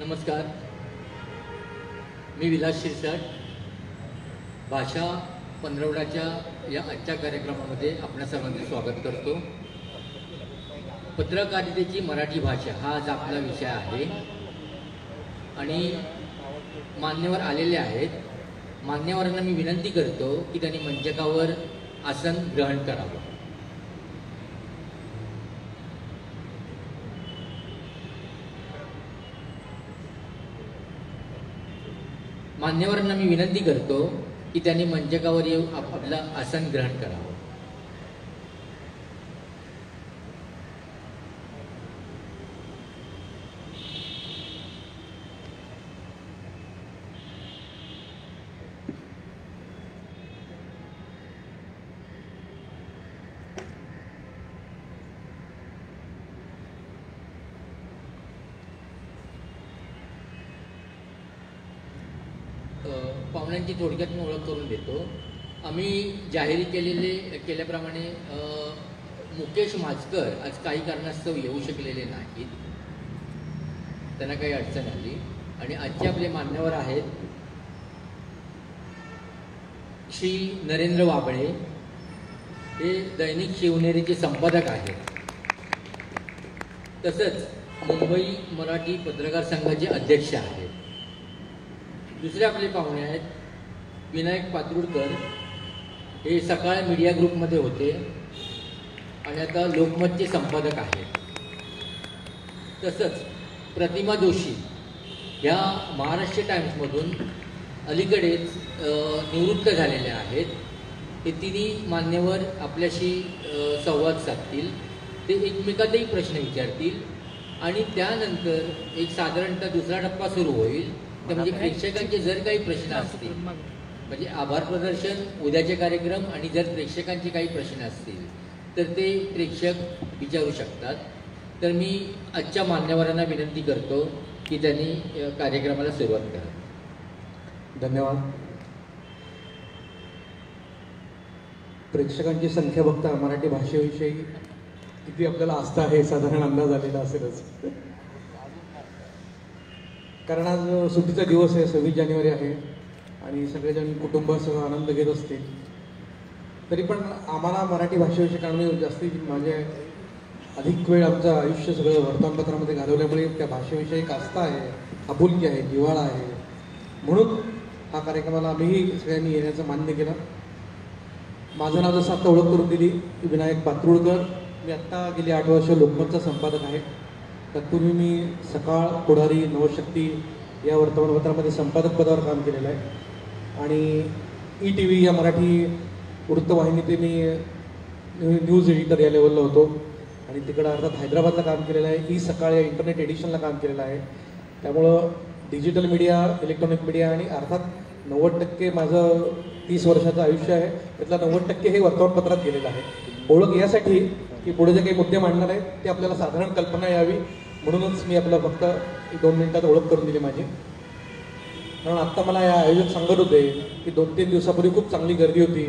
नमस्कार, मी विलास शिरसाट. भाषा पंधरवड्याच्या या आजच्या कार्यक्रमामध्ये आपल्या सर्वांचे स्वागत करतो. पत्रकारितेची मराठी भाषा हा आज आपला विषय आहे आणि मान्यवर आलेले आहेत. मान्यवरांना मी विनंती करतो की त्यांनी मंचकावर आसन ग्रहण करावं. मान्यवरांना मी विनंती करतो की त्यांनी मंचकावर येऊन आपलं आसन ग्रहण करावं. पाहुण्यांची थोडक्यात मी ओळख करून देतो. आम्ही जाहीर केल्याप्रमाणे मुकेश माजकर आज काही कारणास्तव येऊ शकलेले नाहीत, त्यांना काही अडचण आली. आणि आजचे आपले मान्यवर आहेत श्री नरेंद्र वाबळे, हे दैनिक शिवनेरीचे संपादक आहेत, तसंच मुंबई मराठी पत्रकार संघाचे अध्यक्ष आहेत. दुसरे आपले पाहुणे आहेत विनायक पात्रुडकर, हे सकाळ मीडिया ग्रुपमध्ये होते आणि आता लोकमतचे संपादक आहेत. तसंच प्रतिमा जोशी ह्या महाराष्ट्र टाइम्समधून अलीकडेच निवृत्त झालेल्या आहेत. हे तिन्ही मान्यवर आपल्याशी संवाद साधतील, ते एकमेकातही प्रश्न विचारतील आणि त्यानंतर एक साधारणतः दुसरा टप्पा सुरू होईल. तर म्हणजे प्रेक्षकांचे जर काही प्रश्न असतील, म्हणजे आभार प्रदर्शन, उद्याचे कार्यक्रम, आणि जर प्रेक्षकांचे काही प्रश्न असतील तर ते प्रेक्षक विचारू शकतात. तर मी आजच्या मान्यवरांना विनंती करतो की त्यांनी कार्यक्रमाला सुरुवात करा. धन्यवाद. प्रेक्षकांची संख्या बघता मराठी भाषेविषयी किती आपल्याला आस्था आहे साधारण अंदाज आलेला असेलच. कारण आज सुट्टीचा दिवस आहे, 26 जानेवारी आहे आणि सगळेजण कुटुंबासह आनंद घेत असतील. तरी पण आम्हाला मराठी भाषेविषयी, कारण मी जास्तीत माझे अधिक वेळ आमचं आयुष्य सगळं वर्तमानपत्रामध्ये घालवल्यामुळे त्या भाषेविषयी एक आस्था आहे, आपुलकी आहे, जिव्हाळा आहे. म्हणून हा कार्यक्रमाला आम्हीही सगळ्यांनी येण्याचं मान्य केलं. माझं नाव जसं आत्ता ओळख करून दिली, विनायक पात्रुडकर. मी आत्ता गेली 8 वर्ष लोकमतचा संपादक आहे. तत्पूर्वी मी सकाळ, पुढारी, नवशक्ती या वर्तमानपत्रामध्ये संपादक पदावर काम केलेलं आहे आणि ETV या मराठी वृत्तवाहिनीत मी न्यूज एडिटर या लेवलला होतो आणि तिकडं अर्थात हैदराबादला काम केलेलं आहे. सकाळ या इंटरनेट एडिशनला काम केलेलं आहे. त्यामुळं डिजिटल मीडिया, इलेक्ट्रॉनिक मीडिया आणि अर्थात 90% माझं 30 वर्षाचं आयुष्य आहे, त्यातलं 90% हे वर्तमानपत्रात गेलेलं आहे. ओळख यासाठी की पुढे जे काही मुद्दे मांडणार आहेत ते आपल्याला साधारण कल्पना यावी, म्हणूनच मी आपलं फक्त 2 मिनिटात ओळख करून दिली माझी. कारण आत्ता मला या आयोजक सांगत होते की 2-3 दिवसापूर्वी खूप चांगली गर्दी होती,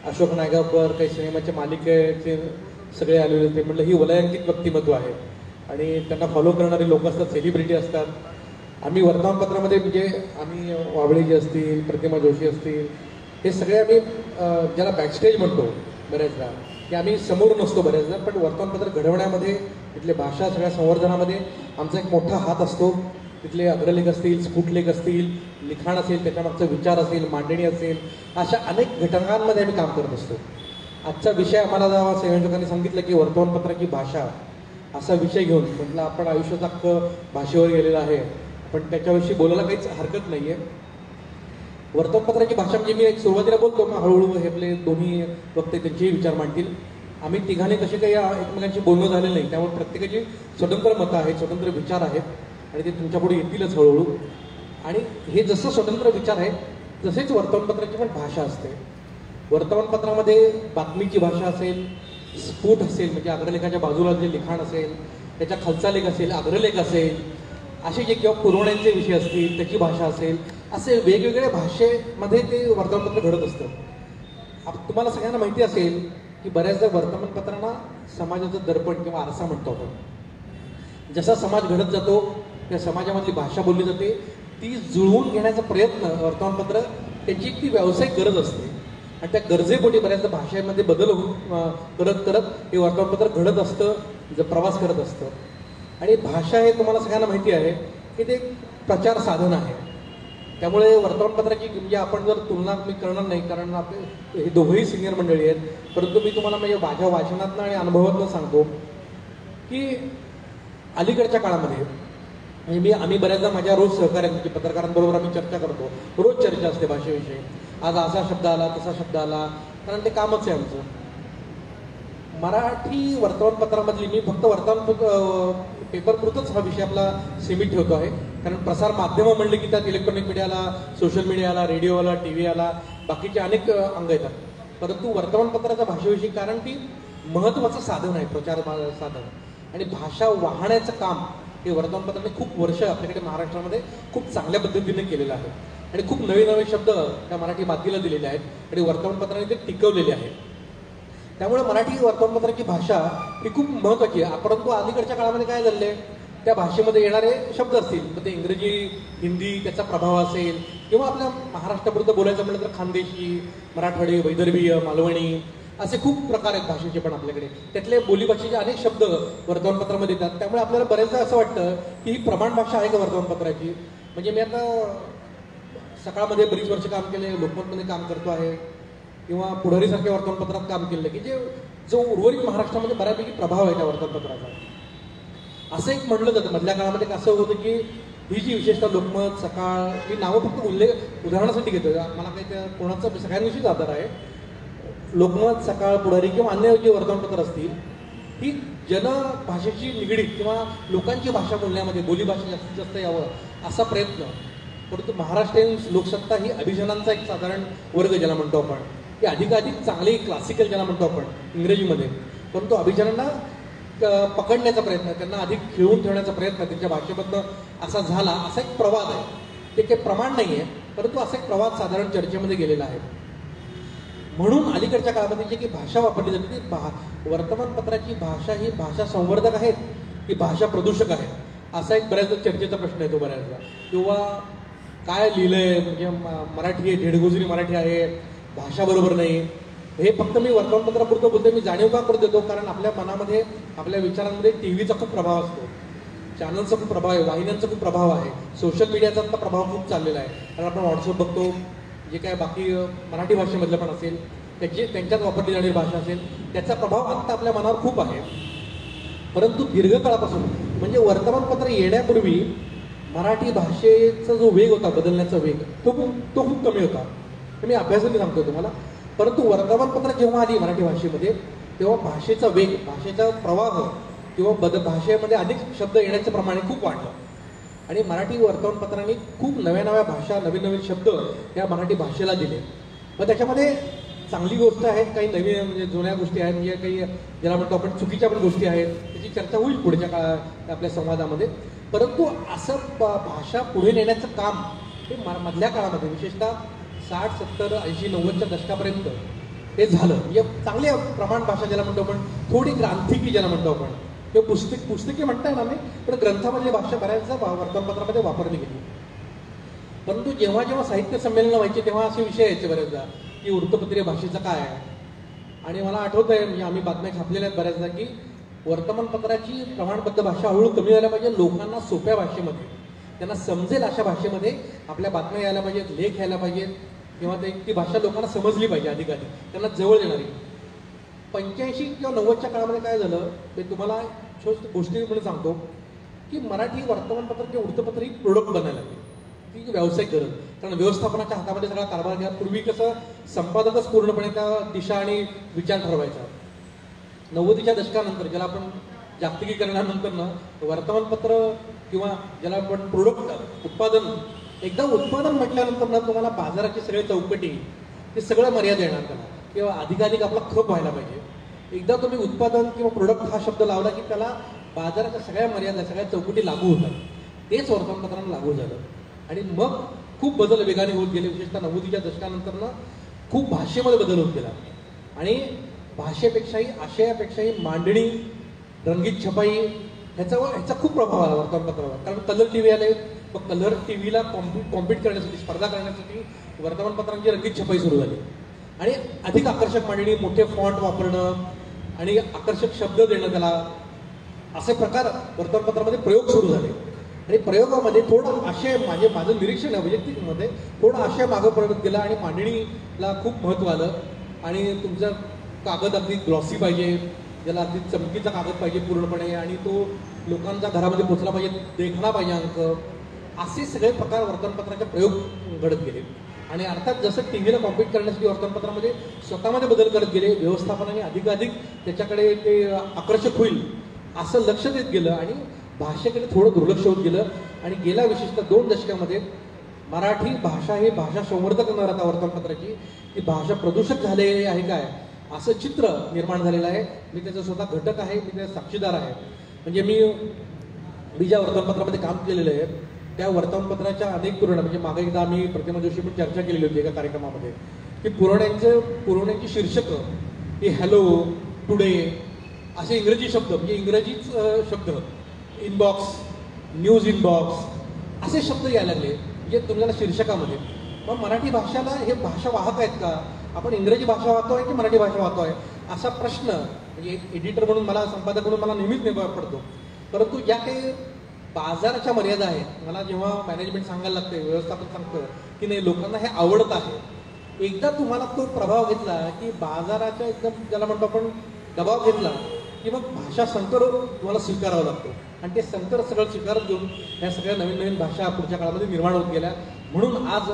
अशोक नायगावकर, काही सिनेमाच्या मालिकेचे सगळे आलेले होते. म्हटलं ही वलयांकित व्यक्तिमत्व आहे आणि त्यांना फॉलो करणारे लोक असतात, सेलिब्रिटी असतात. आम्ही वर्तमानपत्रामध्ये म्हणजे आम्ही वाबळेजी असतील, प्रतिमा जोशी असतील, हे सगळे आम्ही ज्याला बॅकस्टेज म्हणतो बऱ्याचदा, की आम्ही समोर नसतो बऱ्याचदा, पण वर्तमानपत्र घडवण्यामध्ये, तिथले भाषा सगळ्या संवर्धनामध्ये आमचा एक मोठा हात असतो. तिथले अग्रलेख असतील, स्फुटलेख असतील, लिखाण असेल, त्याच्यामागचा विचार असेल, मांडणी असेल, अशा अनेक घटकांमध्ये आम्ही काम करत असतो. आजचा विषय आम्हाला जेव्हा संयोजकांनी सांगितलं की वर्तमानपत्राची भाषा असा विषय घेऊन, म्हटलं आपण आयुष्याचं अख्खं भाषेवर गेलेलं आहे, पण त्याच्याविषयी बोलायला काहीच हरकत नाही आहे. वर्तमानपत्राची भाषा म्हणजे मी एक सुरुवातीला बोलतो, मग हळूहळू हे आपले दोन्ही वक्ते त्यांचेही विचार मांडतील. आम्ही तिघांनी कसे काही एकमेकांशी बोलणं झालेलं नाही, त्यामुळे प्रत्येकाची स्वतंत्र मतं आहेत, स्वतंत्र विचार आहेत आणि ते तुमच्यापुढे येतीलच हळूहळू. आणि हे जसं स्वतंत्र विचार आहेत तसेच वर्तमानपत्राची पण भाषा असते. वर्तमानपत्रामध्ये बातमीची भाषा असेल, स्फुट असेल म्हणजे अग्रलेखाच्या बाजूला जे लिखाण असेल, त्याच्या खालचा लेख असेल, अग्रलेख असेल, असे जे किंवा पुरवण्यांचे विषय असतील त्याची भाषा असेल, असे वेगवेगळ्या भाषेमध्ये ते वर्तमानपत्र घडत असतं. तुम्हाला सगळ्यांना माहिती असेल की बऱ्याचदा वर्तमानपत्रांना समाजाचं दर्पण किंवा आरसा म्हणतो आपण. जसा समाज घडत जातो या समाजामधली भाषा बोलली जाते ती जुळवून घेण्याचा प्रयत्न वर्तमानपत्र त्याची ती व्यावसायिक गरज असते आणि त्या गरजेपोटी बऱ्याचदा भाषेमध्ये बदल करत करत हे वर्तमानपत्र घडत असतं प्रवास करत असतं. आणि भाषा हे तुम्हाला सगळ्यांना माहिती आहे की ते एक प्रचार साधन आहे. त्यामुळे वर्तमानपत्राची म्हणजे आपण जर तुलना मी करणार नाही कारण आपले हे दोघंही सिनियर मंडळी आहेत, परंतु मी तुम्हाला म्हणजे माझ्या वाचनातनं आणि अनुभवातनं सांगतो की अलीकडच्या काळामध्ये म्हणजे आम्ही बऱ्याचदा माझ्या रोज सहकार्यांची पत्रकारांबरोबर आम्ही चर्चा करतो, रोज चर्चा असते भाषेविषयी. आज असा शब्द आला तसा शब्द आला, कारण ते कामच आहे आमचं. मराठी वर्तमानपत्रामधली मी फक्त पेपरपुरतच हा विषय आपला सीमित ठेवतो आहे, कारण प्रसार माध्यमं म्हणले की त्यात इलेक्ट्रॉनिक मीडियाला, सोशल मीडियाला, रेडिओला, टी व्ही आला, बाकीचे अनेक अंग येतात. परंतु वर्तमानपत्राच्या भाषेविषयी कारण ती महत्त्वाचं साधन आहे, प्रचार साधन. आणि भाषा वाहण्याचं काम हे वर्तमानपत्राने खूप वर्ष आपल्याकडे महाराष्ट्रामध्ये खूप चांगल्या पद्धतीने केलेलं आहे आणि खूप नवे नवे शब्द त्या मराठी मातीला दिलेले आहेत आणि वर्तमानपत्राने ते टिकवलेले आहेत. त्यामुळे मराठी वर्तमानपत्राची भाषा ही खूप महत्त्वाची आहे. परंतु अलीकडच्या काळामध्ये काय झालेलं आहे, त्या भाषेमध्ये येणारे शब्द असतील मग ते इंग्रजी, हिंदी त्याचा प्रभाव असेल किंवा आपल्या महाराष्ट्रापुरतं बोलायचं म्हटलं तर खानदेशी, मराठवाडी, वैदर्भीय, मालवणी असे खूप प्रकार आहेत भाषेचे पण आपल्याकडे. त्यातले बोलीभाषेचे अनेक शब्द वर्तमानपत्रामध्ये येतात. त्यामुळे आपल्याला बरेचदा असं वाटतं की ही प्रमाण भाषा आहे का वर्तमानपत्राची. म्हणजे मी आता सकाळमध्ये बरीच वर्ष काम केले, लोकमतमध्ये काम करतो आहे किंवा पुढारीसारख्या वर्तमानपत्रात काम केलं की जो उर्वरित महाराष्ट्रामध्ये बऱ्यापैकी प्रभाव आहे त्या वर्तमानपत्राचा. असं एक म्हणलं जातं मधल्या काळामध्ये कसं होतं की ही जी विशेषतः लोकमत, सकाळ, ही नावं फक्त उदाहरणासाठी घेतो, मला काही त्या कोणाचा सगळ्यांविषयीच आधार आहे. लोकमत, सकाळ, पुढारी किंवा अन्य जे वर्तमानपत्र असतील ही जनभाषेशी निगडीत किंवा लोकांची भाषा बोलण्यामध्ये बोलीभाषा जास्तीत जास्त यावं असा प्रयत्न. परंतु महाराष्ट्रीयन लोकसत्ता ही अभिजनांचा एक साधारण वर्ग ज्याला म्हणतो आपण, की अधिकाधिक चांगली क्लासिकल ज्याला म्हणतो आपण इंग्रजीमध्ये, परंतु अभिजनांना पकडण्याचा प्रयत्न, त्यांना अधिक खिळवून ठेवण्याचा प्रयत्न त्यांच्या भाषेमधनं असा झाला, असा एक प्रवाद आहे. ते काही प्रमाण नाही आहे, परंतु असा एक प्रवाद साधारण चर्चेमध्ये गेलेला आहे. म्हणून अलीकडच्या काळामध्ये जी की भाषा वापरली जाते ती वर्तमानपत्राची भाषा ही भाषा संवर्धक आहेत की भाषा प्रदूषक आहे, असा एक बऱ्याचदा चर्चेचा प्रश्न येतो बऱ्याचदा. किंवा काय लिहिलंय म्हणजे मराठी आहे, ढेडगुजरी मराठी आहे, भाषा बरोबर नाही. हे फक्त मी वर्तमानपत्रापुरतं बोलतो, मी जाणीव का करून देतो कारण आपल्या मनामध्ये, आपल्या विचारांमध्ये टी व्हीचा खूप प्रभाव असतो, चॅनलचा खूप प्रभाव आहे, वाहिन्यांचा खूप प्रभाव आहे, सोशल मीडियाचा प्रभाव खूप चाललेला आहे. कारण आपण व्हॉट्सअप बघतो, जे काय बाकी मराठी भाषेमधलं पण असेल त्यांच्यात वापरली जाणारी भाषा असेल, त्याचा प्रभाव आत्ता आपल्या मनावर खूप आहे. परंतु दीर्घकाळापासून म्हणजे वर्तमानपत्र येण्यापूर्वी मराठी भाषेचा जो वेग होता, बदलण्याचा वेग, तो खूप कमी होता. मी अभ्यासाने सांगतो तुम्हाला. परंतु वर्तमानपत्र जेव्हा आली मराठी भाषेमध्ये तेव्हा भाषेचा वेग, भाषेचा प्रवाह किंवा भाषेमध्ये अधिक शब्द येण्याचं प्रमाण खूप वाढलं आणि मराठी वर्तमानपत्रांनी खूप नव्या नव्या भाषा, नवीन नवीन शब्द या मराठी भाषेला दिले. मग त्याच्यामध्ये चांगली गोष्ट आहेत, काही नवीन म्हणजे जुन्या गोष्टी आहेत, म्हणजे काही ज्याला म्हणतो आपण चुकीच्या पण गोष्टी आहेत, त्याची चर्चा होईल पुढच्या काळात आपल्या संवादामध्ये. परंतु असं भाषा पुढे नेण्याचं काम हे मधल्या काळामध्ये विशेषतः 60, 70, 80, 90च्या दशकापर्यंत हे झालं. म्हणजे चांगली प्रमाण भाषा ज्याला म्हणतो आपण, थोडी ग्रांथिकी ज्याला म्हणतो आपण, किंवा पुस्तके म्हणता येणार नाही, पण ग्रंथामधली भाषा बऱ्याचदा वर्तमानपत्रामध्ये वापरली गेली. परंतु जेव्हा जेव्हा साहित्य संमेलनं व्हायचे तेव्हा असे विषय यायचे बऱ्याचदा की वृत्तपत्रीय भाषेचं काय आहे. आणि मला आठवत आहे म्हणजे आम्ही बातम्या छापलेल्या आहेत बऱ्याचदा की वर्तमानपत्राची प्रमाणबद्ध भाषा हळूहळू कमी व्हायला पाहिजे, लोकांना सोप्या भाषेमध्ये, त्यांना समजेल अशा भाषेमध्ये आपल्या बातम्या यायला पाहिजेत, लेख यायला पाहिजेत किंवा ती भाषा लोकांना समजली पाहिजे, अधिकाधिक त्यांना जवळ येणारी. 85 किंवा 90च्या काळामध्ये काय झालं ते तुम्हाला गोष्टी म्हणून सांगतो की मराठी वर्तमानपत्र किंवा वृत्तपत्र ही प्रोडक्ट बनायला लागली, ती व्यावसायिक गरज. कारण व्यवस्थापनाच्या हातामध्ये सगळा कारभार घ्या. पूर्वी कसं संपादकच पूर्णपणे त्या दिशा आणि विचार ठरवायचा. 90च्या दशकानंतर ज्याला आपण जागतिकीकरणानंतर वर्तमानपत्र किंवा ज्याला आपण प्रोडक्ट उत्पादन, एकदा उत्पादन म्हटल्यानंतर ना तुम्हाला बाजाराची सगळे चौकटी ते सगळं मर्यादा येणार त्याला, किंवा अधिकाधिक आपला खप व्हायला पाहिजे. एकदा तुम्ही उत्पादन किंवा प्रोडक्ट हा शब्द लावला की त्याला बाजाराच्या सगळ्या मर्यादा, सगळ्या चौकटी लागू होतात. तेच वर्तमानपत्रांना लागू झालं आणि मग खूप बदल वेगाने होत गेले. विशेषतः 90च्या दशकानंतर खूप भाषेमध्ये बदल होत गेला आणि भाषेपेक्षाही, आशयापेक्षाही मांडणी, रंगीत छपाई ह्याचा खूप प्रभाव आला वर्तमानपत्रावर. कारण कलर टी व्ही आले, मग कलर टी व्हीला कॉम्पिट करण्यासाठी, स्पर्धा करण्यासाठी वर्तमानपत्रांची रंगीत छपाई सुरू झाली आणि अधिक आकर्षक मांडणी, मोठे फॉन्ट वापरणं आणि आकर्षक शब्द देणं त्याला, असे प्रकार वर्तमानपत्रामध्ये प्रयोग सुरू झाले. आणि प्रयोगामध्ये थोडं आशय माझं निरीक्षण आहे वैयक्तिकमध्ये, थोडं आशय मागं पडत गेला आणि मांडणीला खूप महत्त्व आलं. आणि तुमचा कागद अगदी ग्लॉसी पाहिजे, ज्याला अगदी चमकीचा कागद पाहिजे पूर्णपणे, आणि तो लोकांच्या घरामध्ये पोचला पाहिजे, देखणा पाहिजे अंक, असे सगळे प्रकार वर्तमानपत्राचे प्रयोग घडत गेले. आणि अर्थात जसं टी व्हीला कॉम्पिट करण्यासाठी वर्तमानपत्रामध्ये स्वतःमध्ये बदल करत गेले, व्यवस्थापनाने अधिकाधिक त्याच्याकडे ते आकर्षक होईल असं लक्ष देत गेलं आणि भाषेकडे थोडं दुर्लक्ष होत गेलं. आणि गेल्या विशेषतः 2 दशकामध्ये मराठी भाषा ही भाषा संवर्धक करणार आता वर्तमानपत्राची, ती भाषा प्रदूषक झालेली आहे काय असं चित्र निर्माण झालेलं आहे. मी त्याचा स्वतः घटक आहे, मी त्याचा साक्षीदार आहे. म्हणजे मी ज्या वर्तमानपत्रामध्ये काम केलेलं आहे त्या वर्तमानपत्राच्या अनेक पुरवण्या, म्हणजे मागे एकदा आम्ही प्रतिमा जोशी पण चर्चा केलेली होती एका कार्यक्रमामध्ये, की पुरवण्यांची शीर्षकं ही हॅलो, टुडे असे इंग्रजी शब्द, म्हणजे इंग्रजीच शब्द, इनबॉक्स, न्यूज इनबॉक्स असे शब्द यायला लागले म्हणजे तुम्हाला शीर्षकामध्ये. मग मराठी भाषाला हे भाषा वाहक आहेत का, आपण इंग्रजी भाषा वाहतोय की मराठी भाषा वाहतोय असा प्रश्न, म्हणजे एक एडिटर म्हणून मला, संपादक म्हणून मला नेहमीच पडतो. परंतु या काही बाजाराच्या मर्यादा आहेत. मला जेव्हा मॅनेजमेंट सांगायला लागते, व्यवस्थापन सांगतं की नाही लोकांना हे आवडत आहे, एकदा तुम्हाला तो प्रभाव घेतला की बाजाराच्या एकदम ज्याला म्हणतो आपण दबाव घेतला की मग भाषा संकर तुम्हाला स्वीकारावा लागतो. आणि ते संकर सगळं स्वीकारत घेऊन ह्या सगळ्या नवीन नवीन भाषा पुढच्या काळामध्ये निर्माण होत गेल्या. म्हणून आज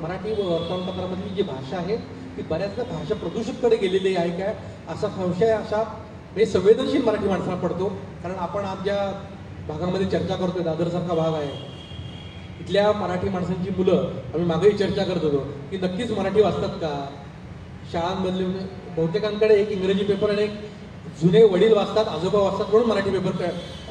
मराठी वर्तमानपत्रामधली जी भाषा आहे ती बऱ्याचदा भाषा प्रदूषितकडे गेलेली आहे काय असा संशय अशा म्हणजे संवेदनशील मराठी माणसाला पडतो. कारण आपण आज ज्या भागामध्ये चर्चा करतोय, दादरसारखा भाग आहे, इथल्या मराठी माणसांची मुलं, आम्ही मागेही चर्चा करत होतो की नक्कीच मराठी वाचतात का. शाळांमधले बहुतेकांकडे एक इंग्रजी पेपर आणि एक जुने वडील वाचतात, आजोबा वाचतात म्हणून मराठी पेपर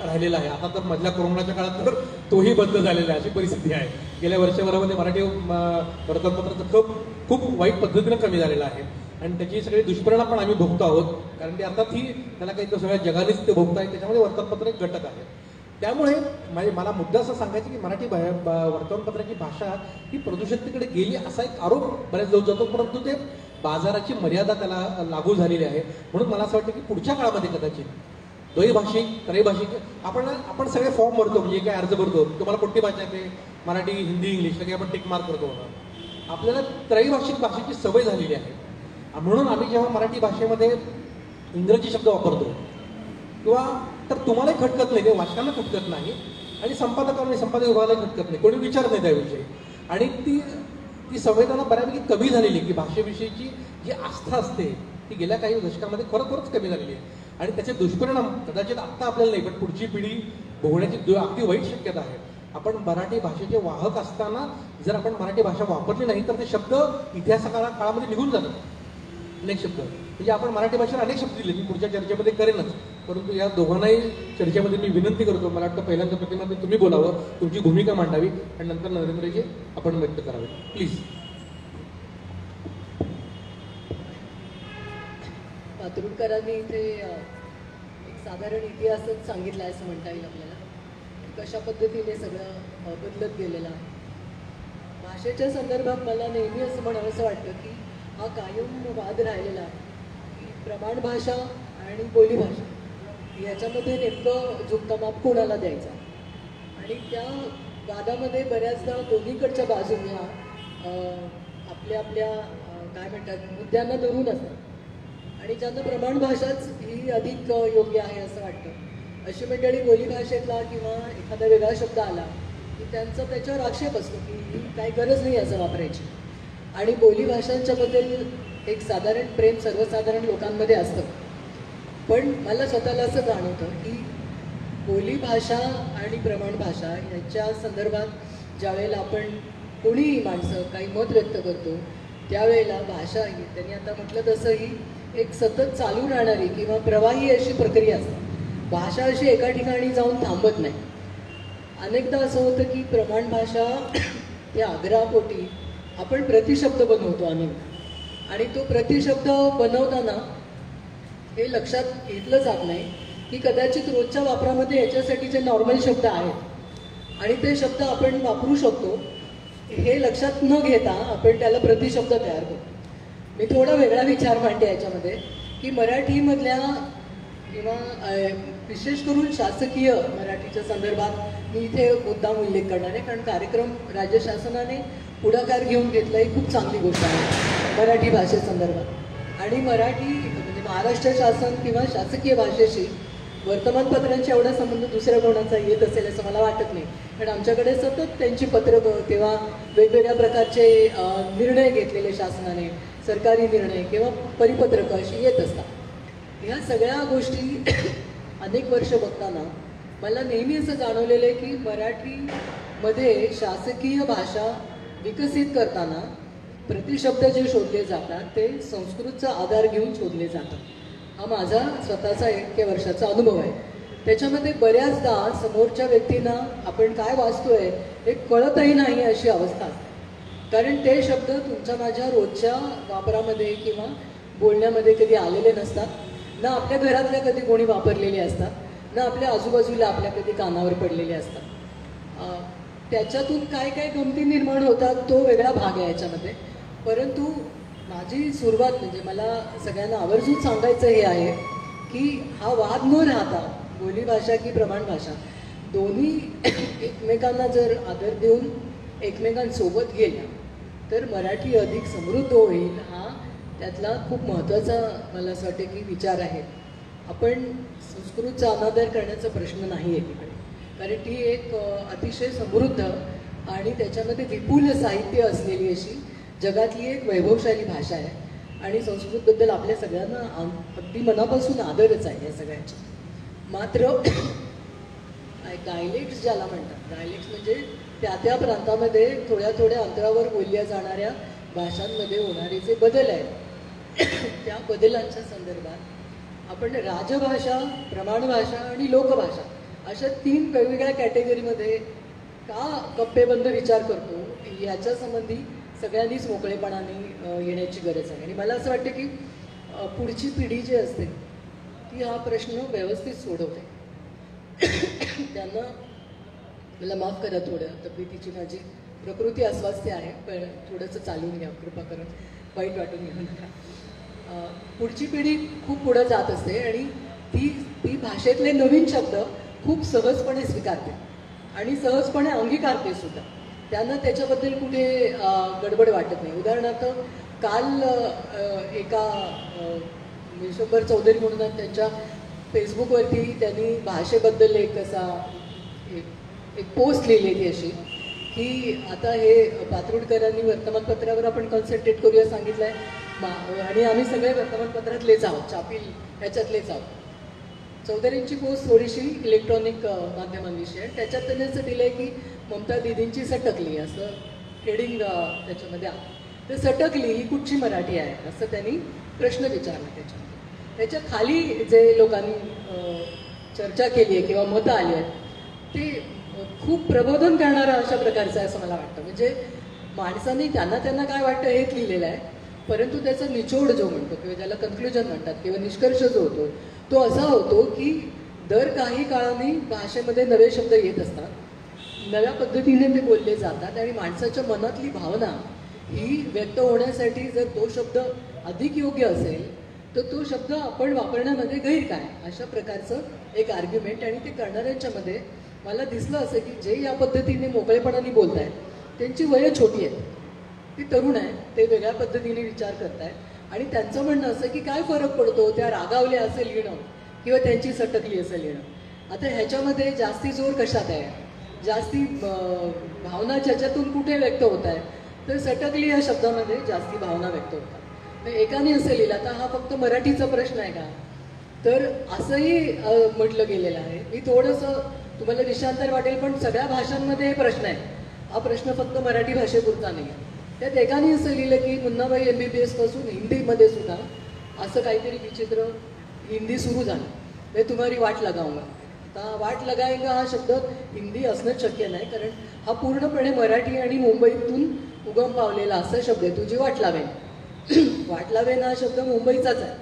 राहिलेला आहे. आता तर मधल्या कोरोनाच्या काळात तर तोही बंद झालेला आहे, अशी परिस्थिती आहे. गेल्या वर्षभरामध्ये मराठी वर्तमानपत्राचं खूप वाईट पद्धतीनं कमी झालेलं आहे आणि त्याची सगळी दुष्परिणाम पण आम्ही भोगतो आहोत. कारण की अर्थात ही त्याला काही तर सगळ्या जगानेच ते भोगत आहे, त्याच्यामध्ये वर्तमानपत्र एक घटक आहे. त्यामुळे मला मुद्दा असं सांगायचं की मराठी वर्तमानपत्राची भाषा ही प्रदूषिततेकडे गेली असा एक आरोप बऱ्याच लोक जातो. परंतु ते बाजाराची मर्यादा त्याला लागू झालेली आहे. म्हणून मला असं वाटतं की पुढच्या काळामध्ये कदाचित द्वैभाषिक, त्रैभाषिक आपण सगळे फॉर्म भरतो, म्हणजे काय अर्ज भरतो, तुम्हाला कोणती भाषा येते, मराठी, हिंदी, इंग्लिश, लगे आपण टिक मार्क करतो. आपल्याला त्रैभाषिक भाषेची सवय झालेली आहे. म्हणून आम्ही जेव्हा मराठी भाषेमध्ये इंग्रजी शब्द वापरतो किंवा तर तुम्हालाही खटकत नाही, ते वाचकांना खटकत नाही आणि संपादक विभागाला खटकत नाही, कोणी विचारत नाही त्याविषयी. आणि ती संवेदना बऱ्यापैकी कमी झालेली की भाषेविषयीची जी आस्था असते ती गेल्या काही दशकामध्ये खरोखरच कमी झालेली आहे. आणि त्याचे दुष्परिणाम कदाचित आत्ता आपल्याला नाही, पण पुढची पिढी भोगण्याची अगदी वाईट शक्यता आहे. आपण मराठी भाषेचे वाहक असताना जर आपण मराठी भाषा वापरली नाही तर ते शब्द इतिहासाच्या काळामध्ये निघून जातात. अनेक शब्द म्हणजे आपण मराठी भाषेला अनेक शब्द दिले, मी पुढच्या चर्चेमध्ये करेनच. परंतु या दोघांनाही चर्चेमध्ये मी विनंती करतो, मला वाटतं पहिल्यांदा प्रतिमध्ये तुम्ही बोलावं, तुमची भूमिका मांडावी आणि नंतर नरेंद्रजी आपण व्यक्त करावे, प्लीज. पातुरकरांनी इथे एक साधारण इतिहासच सांगितला आहे असं म्हणता येईल आपल्याला, कशा पद्धतीने सगळं बदलत गेलेलं आहे. भाषेच्या संदर्भात मला नेहमी असं म्हणावंसं वाटतं की हा कायम वाद राहिलेला आहे की प्रमाण भाषा आणि बोलीभाषा याच्यामध्ये नेमकं जुक्तामाप कोणाला द्यायचा. आणि त्या वादामध्ये बऱ्याचदा दोन्हीकडच्या बाजूंना आपल्या काय म्हणतात मुद्द्यांना धरून असतात आणि ज्यांना प्रमाण भाषाच ही अधिक योग्य आहे असं वाटतं अशी मंडळी बोलीभाषेतला किंवा एखादा वेगळा शब्द आला की त्यांचा त्याच्यावर आक्षेप असतो की ही काही गरज नाही असं वापरायची. आणि बोलीभाषांच्याबद्दल एक साधारण प्रेम सर्वसाधारण लोकांमध्ये असतं. पण मला स्वतःला असं जाणवतं की बोलीभाषा आणि प्रमाण भाषा यांच्या संदर्भात ज्यावेळेला आपण कोणीही माणसं काही मत व्यक्त करतो त्यावेळेला भाषा ही त्यांनी आता म्हटलं तसं ही एक सतत चालू राहणारी किंवा प्रवाही अशी प्रक्रिया असते. भाषा अशी एका ठिकाणी जाऊन थांबत नाही. अनेकदा असं होतं की प्रमाण भाषा त्या आग्रहापोटी आपण प्रतिशब्द बनवतो अनेक, आणि तो प्रतिशब्द बनवताना हे लक्षात घेतलं जात नाही की की कदाचित रोजच्या वापरामध्ये याच्यासाठीचे नॉर्मल शब्द आहेत आणि ते शब्द आपण वापरू शकतो हे लक्षात न घेता आपण त्याला प्रतिशब्द तयार करतो. मी थोडा वेगळा विचार मांडते याच्यामध्ये की मराठीमधल्या किंवा विशेष करून शासकीय मराठीच्या संदर्भात मी इथे मुद्दाम उल्लेख करणार आहे, कारण कार्यक्रम राज्य शासनाने पुढाकार घेऊन घेतला ही खूप चांगली गोष्ट आहे मराठी भाषेसंदर्भात. आणि मराठी म्हणजे महाराष्ट्र शासन किंवा शासकीय भाषेशी वर्तमानपत्रांचा एवढा संबंध दुसऱ्या कोणाचा येत असेल असं मला वाटत नाही, कारण आमच्याकडे सतत त्यांची पत्रकं तेव्हा वेगवेगळ्या प्रकारचे निर्णय घेतलेले शासनाने, सरकारी निर्णय किंवा परिपत्रकं अशी येत असतात. ह्या सगळ्या गोष्टी अनेक वर्ष बघताना मला नेहमी असं जाणवलेलं आहे की मराठीमध्ये शासकीय भाषा विकसित करताना प्रतिशब्द जे शोधले जातात ते संस्कृतचा आधार घेऊन शोधले जातात. हा माझा स्वतःचा 1 वर्षाचा अनुभव आहे. त्याच्यामध्ये बऱ्याचदा समोरच्या व्यक्तींना आपण काय वाचतोय हे कळतही नाही अशी अवस्था असते, कारण ते शब्द तुमच्या माझ्या रोजच्या वापरामध्ये किंवा बोलण्यामध्ये कधी आलेले नसतात, ना आपल्या घरातल्या कधी कोणी वापरलेले असतात, ना आपल्या आजूबाजूला आपल्या कधी कानावर पडलेले असतात. त्याच्यातून काय काय गमती निर्माण होतात तो वेगळा भाग आहे याच्यामध्ये. परंतु माझी सुरुवात म्हणजे मला सगळ्यांना आवर्जून सांगायचं हे आहे की हा वाद न राहता बोलीभाषा की प्रमाण भाषा दोन्ही एकमेकांना जर आदर देऊन एकमेकांसोबत गेल्या तर मराठी अधिक समृद्ध होईल. हा त्यातला खूप महत्त्वाचा मला असं वाटतं की विचार आहे. आपण संस्कृतचा अनादर करण्याचा प्रश्न नाही आहे तिकडे, कारण ती एक अतिशय समृद्ध आणि त्याच्यामध्ये विपुल साहित्य असलेली अशी जगातली एक वैभवशाली भाषा आहे. आणि संस्कृतबद्दल आपल्या सगळ्यांना अगदी मनापासून आदरच आहे या सगळ्यांची. मात्र डायलेक्ट्स ज्याला म्हणतात, डायलेक्ट्स म्हणजे त्या त्या प्रांतामध्ये थोड्या थोड्या अंतरावर बोलल्या जाणाऱ्या भाषांमध्ये होणारे जे बदल आहेत त्या बदलांच्या संदर्भात आपण राजभाषा, प्रमाणभाषा आणि लोकभाषा अशा 3 वेगवेगळ्या कॅटेगरीमध्ये का कप्पेबंद विचार करतो याच्या संबंधी सगळ्यांनीच मोकळेपणाने येण्याची गरज आहे. आणि मला असं वाटतं की पुढची पिढी जी असते ती हा प्रश्न व्यवस्थित सोडवते. त्यांना मला माफ करा, थोडं तब्येतीची माझी प्रकृती अस्वास्थ्य आहे, पण थोडंसं चालून घ्या कृपा करून, वाईट वाटून घेऊ नका. पुढची पिढी खूप पुढं जात असते आणि ती भाषेतले नवीन शब्द खूप सहजपणे स्वीकारते आणि सहजपणे अंगीकारते सुद्धा. त्यांना त्याच्याबद्दल कुठे गडबड वाटत नाही. उदाहरणार्थ काल एका विश्वंभर चौधरी म्हणून त्यांच्या फेसबुकवरती त्यांनी भाषेबद्दल एक पोस्ट लिहिलेली अशी की आता हे पात्रुडकरांनी वर्तमानपत्रावर आपण कॉन्सन्ट्रेट करूया सांगितलं आहे आणि आम्ही सगळे वर्तमानपत्रातलेच आहोत, छापील ह्याच्यातलेच आहोत. चौधरींची पोस्ट थोडीशी इलेक्ट्रॉनिक माध्यमांविषयी आहे. त्याच्यात त्यांनी असं दिलं आहे की ममता दिदींची सटकली असं हेडिंग त्याच्यामध्ये आहे. तर सटकली ही कुठची मराठी आहे असं त्यांनी प्रश्न विचारला. त्याच्या खाली जे लोकांनी चर्चा केली आहे किंवा मतं आली आहेत ते खूप प्रबोधन करणारं अशा प्रकारचं आहे असं मला वाटतं. म्हणजे माणसांनी त्यांना काय वाटतं हेच लिहिलेलं आहे, परंतु त्याचा निचोड जो म्हणतो किंवा ज्याला कन्क्लुजन म्हणतात किंवा निष्कर्ष जो होतो तो असा होतो की दर काही काळाने भाषेमध्ये नवे शब्द येत असतात, नव्या पद्धतीने ते बोलले जातात आणि माणसाच्या मनातली भावना ही व्यक्त होण्यासाठी जर तो शब्द अधिक योग्य असेल तर तो शब्द आपण वापरण्यामध्ये गैर काय अशा प्रकारचं एक आर्ग्युमेंट. आणि ते करणाऱ्यांच्यामध्ये मला दिसलं असं की जे या पद्धतीने मोकळेपणाने बोलत आहेत त्यांची वयं छोटी आहेत, ती तरुण आहे, ते वेगळ्या पद्धतीने विचार करत आहेत आणि त्यांचं म्हणणं असं की काय फरक पडतो त्या रागावल्या असं लिहिणं किंवा त्यांची सटकली असं लिहिणं. आता ह्याच्यामध्ये जास्ती जोर कशात आहे, जास्ती भावना ज्याच्यातून कुठे व्यक्त होत आहे तर सटकली या शब्दामध्ये जास्ती भावना व्यक्त होतात. एकाने असं लिहिलं, आता हा फक्त मराठीचा प्रश्न आहे का तर असंही म्हटलं गेलेलं आहे. मी थोडंसं तुम्हाला विषयांतर वाटेल पण सगळ्या भाषांमध्ये हे प्रश्न आहे, हा प्रश्न फक्त मराठी भाषेपुरता नाही आहे. त्यात एकाने असं लिहिलं की मुन्नाबाई MBBS पासून हिंदीमध्ये सुद्धा असं काहीतरी विचित्र हिंदी सुरू झालं, म्हणजे तुम्हारी वाट लगाऊंगा. आता वाट लगाएगा हा शब्द हिंदी असणंच शक्य नाही, कारण हा पूर्णपणे मराठी आणि मुंबईतून उगम पावलेला असा शब्द आहे. तुझी वाट लावेन, वाट लावेन हा शब्द मुंबईचाच आहे.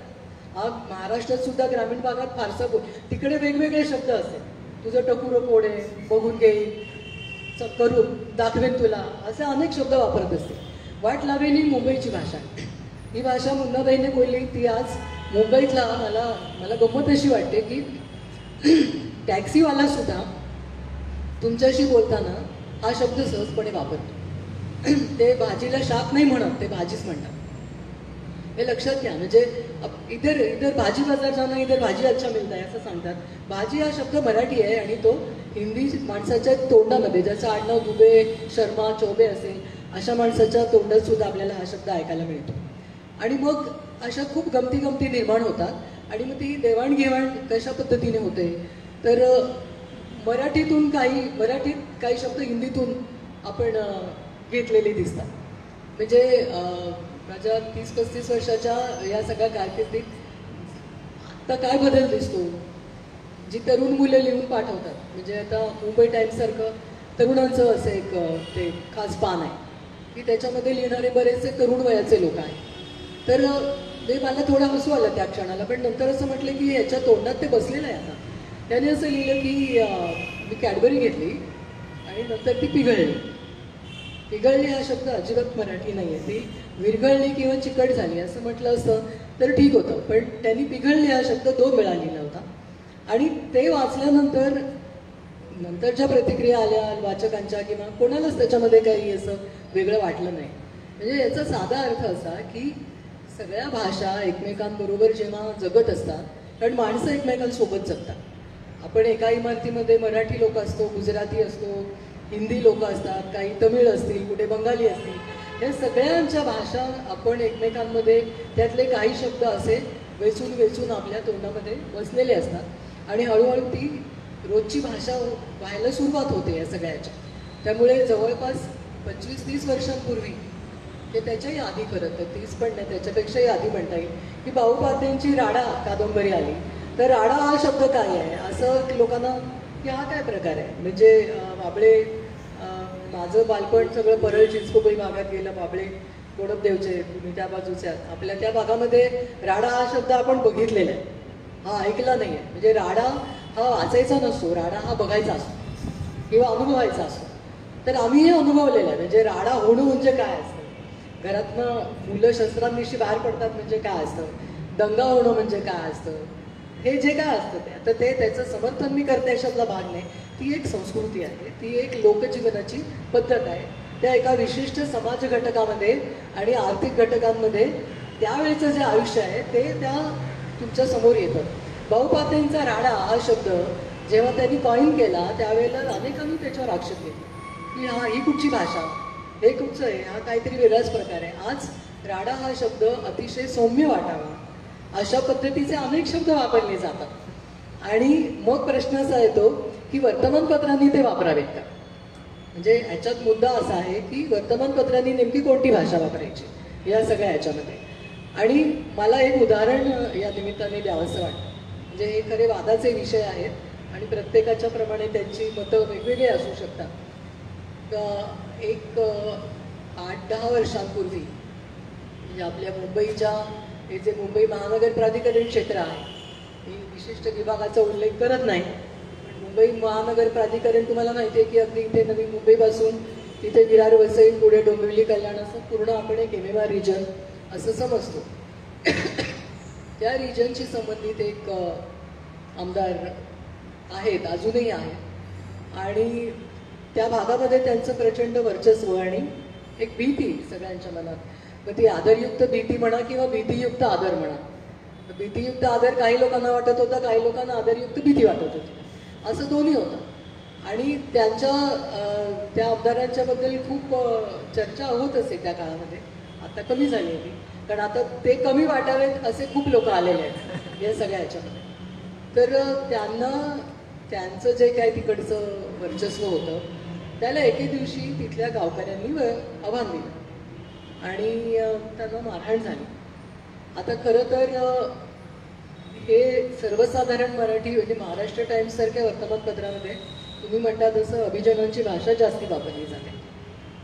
हा महाराष्ट्रात सुद्धा ग्रामीण भागात फारसा तिकडे वेगवेगळे शब्द असते. तुझं टकुरं कोड आहे, बघून घेईन, करून दाखवेन तुला, असे अनेक शब्द वापरत असते. वाट लावेन ही मुंबईची भाषा आहे. ही भाषा मुन्नाबाईने बोलली. ती आज मुंबईतला मला गंमत अशी वाटते की टॅक्सीवाला सुद्धा तुमच्याशी बोलताना हा शब्द सहजपणे वापरतो. ते भाजीला शाक नाही म्हणत, ते भाजीच म्हणतात. हे लक्षात घ्या. म्हणजे इधर भाजी बाजार जाणं, इधर भाजी अच्छा मिळत आहे असं सांगतात. भाजी हा शब्द मराठी आहे आणि तो हिंदी माणसाच्या तोंडामध्ये, ज्याचं आडनाव दुबे, शर्मा, चौबे असेल अशा माणसाच्या तोंडात सुद्धा आपल्याला हा शब्द ऐकायला मिळतो. आणि मग अशा खूप गमती निर्माण होतात. आणि मग ती देवाणघेवाण कशा पद्धतीने होते तर मराठीत काही शब्द हिंदीतून आपण घेतलेले दिसतात. म्हणजे माझ्या 30-35 वर्षाच्या या सगळ्या कारकिर्दीत आता काय बदल दिसतो. जी तरुण मुलं लिहून पाठवतात, म्हणजे आता मुंबई टाइम्ससारखं तरुणांचं असं एक ते खास पान आहे की त्याच्यामध्ये लिहिणारे बरेचसे तरुण वयाचे लोक आहेत. तर ते मला थोडं हसू आलं त्या क्षणाला, पण नंतर असं म्हटलं की याच्या तोंडात ते बसलेलं आहे. आता त्याने असं लिहिलं की मी कॅडबरी घेतली आणि नंतर ती पिघळली. पिघळली हा शब्द अजिबात मराठी नाही आहे. ती विरघळली किंवा चिकट झाली असं म्हटलं असतं तर ठीक होतं, पण त्यांनी पिघळली हा शब्द 2 वेळा लिहिला होता. आणि ते वाचल्यानंतर नंतरच्या प्रतिक्रिया आल्या वाचकांच्या किंवा कोणालाच त्याच्यामध्ये काही असं वेगळं वाटलं नाही. म्हणजे याचा साधा अर्थ असा की सगळ्या भाषा एकमेकांबरोबर जेव्हा जगत असतात, कारण माणसं एकमेकांसोबत जगतात. आपण एका इमारतीमध्ये मराठी लोक असतो, गुजराती असतो, हिंदी लोक असतात, काही तमिळ असतील, कुठे बंगाली असतील. या सगळ्यांच्या भाषा आपण एकमेकांमध्ये त्यातले काही शब्द असे वेचून आपल्या तोंडामध्ये बसलेले असतात आणि हळूहळू ती रोजची भाषा व्हायला सुरुवात होते या सगळ्याच्या. त्यामुळे जवळपास 25-30 वर्षांपूर्वी ते त्याच्याही आधी खरं तर 30 पण नाही, त्याच्यापेक्षाही आधी म्हणता येईल की बाऊपात्यांची राडा कादंबरी आली. तर राडा हा शब्द काय आहे असं लोकांना की हा काय प्रकार आहे. म्हणजे बाबळे, माझं बालपण सगळं परळ चिंचकोपई भागात गेलं. बाबळे गोडपदेवचे, तुम्ही त्या बाजूचे आहात. आपल्या त्या भागामध्ये राडा हा शब्द आपण बघितलेला आहे, हा ऐकला नाही आहे. म्हणजे राडा हा वाचायचा नसतो, राडा हा बघायचा असतो किंवा अनुभवायचा असतो. तर आम्ही हे अनुभवलेलं आहे. म्हणजे राडा होणं म्हणजे काय असतं, घरातनं मुलं शस्त्रांनिशी बाहेर पडतात म्हणजे काय असतं, दंगा होणं म्हणजे काय असतं, हे जे काय असतं ते आता ते त्याचं समर्थन मी करते अशातला भाग नाही. ती एक संस्कृती आहे, ती एक लोकजीवनाची पद्धत आहे. त्या एका विशिष्ट समाज घटकामध्ये आणि आर्थिक घटकांमध्ये त्यावेळेचं जे आयुष्य आहे ते त्या तुमच्या समोर येतं. बाऊपात्यांचा राडा हा शब्द जेव्हा त्यांनी कॉइन केला त्यावेळेला अनेकांनी त्याच्यावर आक्षेप घेतला की हा ही कुठची भाषा, हे कुठचं आहे, हा काहीतरी वेगळाच प्रकार आहे. आज राडा हा शब्द अतिशय सौम्य वाटावा अशा पद्धतीचे अनेक शब्द वापरले जातात. आणि मग प्रश्न असा येतो की वर्तमानपत्रांनी ते वापरावेत का. म्हणजे ह्याच्यात मुद्दा असा आहे की वर्तमानपत्रांनी नेमकी कोणती भाषा वापरायची या सगळ्या ह्याच्यामध्ये. आणि मला एक उदाहरण या निमित्ताने द्यावंसं वाटतं. म्हणजे हे खरे वादाचे विषय आहेत आणि प्रत्येकाच्या प्रमाणे त्यांची मतं वेगवेगळी असू शकतात. एक 8-10 वर्षांपूर्वी म्हणजे आपल्या मुंबईच्या हे जे मुंबई महानगर प्राधिकरण क्षेत्र आहे, मी विशिष्ट विभागाचा उल्लेख करत नाही, पण मुंबई महानगर प्राधिकरण तुम्हाला माहिती आहे की अगदी इथे नवी मुंबईपासून तिथे विरार, वसई, पुढे डोंबिवली, कल्याण असं पूर्ण आपण एक MMR रिजन असं समजतो. त्या रिजनशी संबंधित एक आमदार आहेत, अजूनही आहेत. आणि त्या भागामध्ये त्यांचं प्रचंड वर्चस्व आणि एक भीती सगळ्यांच्या मनात. मग ती आदरयुक्त भीती म्हणा किंवा भीतीयुक्त आदर म्हणा. भीतीयुक्त आदर काही लोकांना वाटत होता, काही लोकांना आदरयुक्त भीती वाटत होती, असं दोन्ही होतं. आणि त्या आमदारांच्याबद्दल खूप चर्चा होत असे त्या काळामध्ये. आता कमी झाली आहे ती, कारण आता ते कमी वाटावेत असे खूप लोक आलेले आहेत या सगळ्या ह्याच्यामध्ये. तर त्यांचं जे काय तिकडचं वर्चस्व होतं त्याला एके दिवशी तिथल्या गावकऱ्यांनी आव्हान दिलं आणि त्यांना मारहाण झाली. आता खरं तर हे सर्वसाधारण मराठी म्हणजे महाराष्ट्र टाइम्ससारख्या वर्तमानपत्रामध्ये तुम्ही म्हणता तसं अभिजनांची भाषा जास्ती वापरली जाते.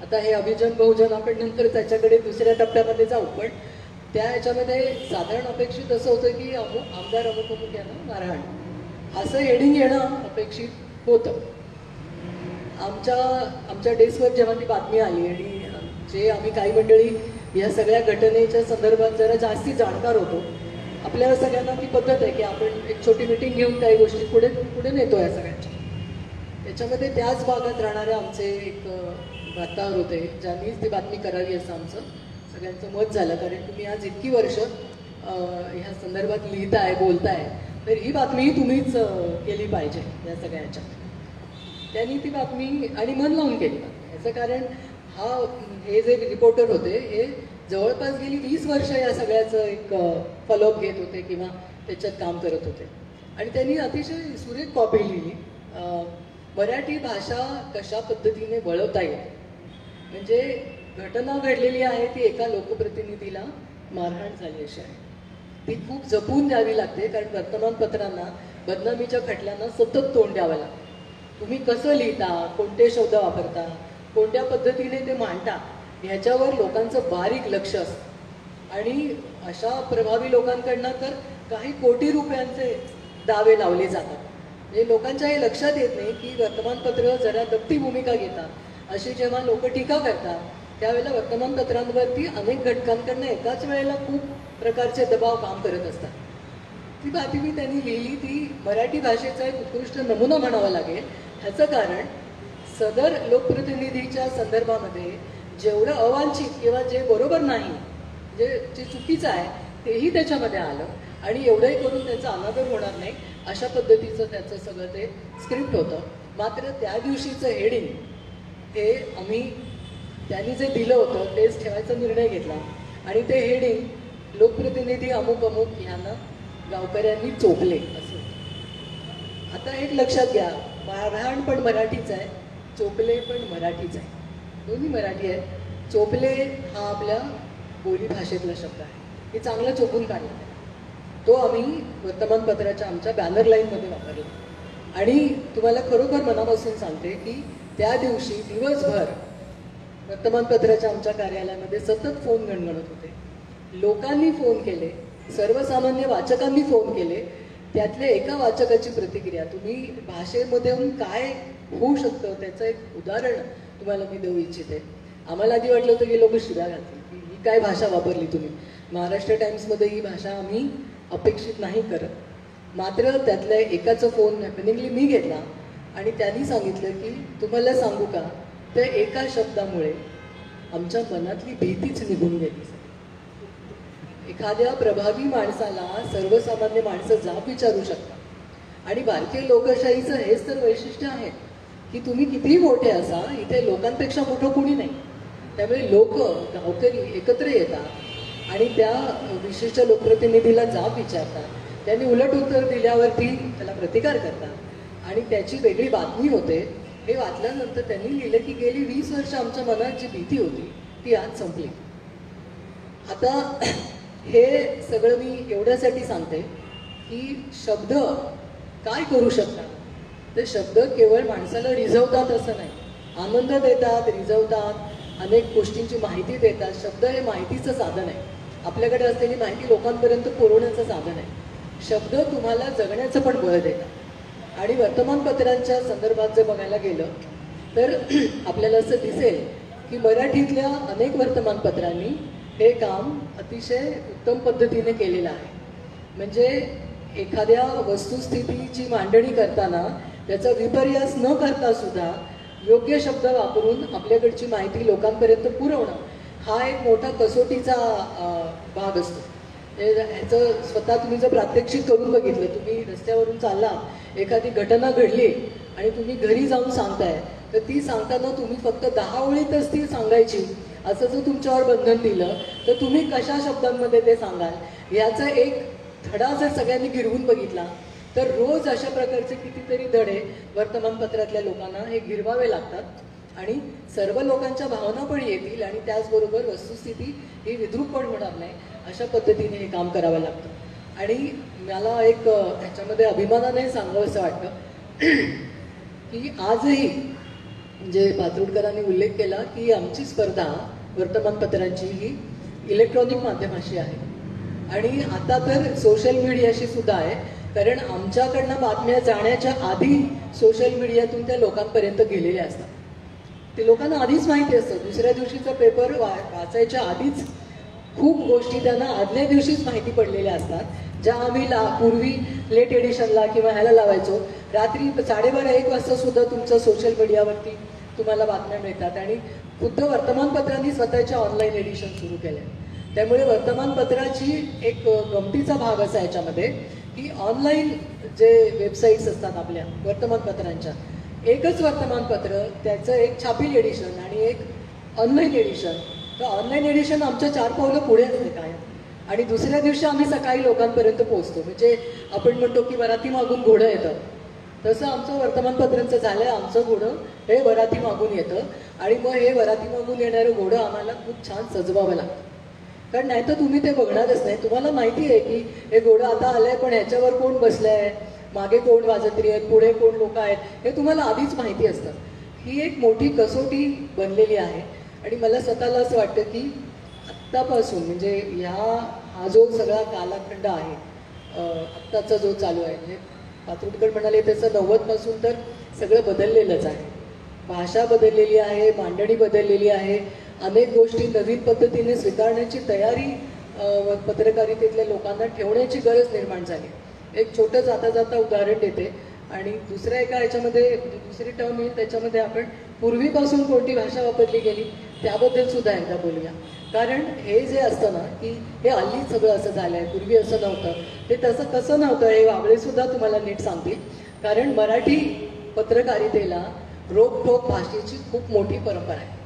आता हे अभिजन बहुजन आपण नंतर त्याच्याकडे दुसऱ्या टप्प्यामध्ये जाऊ, पण त्या ह्याच्यामध्ये साधारण अपेक्षित असं होतं की आमदार अमुक अमुक यांना मारहाण असं हेडिंग येणं अपेक्षित होतं. आमच्या डेस्कवर जेव्हा ती बातमी आली आणि जे आम्ही काही मंडळी या सगळ्या घटनेच्या संदर्भात जरा जास्ती जाणकार होतो, आपल्या सगळ्यांना ती पद्धत आहे की आपण एक छोटी मिटिंग घेऊन काही गोष्टी पुढे नेतो या सगळ्यांच्या. त्याच्यामध्ये त्याच भागात राहणारे आमचे एक वार्ताहर होते ज्यांनीच ती बातमी करावी असं आमचं सगळ्यांचं मत झालं. कारण तुम्ही आज इतकी वर्ष ह्या संदर्भात लिहिताय बोलताय, तर ही बातमीही तुम्हीच केली पाहिजे या सगळ्याच्या. त्यांनी ती बातमी आणि मन लावून केली. याचं कारण हे जे रिपोर्टर होते हे जवळपास गेली 20 वर्ष या सगळ्याचं एक फॉलोअप घेत होते किंवा त्याच्यात काम करत होते. आणि त्यांनी अतिशय सुरेख कॉपी लिहिली. मराठी भाषा कशा पद्धतीने वळवता येते. म्हणजे घटना घडलेली आहे ती एका लोकप्रतिनिधीला मारहाण झाली अशी आहे. ती खूप जपून द्यावी लागते, कारण वर्तमानपत्रांना बदनामीच्या खटल्यांना सतत तोंड द्यावं लागतं. तुम्ही कसं लिहिता, कोणते शब्द वापरता, कोणत्या पद्धतीने ते मांडता, ह्याच्यावर लोकांचं बारीक लक्ष असतं. आणि अशा प्रभावी लोकांकडनं तर काही कोटी रुपयांचे दावे लावले जातात. म्हणजे लोकांच्या हे लक्षात येत नाही की वर्तमानपत्र जरा दप्ती भूमिका घेतात. अशी जेव्हा लोक टीका करतात त्यावेळेला वर्तमानपत्रांवरती अनेक घटकांकडनं एकाच वेळेला खूप प्रकारचे दबाव काम करत असतात. ती बातमी त्यांनी लिहिली ती मराठी भाषेचा एक उत्कृष्ट नमुना म्हणावा लागेल. ह्याचं कारण सदर लोकप्रतिनिधीच्या संदर्भामध्ये जेवढं अवांछित किंवा जे बरोबर नाही, जे चुकीचं आहे तेही त्याच्यामध्ये आलं. आणि एवढंही करून त्याचा अनादर होणार नाही अशा पद्धतीचं त्याचं सगळं ते स्क्रिप्ट होतं. मात्र त्या दिवशीचं हेडिंग हे त्यांनी जे दिलं होतं तेच ठेवायचा निर्णय घेतला. आणि ते हेडिंग लोकप्रतिनिधी अमुक अमुक यांना गावकऱ्यांनी चोपले असं. आता एक लक्षात घ्या, मारहाण पण मराठीच आहे, चोपले पण मराठीच आहे, दोन्ही मराठी आहेत. चोपले हा आपल्या बोलीभाषेतला शब्द आहे. हे चांगलं चोपून काढलं आहे. तो आम्ही वर्तमानपत्राच्या आमच्या बॅनर लाईनमध्ये वापरला. आणि तुम्हाला खरोखर मनापासून सांगते की त्या दिवशी दिवसभर वर्तमानपत्राच्या आमच्या कार्यालयामध्ये सतत फोन गणगणत होते. लोकांनी फोन केले, सर्वसामान्य वाचकांनी फोन केले. त्यातल्या एका वाचकाची प्रतिक्रिया तुम्ही भाषेमधून काय होऊ शकतं त्याचं एक उदाहरण तुम्हाला मी देऊ इच्छिते. आम्हाला आधी वाटलं होतं की लोक शिव्या घालतील की ही काय भाषा वापरली तुम्ही. महाराष्ट्र टाइम्समध्ये ही भाषा आम्ही अपेक्षित नाही करत. मात्र त्यातल्या एकाचा फोन हॅपनिंगली मी घेतला आणि त्यांनी सांगितलं की तुम्हाला सांगू का, त्या एका शब्दामुळे आमच्या मनातली भीतीच निघून गेली. एखाद्या प्रभावी माणसाला सर्वसामान्य माणसं जाब विचारू शकतात. आणि भारतीय लोकशाहीचं हेच तर वैशिष्ट्य आहे की तुम्ही कितीही मोठे असा, इथे लोकांपेक्षा मोठं कुणी नाही. त्यामुळे लोक गावकरी एकत्र येतात आणि त्या विशिष्ट लोकप्रतिनिधीला जाब विचारतात. त्यांनी उलट उत्तर दिल्यावरती त्याला प्रतिकार करतात आणि त्याची वेगळी बातमी होते. हे वाचल्यानंतर त्यांनी लिहिलं की गेली 20 वर्ष आमच्या मनात जी भीती होती ती आज संपली. आता हे सगळं मी एवढ्यासाठी सांगते की शब्द काय करू शकतात. ते शब्द केवळ माणसाला रिझवतात असं नाही, आनंद देतात, रिझवतात, अनेक गोष्टींची माहिती देतात. शब्द हे माहितीचं साधन आहे. आपल्याकडे असलेली माहिती लोकांपर्यंत पुरवण्याचं साधन आहे. शब्द तुम्हाला जगण्याचं पण बळ देतात. आणि वर्तमानपत्रांच्या संदर्भात जर बघायला गेलं तर आपल्याला असं दिसेल की मराठीतल्या अनेक वर्तमानपत्रांनी हे काम अतिशय उत्तम पद्धतीने केलेलं आहे. म्हणजे एखाद्या वस्तुस्थितीची मांडणी करताना त्याचा विपर्यास न करता सुद्धा योग्य शब्द वापरून आपल्याकडची माहिती लोकांपर्यंत पुरवणं हा एक मोठा कसोटीचा भाग असतो. ह्याचं स्वतः तुम्ही जर प्रात्यक्षिक करून बघितलं, तुम्ही रस्त्यावरून चालला, एखादी घटना घडली आणि तुम्ही घरी जाऊन सांगताय, तर ती सांगताना तुम्ही फक्त 10 ओळीतच ती सांगायची असं जर तुमच्यावर बंधन दिलं तर तुम्ही कशा शब्दांमध्ये ते सांगाल. ह्याचा एक धडा जर सगळ्यांनी गिरवून बघितला तर रोज अशा प्रकारचे कितीतरी धडे वर्तमानपत्रातल्या लोकांना हे गिरवावे लागतात आणि सर्व लोकांच्या भावना पण येतील आणि त्याचबरोबर वस्तुस्थिती ही विद्रूप पण होणार नाही अशा पद्धतीने हे काम करावं लागतं. आणि मला एक ह्याच्यामध्ये अभिमानाने सांगावंसं वाटतं की आजही म्हणजे पात्रुडकरांनी उल्लेख केला की आमची स्पर्धा वर्तमानपत्रांची ही इलेक्ट्रॉनिक माध्यमाशी आहे आणि आता तर सोशल मीडियाशी सुद्धा आहे. कारण आमच्याकडनं बातम्या जाण्याच्या आधी सोशल मीडियातून त्या लोकांपर्यंत गेलेल्या असतात. ते लोकांना आधीच माहिती असतं. दुसऱ्या दिवशीचा पेपर वाचायच्या आधीच खूप गोष्टी त्यांना आदल्या दिवशीच माहिती पडलेल्या असतात, ज्या आम्ही पूर्वी लेट एडिशनला किंवा ह्याला लावायचो. रात्री 12:30-1 वाजता सुद्धा तुमचं सोशल मीडियावरती तुम्हाला बातम्या मिळतात. आणि खुद्द वर्तमानपत्रांनी स्वतःच्या ऑनलाईन एडिशन सुरू केले. त्यामुळे वर्तमानपत्राची एक गमतीचा भाग असा याच्यामध्ये की ऑनलाईन जे वेबसाईट्स असतात आपल्या वर्तमानपत्रांच्या, एकच वर्तमानपत्र त्याचं एक छापील एडिशन आणि एक ऑनलाईन एडिशन. तर ऑनलाईन एडिशन आमच्या 4 पावलं पुढे असते काय. आणि दुसऱ्या दिवशी आम्ही सकाळी लोकांपर्यंत पोहोचतो. म्हणजे आपण म्हणतो की वराती मागून घोडं येतं, तसं आमचं वर्तमानपत्रांचं झालं आहे. आमचं घोडं हे वराती मागून येतं आणि मग हे वराती मागून येणारं घोडं आम्हाला खूप छान सजवावं लागतं. कारण नाही तर तुम्ही ते बघणारच नाही. तुम्हाला माहिती आहे की हे घोडं आता आलंय, पण ह्याच्यावर कोण बसलं आहे, मागे कोण वाजत्री आहेत, पुढे कोण लोक आहेत, हे तुम्हाला आधीच माहिती असतं. ही एक मोठी कसोटी बनलेली आहे. आणि मला स्वतःला असं वाटतं की आत्तापासून म्हणजे हा जो सगळा कालखंड आहे आत्ताचा जो चालू आहे, म्हणजे पात्रुडकर म्हणाले त्याचं 90पासून तर सगळं बदललेलंच आहे. भाषा बदललेली आहे, मांडणी बदललेली आहे, अनेक गोष्टी नवीन पद्धतीने स्वीकारण्याची तयारी पत्रकारितेतल्या लोकांना ठेवण्याची गरज निर्माण झाली. एक छोटं जाता जाता उदाहरण देते आणि दुसऱ्या एका ह्याच्यामध्ये दुसरी टर्म येईल त्याच्यामध्ये आपण पूर्वीपासून कोणती भाषा वापरली गेली त्याबद्दल सुद्धा एकदा बोलूया. कारण हे जे असतं ना की हे हल्ली सगळं असं झालं आहे, पूर्वी असं नव्हतं. ते तसं कसं नव्हतं हे वाबळेसुद्धा तुम्हाला नीट सांगतील. कारण मराठी पत्रकारितेला रोखठोक भाषेची खूप मोठी परंपरा आहे.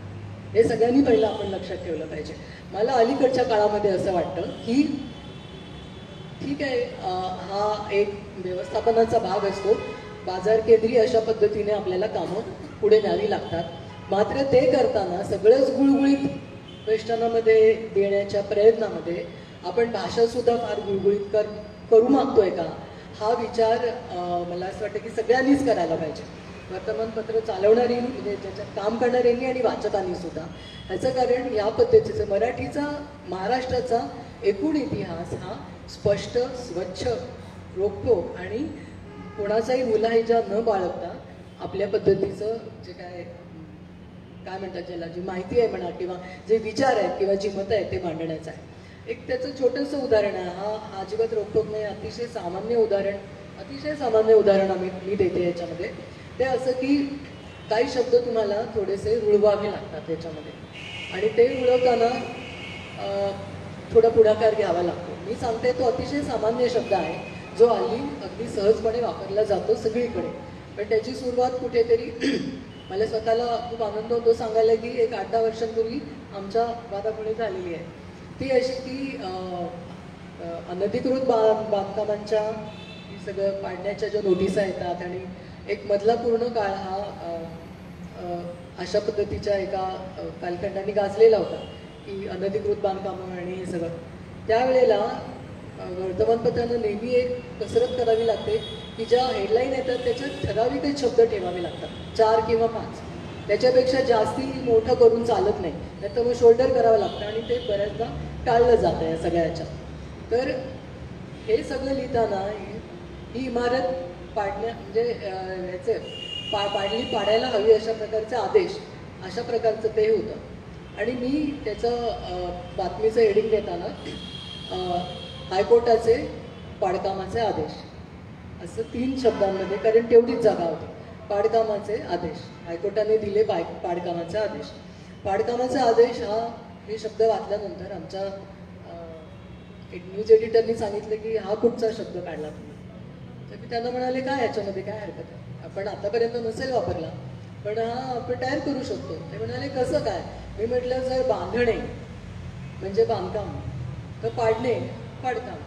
हे सगळ्यांनी पहिलं आपण लक्षात ठेवलं पाहिजे. मला अलीकडच्या काळामध्ये असं वाटतं की ठीक आहे, हा एक व्यवस्थापनाचा भाग असतो. बाजार केंद्रीय अशा पद्धतीने आपल्याला कामं पुढे न्यावी लागतात. मात्र ते करताना सगळंच गुळगुळीत वेष्टनामध्ये देण्याच्या प्रयत्नामध्ये आपण भाषासुद्धा फार गुळगुळीत करू मागतोय का, हा विचार मला असं वाटतं की सगळ्यांनीच करायला पाहिजे. वर्तमानपत्र चालवणारी म्हणजे त्याच्यात काम करणाऱ्यांनी आणि वाचकांनी सुद्धा. ह्याचं कारण या पद्धतीचं मराठीचा महाराष्ट्राचा एकूण इतिहास हा स्पष्ट, स्वच्छ, रोखठोक आणि कोणाचाही मुलाहिजा न बाळगता आपल्या पद्धतीचं जे काय म्हणतात ज्याला जी माहिती आहे म्हणा किंवा जे विचार आहेत किंवा जी मतं आहेत ते मांडण्याचं आहे. एक त्याचं छोटंसं उदाहरण आहे. हा अजिबात रोखठोक नाही, अतिशय सामान्य उदाहरण मी देते याच्यामध्ये. ते असं की काही शब्द तुम्हाला थोडेसे रुळवावे लागतात याच्यामध्ये आणि ते रुळवताना थोडा पुढाकार घ्यावा लागतो. मी सांगते तो अतिशय सामान्य शब्द आहे जो हल्ली अगदी सहजपणे वापरला जातो सगळीकडे. पण त्याची सुरुवात कुठेतरी मला स्वतःला खूप आनंद होतो सांगायला की एक 8-10 वर्षांपूर्वी आमच्या गावापुढे झालेली आहे. ती अशी की अनधिकृत बांधकामांच्या सगळं पाडण्याच्या ज्या नोटिसा येतात आणि एक मधला पूर्ण काळ हा अशा पद्धतीच्या एका कालखंडाने गाजलेला होता की अनधिकृत बांधकामं आणि हे सगळं. त्यावेळेला वर्तमानपत्रांना नेहमी एक कसरत करावी लागते की ज्या हेडलाईन येतात त्याच्यात ठराविकच शब्द ठेवावे लागतात, 4 किंवा 5. त्याच्यापेक्षा जास्ती मोठं करून चालत नाही, नाही तर मग शोल्डर करावं लागतं आणि ते बऱ्याचदा टाळलं जातं या सगळ्याच्या. तर हे सगळं लिहिताना ही इमारत पाडण्या म्हणजे ह्याचे पाडायला हवी अशा प्रकारचे आदेश, अशा प्रकारचं ते होतं. आणि मी त्याचं बातमीचं हेडिंग देताना हायकोर्टाचे पाडकामाचे आदेश असं 3 शब्दांमध्ये, कारण तेवढीच जागा होती. पाडकामाचे आदेश, हायकोर्टाने दिले पाडकामाचे आदेश. पाडकामाचे आदेश हे शब्द वाचल्यानंतर आमच्या एक न्यूज एडिटरनी सांगितलं की हा कुठचा शब्द काढला तुम्ही. तर मी त्यांना म्हणाले काय ह्याच्यामध्ये काय हरकत आहे, आपण आतापर्यंत नसेल वापरला पण हा आपण तयार करू शकतो. ते म्हणाले कसं काय. मी म्हटलं जर बांधणे म्हणजे बांधकाम तर पाडणे पाडकाम,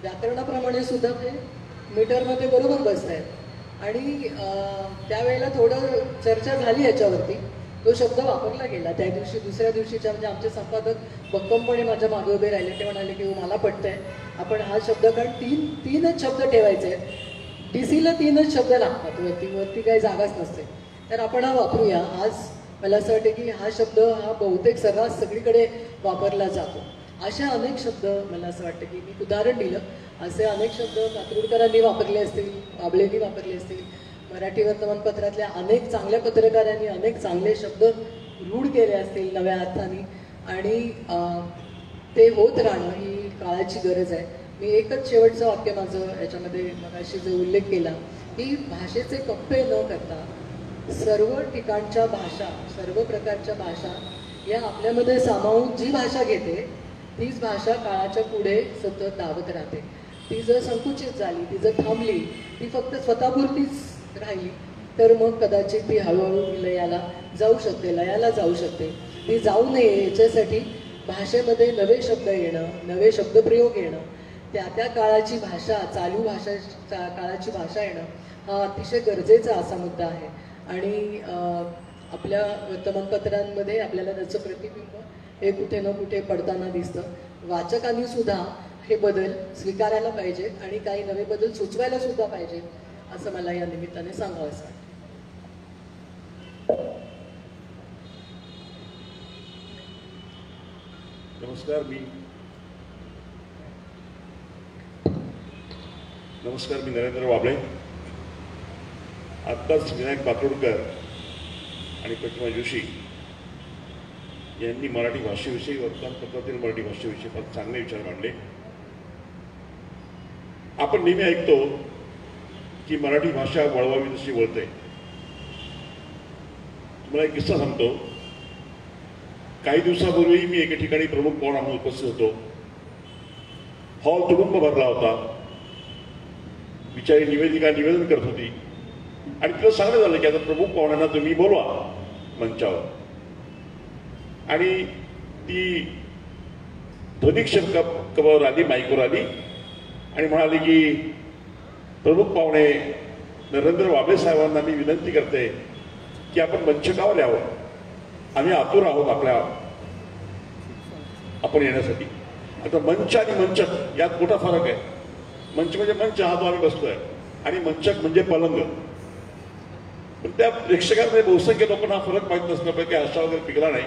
व्याकरणाप्रमाणे सुद्धा ते मीटरमध्ये बरोबर बसत आहेत. आणि त्यावेळेला थोडं चर्चा झाली याच्यावरती, तो शब्द वापरला गेला. त्या दिवशी दुसऱ्या दिवशीच्या म्हणजे आमचे संपादक भक्कमपणे माझ्या मागे उभे राहिले. ते म्हणाले की मला पटतंय आपण हा शब्द, कारण तीनच शब्द ठेवायचे आहेत, DC-ला 3च शब्द लागतात, वरती काही जागाच नसते. तर आपण हा वापरूया. आज मला असं वाटतं की हा शब्द हा बहुतेक सर्रास सगळीकडे वापरला जातो. अशा अनेक शब्द मला असं वाटतं की मी उदाहरण दिलं, असे अनेक शब्द कातरुडकरांनी वापरले असतील, बाबळेंनी वापरले असतील, मराठी वर्तमानपत्रातल्या अनेक चांगल्या पत्रकारांनी अनेक चांगले शब्द रूढ केले असतील नव्या अर्थाने, आणि ते होत राहणं ही काळाची गरज आहे. मी एकच शेवटचं वाक्य माझं याच्यामध्ये मगाशी जो उल्लेख केला की भाषेचे कप्पे न करता सर्व ठिकाणच्या भाषा, सर्व प्रकारच्या भाषा या आपल्यामध्ये सामावून जी भाषा घेते तीच भाषा काळाच्या पुढे सतत धावत राहते. ती जर संकुचित झाली, ती जर थांबली, ती फक्त स्वतःपुरतीच राहिली तर मग कदाचित ती हळूहळू लयाला जाऊ शकते. ती जाऊ नये याच्यासाठी भाषेमध्ये नवे शब्द येणं, नवे शब्दप्रयोग येणं, त्या काळाची भाषा, चालू भाषा काळाची भाषा येणं हा अतिशय गरजेचा असा मुद्दा आहे. आणि आपल्या वर्तमानपत्रांमध्ये आपल्याला त्याचं प्रतिबिंब हे कुठे ना कुठे पडताना दिसतं. वाचकांनी सुद्धा हे बदल स्वीकारायला पाहिजेत आणि काही नवे बदल सुचवायला सुद्धा पाहिजेत असं मला या निमित्ताने सांगावंसं वाटतं. नमस्कार, मी नरेंद्र वाबळे. आत्ताच विनायक पातोडकर आणि प्रतिमा जोशी यांनी मराठी भाषेविषयी, वर्तमानपत्रातील मराठी भाषेविषयी फार चांगले विचार मांडले. आपण नेहमी ऐकतो की मराठी भाषा वळवावी तशी वळते. तुम्हाला एक किस्सा सांगतो. काही दिवसापूर्वी मी एके ठिकाणी प्रमुख पाहुणा म्हणून उपस्थित होतो. हॉल तुडुंब भरला होता. बिचारी निवेदिका निवेदन करत होती आणि तिला सांगण्यात झालं की आता प्रमुख पाहुण्यांना तुम्ही बोलवा मंचावर. आणि ती ध्वनिक्षेपकावर आली, माईकवर आली आणि म्हणाली की प्रमुख पाहुणे नरेंद्र वाबळे साहेबांना मी विनंती करते की आपण मंचकावर यावं. आम्ही आतुर आहोत आपण येण्यासाठी. आता मंच आणि मंचक यात मोठा फरक आहे. मंच म्हणजे मंच, हा तो आम्ही बसतोय, आणि मंचक म्हणजे पलंग. पण त्या प्रेक्षकांमध्ये बहुसंख्य लोकांना हा फरक माहीत नसल्यापैकी आशा वगैरे पिकला नाही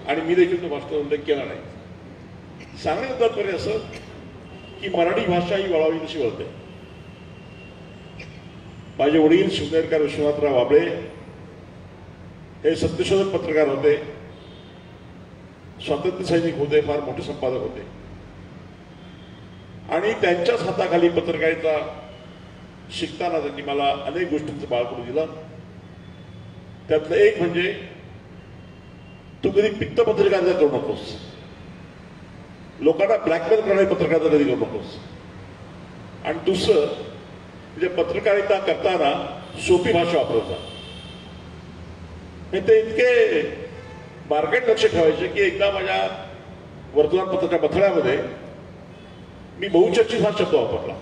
आणि मी देखील तो भाषेचा उल्लेख केला नाही. सांगण्याचं तात्पर्य असं की मराठी भाषा ही वळावी तशी वळते. माझे वडील शिवनेरकर विश्वनाथराव वाबळे हे सत्यशोधक पत्रकार होते, स्वातंत्र्य सैनिक होते, फार मोठे संपादक होते. आणि त्यांच्याच हाताखाली पत्रकारिता शिकताना त्यांनी मला अनेक गोष्टींचं बाळकडू दिलं. त्यातलं एक म्हणजे तू कधी पित्त पत्रकारिता करू नकोस, लोकांना ब्लॅकमेल करणारी पत्रकारिता कधी करू नकोस. आणि दुसरं म्हणजे पत्रकारिता करताना सोपी भाषा वापरता. ते इतके बारकाईत लक्ष ठेवायचे की एकदा माझ्या वर्तमानपत्राच्या बथड्यामध्ये मी बहुचर्चित हा शब्द वापरला.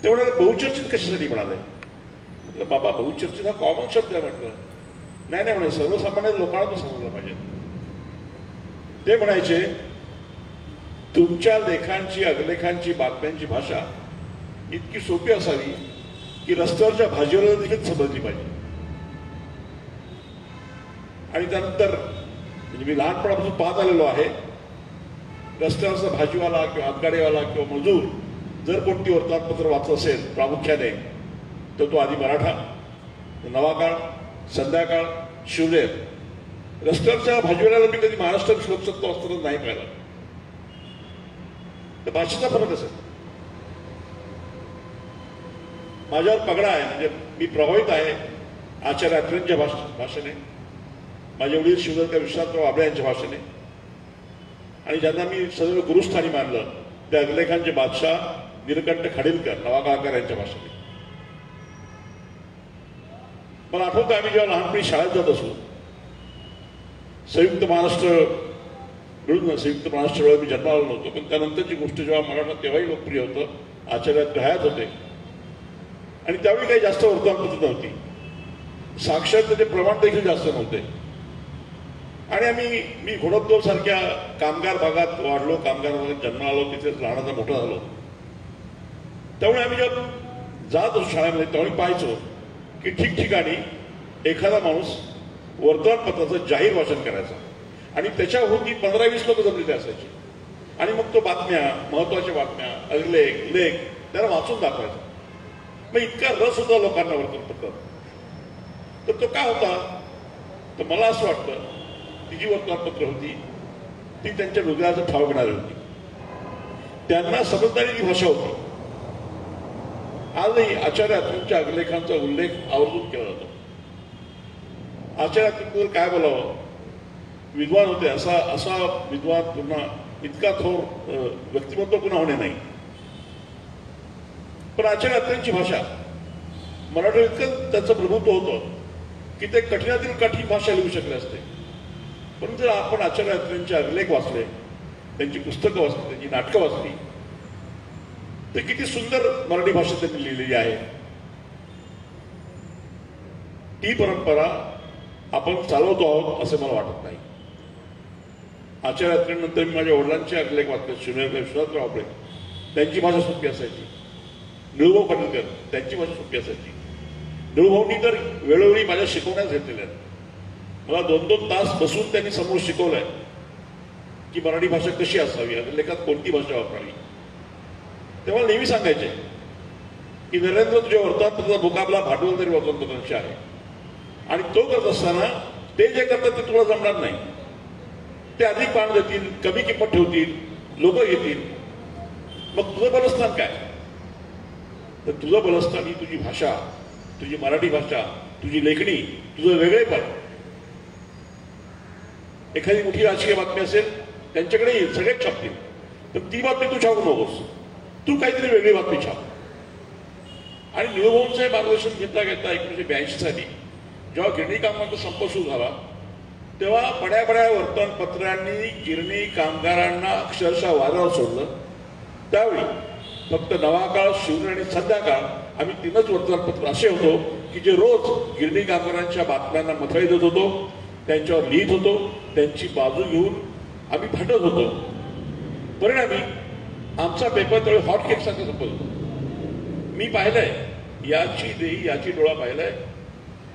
ते म्हणाले बहुचर्चित कशासाठी म्हणाले. म्हटलं बाबा बहुचर्चित हा कॉमन शब्द आहे. म्हटलं नाही नाही म्हणे, सर्वसामान्य लोकांना तो समजला पाहिजे. ते म्हणायचे तुमच्या लेखांची, अभिलेखांची, बातम्यांची भाषा इतकी सोपी असावी की रस्त्यावरच्या भाजीवाल्याला देखील समजली पाहिजे. आणि त्यानंतर म्हणजे मी लहानपणापासून पाहत आलेलो आहे, रस्त्यावरचा भाजीवाला किंवा हातगाडीवाला किंवा मजूर जर कोणती वर्तमानपत्र वाचत असेल प्रामुख्याने, तर तो आधी मराठा, नवाकाळ, संध्याकाळ, शिवनेर. रस्त्यावरच्या भाजीवाल्याला मी कधी महाराष्ट्र श्लोकसत्व असताना नाही पाहिला. तर भाषेचा फरक असेल. माझ्यावर पगडा आहे, म्हणजे मी प्रभावित आहे आचार्य अत्रेंच्या भाषेने, माझे वडील शिवनेरकर विश्वनाथराव वाबळे यांच्या भाषेने, आणि ज्यांना मी सदैव गुरुस्थानी मानलं त्या अभिलेखांचे बादशाह नीलकंठ खाडीलकर, नवाकाळकर यांच्या भाषेने. मला आठवतं आम्ही जेव्हा लहानपणी शाळेत जात असू, संयुक्त महाराष्ट्र मिळून, संयुक्त महाराष्ट्र वेळेला मी जन्माला नव्हतो, पण त्यानंतरची गोष्ट जेव्हा मराठा तेव्हाही लोकप्रिय होतं, आचार्य हयात होते, आणि त्यावेळी काही जास्त वर्तमानपत्र नव्हती, साक्षरतेचे प्रमाण देखील जास्त नव्हते. आणि मी घोडपदोर सारख्या कामगार भागात वाढलो, कामगार भागात जन्माला आलो, तिथे लहानाचा मोठा झालो. त्यामुळे आम्ही जेव्हा जात असतो शाळेमध्ये तेव्हा पाहायचो की ठिकठिकाणी एखादा माणूस वर्तमानपत्राचं जाहीर वाचन करायचा आणि त्याच्याभोवती 15-20 लोक जमलेले असायचे. आणि मग तो बातम्या, महत्वाच्या बातम्या, अभिलेख, लेख त्याला वाचून दाखवायचा. मग इतका रस होता लोकांना वर्तमानपत्रात. तर तो का होता? तर मला असं वाटतं ती जी वर्तमानपत्र होती ती त्यांच्या हृदयाचं ठाव घेणारी होती. त्यांना समजणारी भाषा होती. आजही आचार्य अत्रेंच्या अभिलेखांचा उल्लेख आवर्जून केला जातो. आचार्य अत्रेंबद्दल काय बोलावं? विद्वान होते, असा विद्वान पुन्हा इतका थोर व्यक्तिमत्व पुन्हा होणे नाही. पण आचार्य अत्रेंची भाषा मराठी इतकं त्याचं प्रभुत्व होतं की ते कठीणातील कठीण भाषा लिहू शकले असते. पण जर आपण आचार्य अत्रेंचे अभिलेख वाचले, त्यांची पुस्तकं वाचली, त्यांची नाटकं वाचली, तर किती सुंदर मराठी भाषा त्यांनी लिहिलेली आहे. ती परंपरा आपण चालवतो आहोत असं मला वाटत नाही. आचार्य अत्रेंनंतर मी माझ्या वडिलांचे अभिलेख वाचले. विश्वनाथराव आपले, त्यांची भाषा सोपी असायची. निळूभाऊ पाटीलकर, त्यांची भाषा सोपी असायची. निळूभाऊंनी तर वेळोवेळी माझ्या शिकवण्यास घेतलेल्या आहेत. मला 2-2 तास बसून त्यांनी समोर शिकवलंय की मराठी भाषा कशी असावी, अभिलेखात कोणती भाषा वापरावी. तेव्हा नेहमी सांगायचे की नरेंद्र, तुझ्या वर्तमानपत्राचा मुकाबला भांडवल तरी वर्तमानपत्रांशी आहे. आणि तो करत असताना ते जे करतात ते तुला जमणार नाही. ते अधिक मान देतील, कमी किंमत ठेवतील, लोक येतील. मग तुझं बलस्थान काय? तर तुझं बलस्थान ही तुझी भाषा, तुझी मराठी भाषा, तुझी लेखणी, तुझं वेगळेपण. एखादी मोठी राजकीय बातमी असेल, त्यांच्याकडे येईल, सगळेच छापतील. पण ती बातमी तू छापू नकोस. तू काहीतरी वेगळी बातमी छाप. आणि निळूभाऊंचं मार्गदर्शन घेता घेता 1982 साली जेव्हा गिरणी कामगारांचा संप सुरू झाला, तेव्हा बड्या वर्तमानपत्रांनी गिरणी कामगारांना अक्षरशः वाऱ्यावर सोडलं. त्यावेळी फक्त नवाकाळ, शिवनेरी आणि संध्याकाळ आम्ही 3च वर्तमानपत्र असे होतो की जे रोज गिरणी कामगारांच्या बातम्यांना मथळी देत होतो, त्यांच्यावर लिहित होतो, त्यांची बाजू घेऊन आम्ही भांडत होतो. परिणामी आमचा पेपर त्यावेळी हॉट केक सारखं संपत होतो. मी पाहिलंय, याची देही याची डोळा पाहिलाय.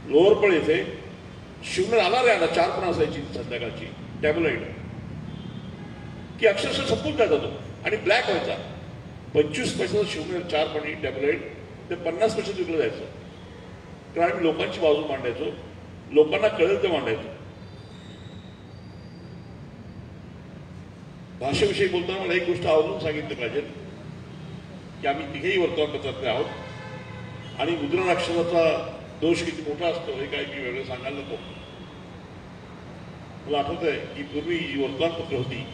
लोअरपळ येथे शिवनेर आला रे आला 4 पण असायची संध्याकाळची टॅबलाइड, की अक्षरशः संपून जात होतो आणि ब्लॅक व्हायचा. 25 पैशाचं शिवनेर 4 पण टॅबलाइड ते 50 पैशात विकलं जायचं. कारण आम्ही लोकांची बाजू मांडायचो, लोकांना कळेल ते मांडायचो. भाषेविषयी बोलताना मला एक गोष्ट आवर्जून सांगितली पाहिजे की आम्ही तिघेही वर्तमानपत्रातले आहोत आणि मुद्रणाक्षराचा दोष किती मोठा असतो हे काही मी वेगळं सांगायला नको. मला आठवत आहे की पूर्वी जी वर्तमानपत्र होती,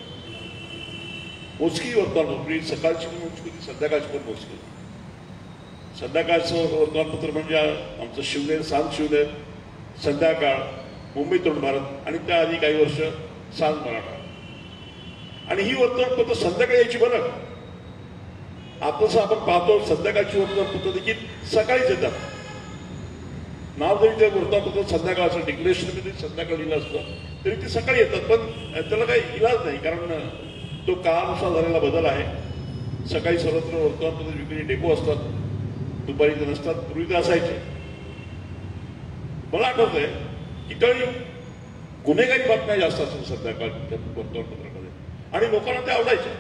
मोजकी वर्तमानपत्र, सकाळची पण मोजकी होती, संध्याकाळची पण मोजकी होती. संध्याकाळचं वर्तमानपत्र म्हणजे आमचं शिवनेर, सांज शिवनेर, संध्याकाळ, मुंबई तरुण भारत आणि त्याआधी काही वर्ष सांज मराठा. आणि ही वर्तमानपत्र संध्याकाळी यायची. बरं, आताच आपण पाहतो संध्याकाळची वर्तमानपत्र देखील सकाळीच येतात. नाव जरी त्या वर्तमानपत्र संध्याकाळचं डिक्लेरेशन संध्याकाळी लिहिलं असतं तरी ते सकाळी येतात. पण त्याला काही इलाज नाही, कारण तो काळानुसार झालेला बदल आहे. सकाळी सर्वत्र वर्तमानपत्र विक्री डेपो असतात, दुपारी ते नसतात. पूर्वी ते असायचे. मला आठवत आहे की त्यावेळी गुन्हेगारी बातम्या जास्त असतात संध्याकाळ वर्तमानपत्रामध्ये आणि लोकांना ते आवडायचे.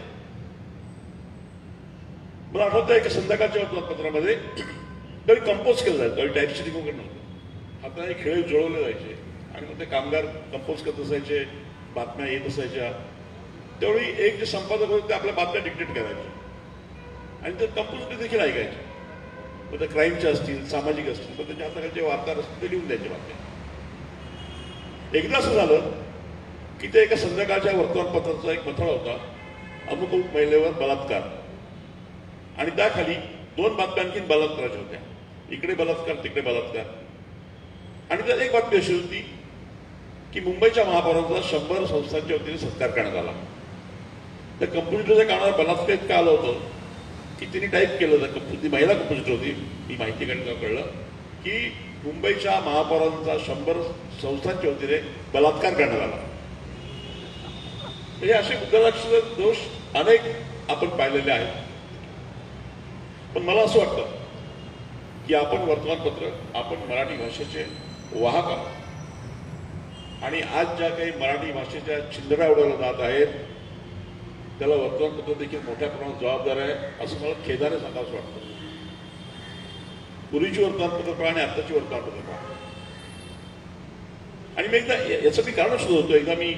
मला आठवत आहे की संध्याकाळच्या वर्तमानपत्रामध्ये तरी कंपोज केलं जायचं. त्यावेळी टाईप सिटिंग वगैरे नव्हतं. हाताने खेळ जुळवले जायचे आणि मग ते कामगार कंपोज करत असायचे, बातम्या येत असायच्या. त्यावेळी एक जे संपादक होते ते आपल्या बातम्या डिक्टेट करायचे आणि ते कंपोज देखील ऐकायचे. मग त्या क्राईमच्या असतील, सामाजिक असतील, तर त्याच्या हाताखालचे वार्ताहर असतील ते लिहून द्यायचे बातम्या. एकदा असं झालं की ते एका संध्याकाळच्या वर्तमानपत्राचा एक मथळा होता, अमुक महिलेवर बलात्कार, आणि त्याखाली 2 बातम्या आणखी बलात्काराच्या होत्या. इकडे बलात्कार, तिकडे बलात्कार. आणि त्यात एक बातमी अशी होती की मुंबईच्या महापौरांचा 100 संस्थांच्या वतीने सत्कार करण्यात आला. त्या कंपोजिटरच्या कानावर बलात्कार इतकं आलं होतं की तिने टाईप केलं. ती महिला कंपोजिटर होती. ही माहिती कळलं की मुंबईच्या महापौरांचा 100 संस्थांच्या वतीने बलात्कार करण्यात आला. हे असे मुद्राक्षर दोष अनेक आपण पाहिलेले आहेत. पण मला असं वाटतं की आपण वर्तमानपत्र, आपण मराठी भाषेचे वाहक आहोत आणि आज ज्या काही मराठी भाषेच्या छिंदऱ्या उडवल्या जात आहेत त्याला वर्तमानपत्र देखील मोठ्या प्रमाणात जबाबदार आहे असं मला खेदाने सांगावंसं वाटतं. पूर्वीची वर्तमानपत्र पहा आणि आत्ताची वर्तमानपत्र पहा. आणि मी एकदा याचं मी कारण शोधतो. एकदा मी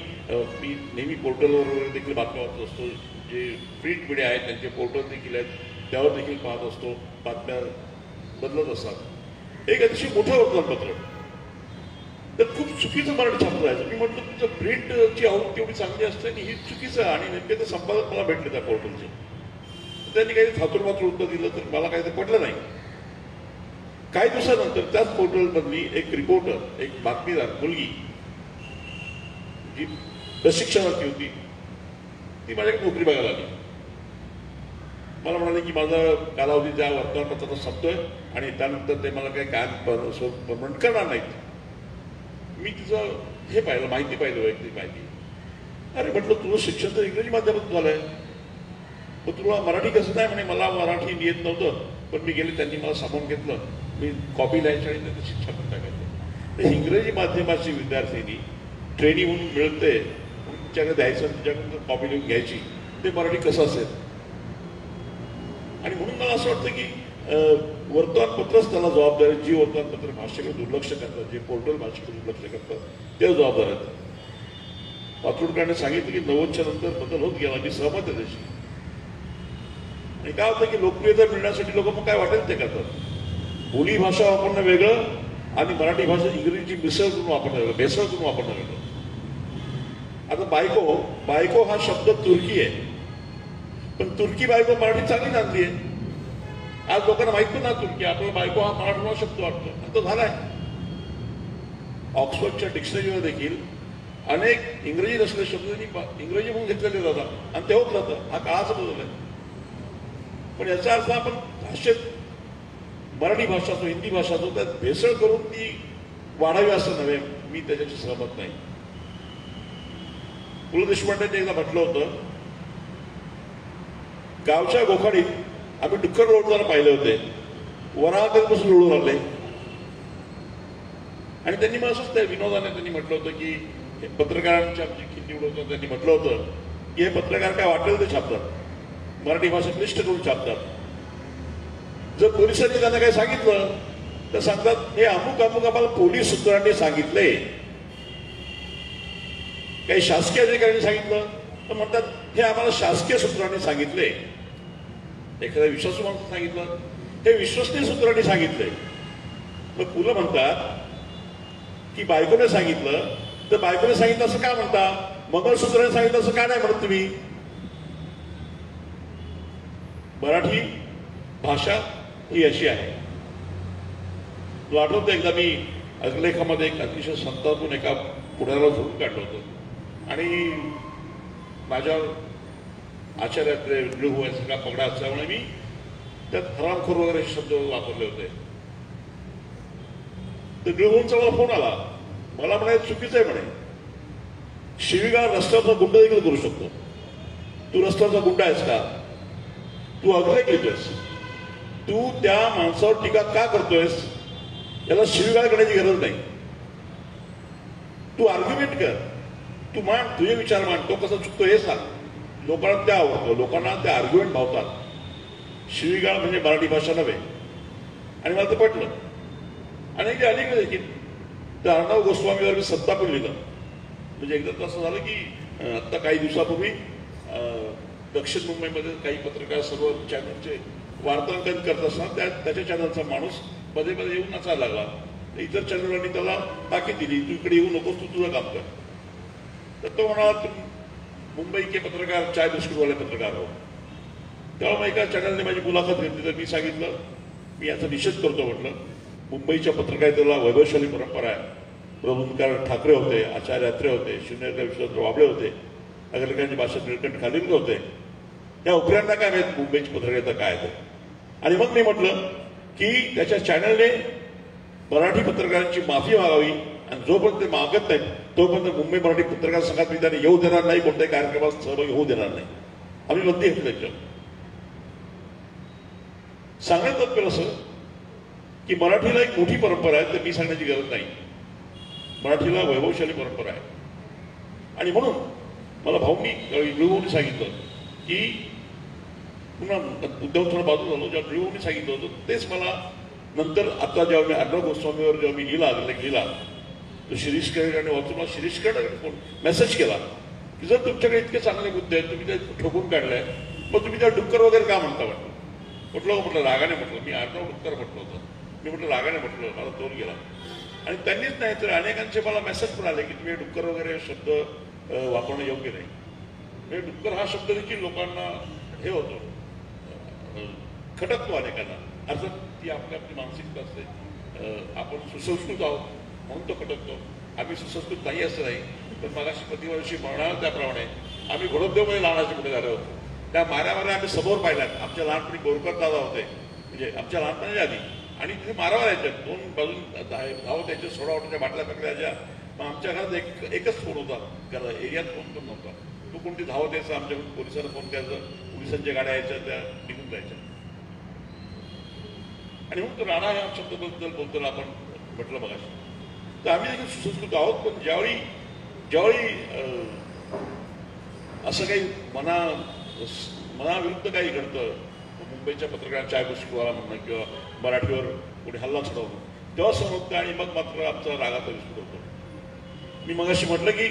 नेहमी पोर्टलवर वगैरे देखील बातम्या वाचत असतो. जे प्रिंट मीडिया आहेत त्यांचे पोर्टल देखील आहेत, त्यावर देखील पाहत असतो. बातम्या बदलत असतात. एक अतिशय मोठं वर्तमानपत्र तर खूप चुकीचं मराठी छापलं आहे. मी म्हटलं तुमचं प्रिंटची आवृत्ती एवढी चांगली असते आणि ही चुकीचं आहे. आणि नेमके ते संपादक मला भेटले त्या पोर्टलचे. त्यांनी काही थातुरमात्र उत्तर दिलं तर मला काही ते पटलं नाही. काही दिवसानंतर त्याच पोर्टलमधली एक रिपोर्टर, एक बातमीदार मुलगी जी प्रशिक्षणार्थी होती, ती माझ्याकडे नोकरी बघायला आली. मला म्हणाले की माझा कालावधी ज्या वर्तमानपत्राचा संपतोय आणि त्यानंतर ते मला काही काम परमनंट करणार नाहीत. मी तिचं हे पाहिलं, माहिती पाहिलं, वैयक्तिक माहिती. अरे म्हटलं तुझं शिक्षण तर इंग्रजी माध्यमातून झालंय, मग तुला मराठी कसं नाही? म्हणे मला मराठी येत नव्हतं, पण मी गेले, त्यांनी मला सामावून घेतलं, मी कॉपी लिहायची आणि त्याचं शिक्षा पण टाकायचं. तर इंग्रजी माध्यमाची विद्यार्थिनी ट्रेनिंग म्हणून मिळते, तुमच्याकडे द्यायचं, तुझ्याकडून कॉपी लिहून घ्यायची, ते मराठी कसं असेल? आणि म्हणून मला असं वाटतं की वर्तमानपत्रच त्याला जबाबदार आहे. जी वर्तमानपत्र भाषेकडे दुर्लक्ष करतात, जे पोर्टल भाषेकडे दुर्लक्ष करतात, ते जबाबदार आहेत. पातुरकरांनी सांगितलं की 90च्या नंतर बदल होत गेला, मी सहमत आहे त्याची. आणि काय होतं की लोकप्रियता मिळण्यासाठी लोक मग काय वाटेल ते करतात. बोली भाषा वापरणं वेगळं आणि मराठी भाषा इंग्रजीची मिसळ करून वापरणं वेगळं, भेसळ करून वापरणं वेगळं. आता बायको हा शब्द तुर्की आहे, पण तुर्की बायको मराठी चांगली नांदली आहे. आज लोकांना माहित पण ना तुर्की, आपल्याला बायको हा मराठीचा शब्द वाटतो, आता झालाय. ऑक्सफर्डच्या डिक्शनरीवर देखील अनेक इंग्रजी नसलेले शब्द त्यांनी इंग्रजी म्हणून घेतलेले जातात आणि ते होत राहतं. हा काळाचा बदल आहे. पण याचा अर्थ आपण भाषेत मराठी भाषा असो, हिंदी भाषा असो, त्यात भेसळ करून ती वाढावी असं नव्हे. मी त्याच्याशी सहमत नाही. पु ल देशपांडेंनी एकदा म्हटलं होतं, गावच्या गोखाडीत आम्ही डुक्कर लोटताना पाहिले होते, वनातून लोळून आले. आणि त्यांनी मग असंच त्या विनोदाने त्यांनी म्हटलं होतं की पत्रकारांची आमची खिल्ली उडवतात. त्यांनी म्हटलं होतं की हे पत्रकार काय वाटेल ते छापतात, मराठी भाषा क्लिष्ट करून छापतात. जर पोलिसांनी त्यांना काही सांगितलं तर सांगतात हे अमुक अमुक आम्हाला पोलीस सूत्रांनी सांगितले. काही शासकीय अधिकाऱ्यांनी सांगितलं तर म्हणतात हे आम्हाला शासकीय सूत्रांनी सांगितले. एखाद्या विश्वासू माणसाने सांगितलं हे विश्वसनीय सूत्रांनी सांगितले. मग पुलं म्हणतात की बायकोने सांगितलं तर बायकोने सांगितलं असं का म्हणता, मंगळसूत्राने सांगितलं असं का नाही म्हणत तुम्ही? मराठी भाषा ही अशी आहे. तुला आठवतं एकदा मी अग्रलेखामध्ये एक अतिशय संतातून एका पुण्याला झोडून काढलं होतं आणि माझ्या आचार्यातले निळू सगळा पगडा असल्यामुळे मी त्यात हरामखोर वगैरे शब्द वापरले होते. तर निळूंचा मला फोन आला, मला म्हणायचं चुकीचं आहे म्हणे, शिवीगाळ रस्त्यावरचा गुंड देखील करू शकतो. तू रस्त्यावरचा गुंडा आहेस का? तू अग्रलेख लिहितोयस, तू त्या माणसावर टीका का करतोयस? याला शिवीगाळ करण्याची गरज नाही. तू आर्ग्युमेंट कर, तू मान, तुझे विचार मान, तो कसा चुकतो हे सांग. लोकांना त्या आवडतं, लोकांना त्या आर्ग्युमेंट भावतात. शिवीगाळ म्हणजे मराठी भाषा नव्हे. आणि मला ते पटलं. आणि जे अलीकडे देखील त्या अर्णव गोस्वामीवर मी सत्ता पण लिहिलं. म्हणजे एकदा तर असं झालं की आत्ता काही दिवसापूर्वी दक्षिण मुंबईमध्ये काही पत्रकार सर्व चॅनलचे वार्तांकन करत असताना त्याच्या चॅनलचा माणूस मध्ये मध्ये येऊन नाचायला लागला. इतर चॅनलवाल्यांनी त्याला ताकीद दिली, तू इकडे येऊ नकोस, तू तुझं काम कर. तर तो म्हणाला मुंबई के पत्रकार चाय बिस्कुटवाले पत्रकार हो. तेव्हा मग एका चॅनलने माझी मुलाखत घेतली तर मी सांगितलं मी याचा निषेध करतो. म्हटलं मुंबईच्या पत्रकारितेला वैभवशाली परंपरा आहे. प्रबोधनकार ठाकरे होते, आचार्य अत्रे होते, शून्यकार विश्वनाथ वाबळे होते, अग्रलेखांची भाषा निळकंठ खालीलकर होते. या उपऱ्यांना काय माहित मुंबईची पत्रकारिता काय आहे. आणि मग मी म्हटलं की त्याच्या चॅनलने मराठी पत्रकारांची माफी मागावी आणि जोपर्यंत ते मागत नाहीत तोपर्यंत मुंबई मराठी पत्रकार संघात मी त्यांना येऊ देणार नाही, कोणत्याही कार्यक्रमात सहभागी होऊ देणार नाही. आम्ही बंदी घेतली त्याच्यावर. सांगण्यात तात्पर्य असं की मराठीला एक मोठी परंपरा आहे, तर मी सांगण्याची गरज नाही. मराठीला वैभवशाली परंपरा आहे. आणि म्हणून मला भाऊंनी सांगितलं की पुन्हा उद्धव थोडं बाजू झालो, जेव्हा व्हिडिओ मी सांगितलं होतं तेच मला नंतर आता जेव्हा मी अर्णव गोस्वामीवर जेव्हा मी लिहिला तो शिरीष करेड आणि वाचून मला शिरीष करेड फोन मेसेज केला की जर तुमच्याकडे इतके चांगले मुद्दे आहेत, तुम्ही ते ठोकून काढले, मग तुम्ही त्या डुक्कर वगैरे का म्हणता म्हटलं रागाने म्हटलं, मी अर्णव डुक्कर म्हटलं होतं, मी म्हटलं रागाने म्हटलं, मला तोल गेला. आणि त्यांनीच नाही तर अनेकांचे मला मेसेज पण आले की तुम्ही डुक्कर वगैरे शब्द वापरणं योग्य नाही. म्हणजे डुक्कर हा शब्द देखील लोकांना हे होतो, खटकतो अनेकांना. अर्थात ती आपली मानसिकता असते. आपण सुसंस्कृत आहोत म्हणून तो खटकतो. आम्ही सुसंस्कृत नाही असं नाही, पण मगाशी प्रतिवर्षी म्हणाल त्याप्रमाणे आम्ही घोडपदेवमध्ये लहानाचे कुठे झाले होतो. त्या माऱ्या आम्ही समोर पाहिल्यात. आमच्या लहानपणी बोरकर दादा होते, म्हणजे आमच्या लहानपणी आधी, आणि तिथे मारावर यायच्यात, दोन बाजून धावत यायचे, सोडा वाटाच्या बाटल्या फेकल्याच्या. मग आमच्या घरात एकच फोन होता, घरात एरियात फोन पण नव्हता. तो कोणती धावत यायचा, आमच्याकडून पोलिसांना फोन करायचं, पोलिसांच्या गाड्या यायच्या, त्या निघून जायच्या. आणि म्हणून तो राणा ह्या शब्दाबद्दल बोलताना आपण म्हटलं मगाशी, तर आम्ही देखील सुसंस्कृत आहोत. पण ज्यावेळी असं काही मनाविरुद्ध काही घडतं, मुंबईच्या पत्रकारांच्या चायबुस्कीवाला म्हणणं किंवा मराठीवर कोणी हल्ला चढवणं, तेव्हा समजतं आणि मग मात्र आमचा रागाचा विस्फोट होतो. मी मगाशी म्हटलं की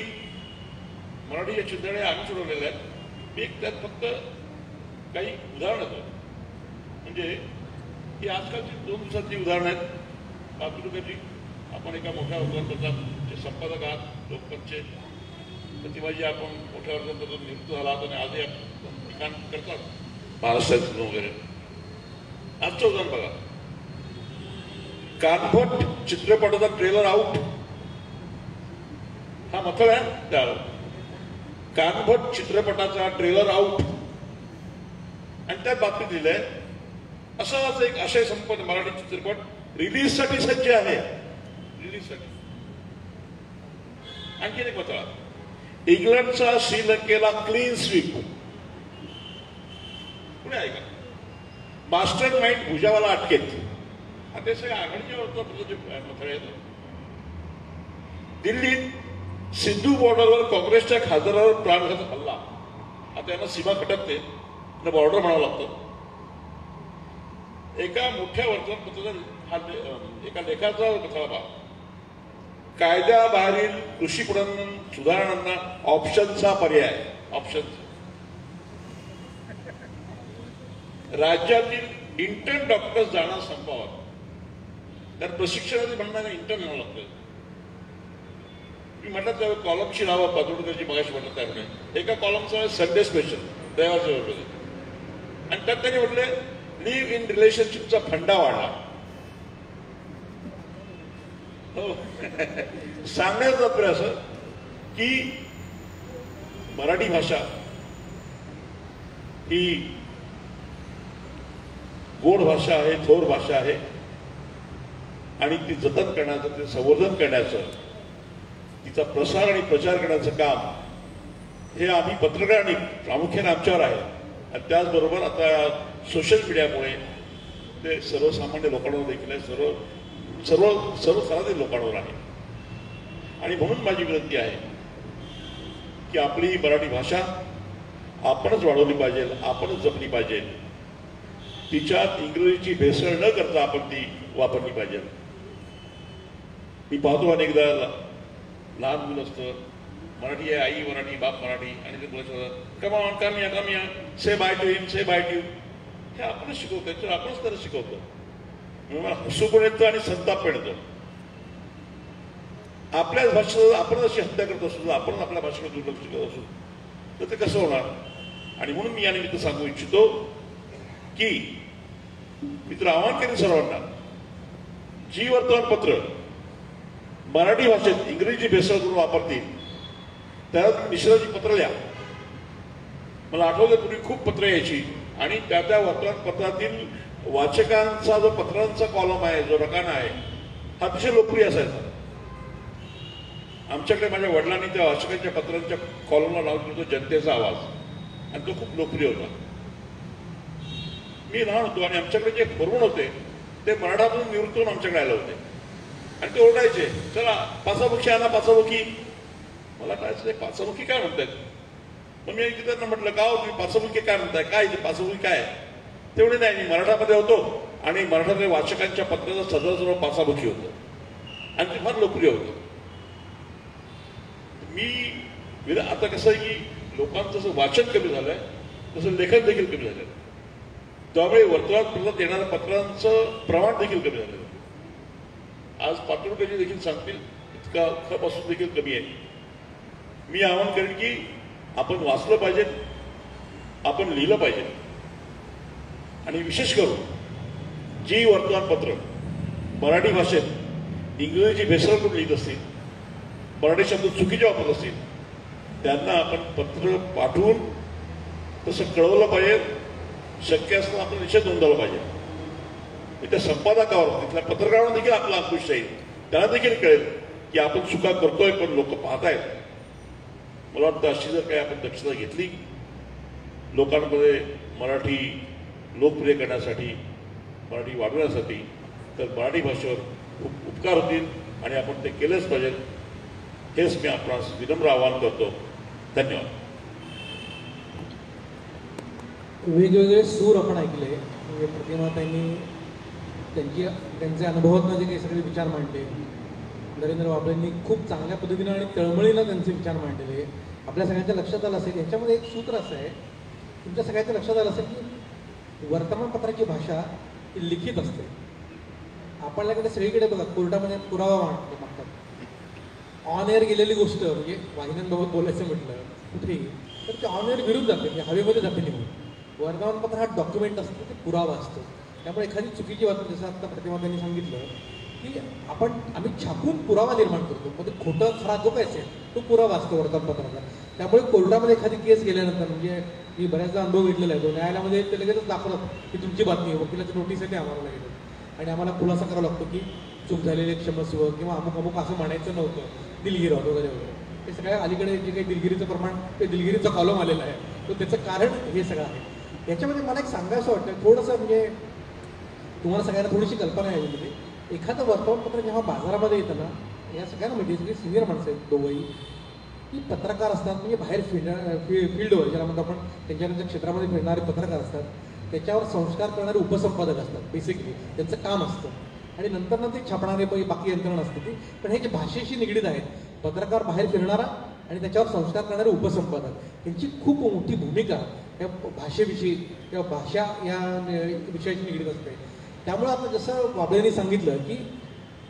मराठीच्या चिंतने आम्ही सोडवलेल्या आहेत. एक त्यात फक्त काही उदाहरणं आहेत, म्हणजे ही आजकालची 2 दिवसांची उदाहरणं आहेत. पातुरकरजी, आपण एका मोठ्या वर्तमानपत्राचे संपादक आहात, लोकमतचे प्रतिभाजी, आपण मोठ्या वर्तमानपत्रातून निवृत्त झाला आहात आणि आजही ठिकाण करतात महाराष्ट्रात वगैरे. आजचं उदाहरण बघा, कानफट चित्रपटाचा ट्रेलर आउट, हा मथळ आहे त्या कानफट चित्रपटाचा ट्रेलर आउट, आणि त्यात बातमी दिली आहे असाच एक आशय संपन्न मराठी चित्रपट रिलीजसाठी सज्ज आहे. रिलीजसाठी आणखी एक मथळा, इंग्लंडचा श्रीलंकेला क्लीन स्वीप. पुढे आहे का, मास्टर माइंड भुजावाला अटकेत. आता हे सगळ्या आघाडीच्या वृत्तपत्राचे मथळे आहेत. दिल्लीत सिंधू बॉर्डरवर काँग्रेसच्या खासदारावर प्राणघातक हल्ला. आता यांना सीमा खटकते, त्यांना बॉर्डर म्हणावं लागतं. एका मोठ्या वर्तमानपत्राचा एका लेखाचा कथा पहा, कायद्याबाहेरील कृषी सुधारणांना ऑप्शनचा पर्याय. ऑप्शन, राज्यातील इंटर्न डॉक्टर्स जाणार संपावर. कारण प्रशिक्षणाचे म्हणणं इंटर्न म्हणावं लागतं. मी म्हटलं त्यावेळी कॉलमची नावं पातुरकरची मगाशी म्हटलं त्यामुळे एका कॉलमचं संडे स्पेशल रविवारच्या वेळेला, आणि त्यात त्यांनी म्हटले लिव्ह इन रिलेशनशिपचा फंडा वाढला. हो, सांगण्याचं तात्पर्य असं की मराठी भाषा ही गोड भाषा आहे, थोर भाषा आहे, आणि ती जतन करण्याचं, ते संवर्धन करण्याचं, तिचा प्रसार आणि प्रचार करण्याचं काम हे आम्ही पत्रकारांनी प्रामुख्याने आमच्यावर आहे. आणि त्याचबरोबर आता सोशल मीडियामुळे ते सर्वसामान्य लोकांवर देखील आहे, सर्वसाधारण लोकांवर आहे. आणि म्हणून माझी विनंती आहे की आपली ही मराठी भाषा आपणच वाढवली पाहिजे, आपणच जपली पाहिजे. तिच्यात इंग्रजीची भेसळ न करता आपण ती वापरली पाहिजे. मी पाहतो अनेकदा लहान मुलं असतं, मराठी आहे, आई मराठी, बाप मराठी, आणि ते बोलायचं कमावून कामिया say bye to him, say bye to. हे आपणच शिकवतो, तर आपणच त्याला शिकवतो. मला हसू पण येतं आणि संताप पण येतो. आपल्याच भाषेला आपण अशी हत्या करत असतो, आपण आपल्या भाषेला दुर्लक्ष करत असू, तर ते कसं होणार. आणि म्हणून मी या निमित्त सांगू इच्छितो की मित्र आवाहन करेन सर्वांना, जी वर्तमानपत्र मराठी भाषेत इंग्रजी भेसळ करून वापरतील त्यात मिश्राची पत्र लिहा. मला आठवतं पूर्वी खूप पत्र यायची, आणि त्या वर्तमानपत्रातील वाचकांचा जो पत्रांचा कॉलम आहे, जो रकाना आहे, हा अतिशय लोकप्रिय असायचा. आमच्याकडे माझ्या वडिलांनी त्या वाचकांच्या पत्रांच्या कॉलमला लावून होतो जनतेचा आवाज, आणि तो खूप लोकप्रिय होता. मी लहान होतो आणि आमच्याकडे जे बरोबर होते ते मराठातून निवृत्त होऊन आमच्याकडे आले होते, आणि ते ओरडायचे, चला पाचामुखी आणा, पाचामुखी. मला काय पाचामुखी काय म्हणतात, मग मी एकदा त्यांना म्हटलं का हो तुम्ही पासबुके काय म्हणताय, काय ते पासबुक काय? तेवढे नाही, मी मराठामध्ये होतो आणि मराठातल्या वाचकांच्या पत्राचं सर्व पासाबुकी होतं आणि ते फार लोकप्रिय होतं. मी आता कसं आहे की लोकांचं जसं वाचन कमी झालंय तसं लेखन देखील कमी झालं, त्यामुळे वर्तमानपत्रात येणाऱ्या पत्रांचं प्रमाण देखील कमी झालं. आज पातुरकरजी देखील सांगतील इतका खपासून देखील कमी आहे. मी आवाहन करेन की आपण वाचलं पाहिजे, आपण लिहिलं पाहिजे आणि विशेष करून जी वर्तमानपत्र मराठी भाषेत इंग्रजी भेसळ करून लिहित असतील, मराठी शब्द चुकीचे वापरत असतील, त्यांना आपण पत्र पाठवून तसं कळवलं पाहिजे. शक्य असताना आपण निषेध नोंदवला पाहिजे. त्या संपादकावर, तिथल्या पत्रकारांवर देखील आपला अंकुश राहील, त्यांना देखील कळेल की आपण चुका करतोय पण लोक पाहतायत. मला वाटतं अशी जर काही आपण दक्षता घेतली लोकांमध्ये मराठी लोकप्रिय करण्यासाठी, मराठी वाढवण्यासाठी, तर मराठी भाषेवर खूप उपकार होतील आणि आपण ते केलंच पाहिजे. हेच मी आपणास विनम्र आवाहन करतो. धन्यवाद. वेगवेगळे सूर आपण ऐकले, म्हणजे प्रतिमाताईंनी त्यांच्या अनुभवातून जे काही सगळे विचार मांडले, नरेंद्र बाबळेंनी खूप चांगल्या पद्धतीनं आणि तळमळीनं त्यांचे विचार मांडलेले. आपल्या सगळ्यांच्या लक्षात आलं असेल, याच्यामध्ये एक सूत्र असं आहे, तुमच्या सगळ्यांच्या लक्षात आलं असेल की वर्तमानपत्राची भाषा ही लिखित असते. आपल्याकडे सगळीकडे बघा कोर्टामध्ये पुरावा मागतात. ऑन एअर गेलेली गोष्ट म्हणजे वाहिन्यांबाबत बोलायचं म्हटलं कुठेही तर ते ऑन एअर विरुद्ध जाते, म्हणजे हवेमध्ये जाते निघून. वर्तमानपत्र हा डॉक्युमेंट असतो, ते पुरावा असतो. त्यामुळे एखादी चुकीची बातमी, जसं आता प्रतिमातांनी सांगितलं की आम्ही छापून पुरावा निर्माण करतो, मग ते खोटं खरा जो काय असेल तो पुरावा असतो वर्तमानपत्राचा. त्यामुळे कोर्टामध्ये एखादी केस गेल्यानंतर, म्हणजे मी बऱ्याचदा अनुभव घेतलेला आहे, तो न्यायालयामध्ये ते लगेचच दाखवलं की तुमची बातमी वकिलाची नोटीससाठी आम्हाला लागेल आणि आम्हाला खुलासा करावा लागतो की चूक झालेले क्षमस्व किंवा अमुक अमुक असं म्हणायचं नव्हतं, दिलगिरी वगैरे वगैरे. हे सगळ्या अलीकडे जे काही दिलगिरीचं प्रमाण, ते दिलगिरीचा कॉलम आलेला आहे, तर त्याचं कारण हे सगळं आहे. याच्यामध्ये मला एक सांगायचं वाटतं थोडंसं, म्हणजे तुम्हाला सगळ्यांना थोडीशी कल्पना आहे. म्हणजे एखादं वर्तमानपत्र जेव्हा बाजारामध्ये येतं ना, या सगळ्यांना म्हणजे सगळी सिनियर माणसं आहेत दोघंही, ती पत्रकार असतात, म्हणजे बाहेर फील्डवर ज्याला म्हणतो आपण, त्यांच्या क्षेत्रामध्ये फिरणारे पत्रकार असतात, त्याच्यावर संस्कार करणारे उपसंपादक असतात. बेसिकली त्यांचं काम असतं आणि नंतर ते छापणारे बाकी यंत्रणा असते ती. पण हे जे भाषेशी निगडीत आहेत, पत्रकार बाहेर फिरणारा आणि त्याच्यावर संस्कार करणारे उपसंपादक, यांची खूप मोठी भूमिका या भाषेविषयी किंवा भाषा या विषयाशी निगडीत असते. त्यामुळे आता जसं बाबळेंनी सांगितलं की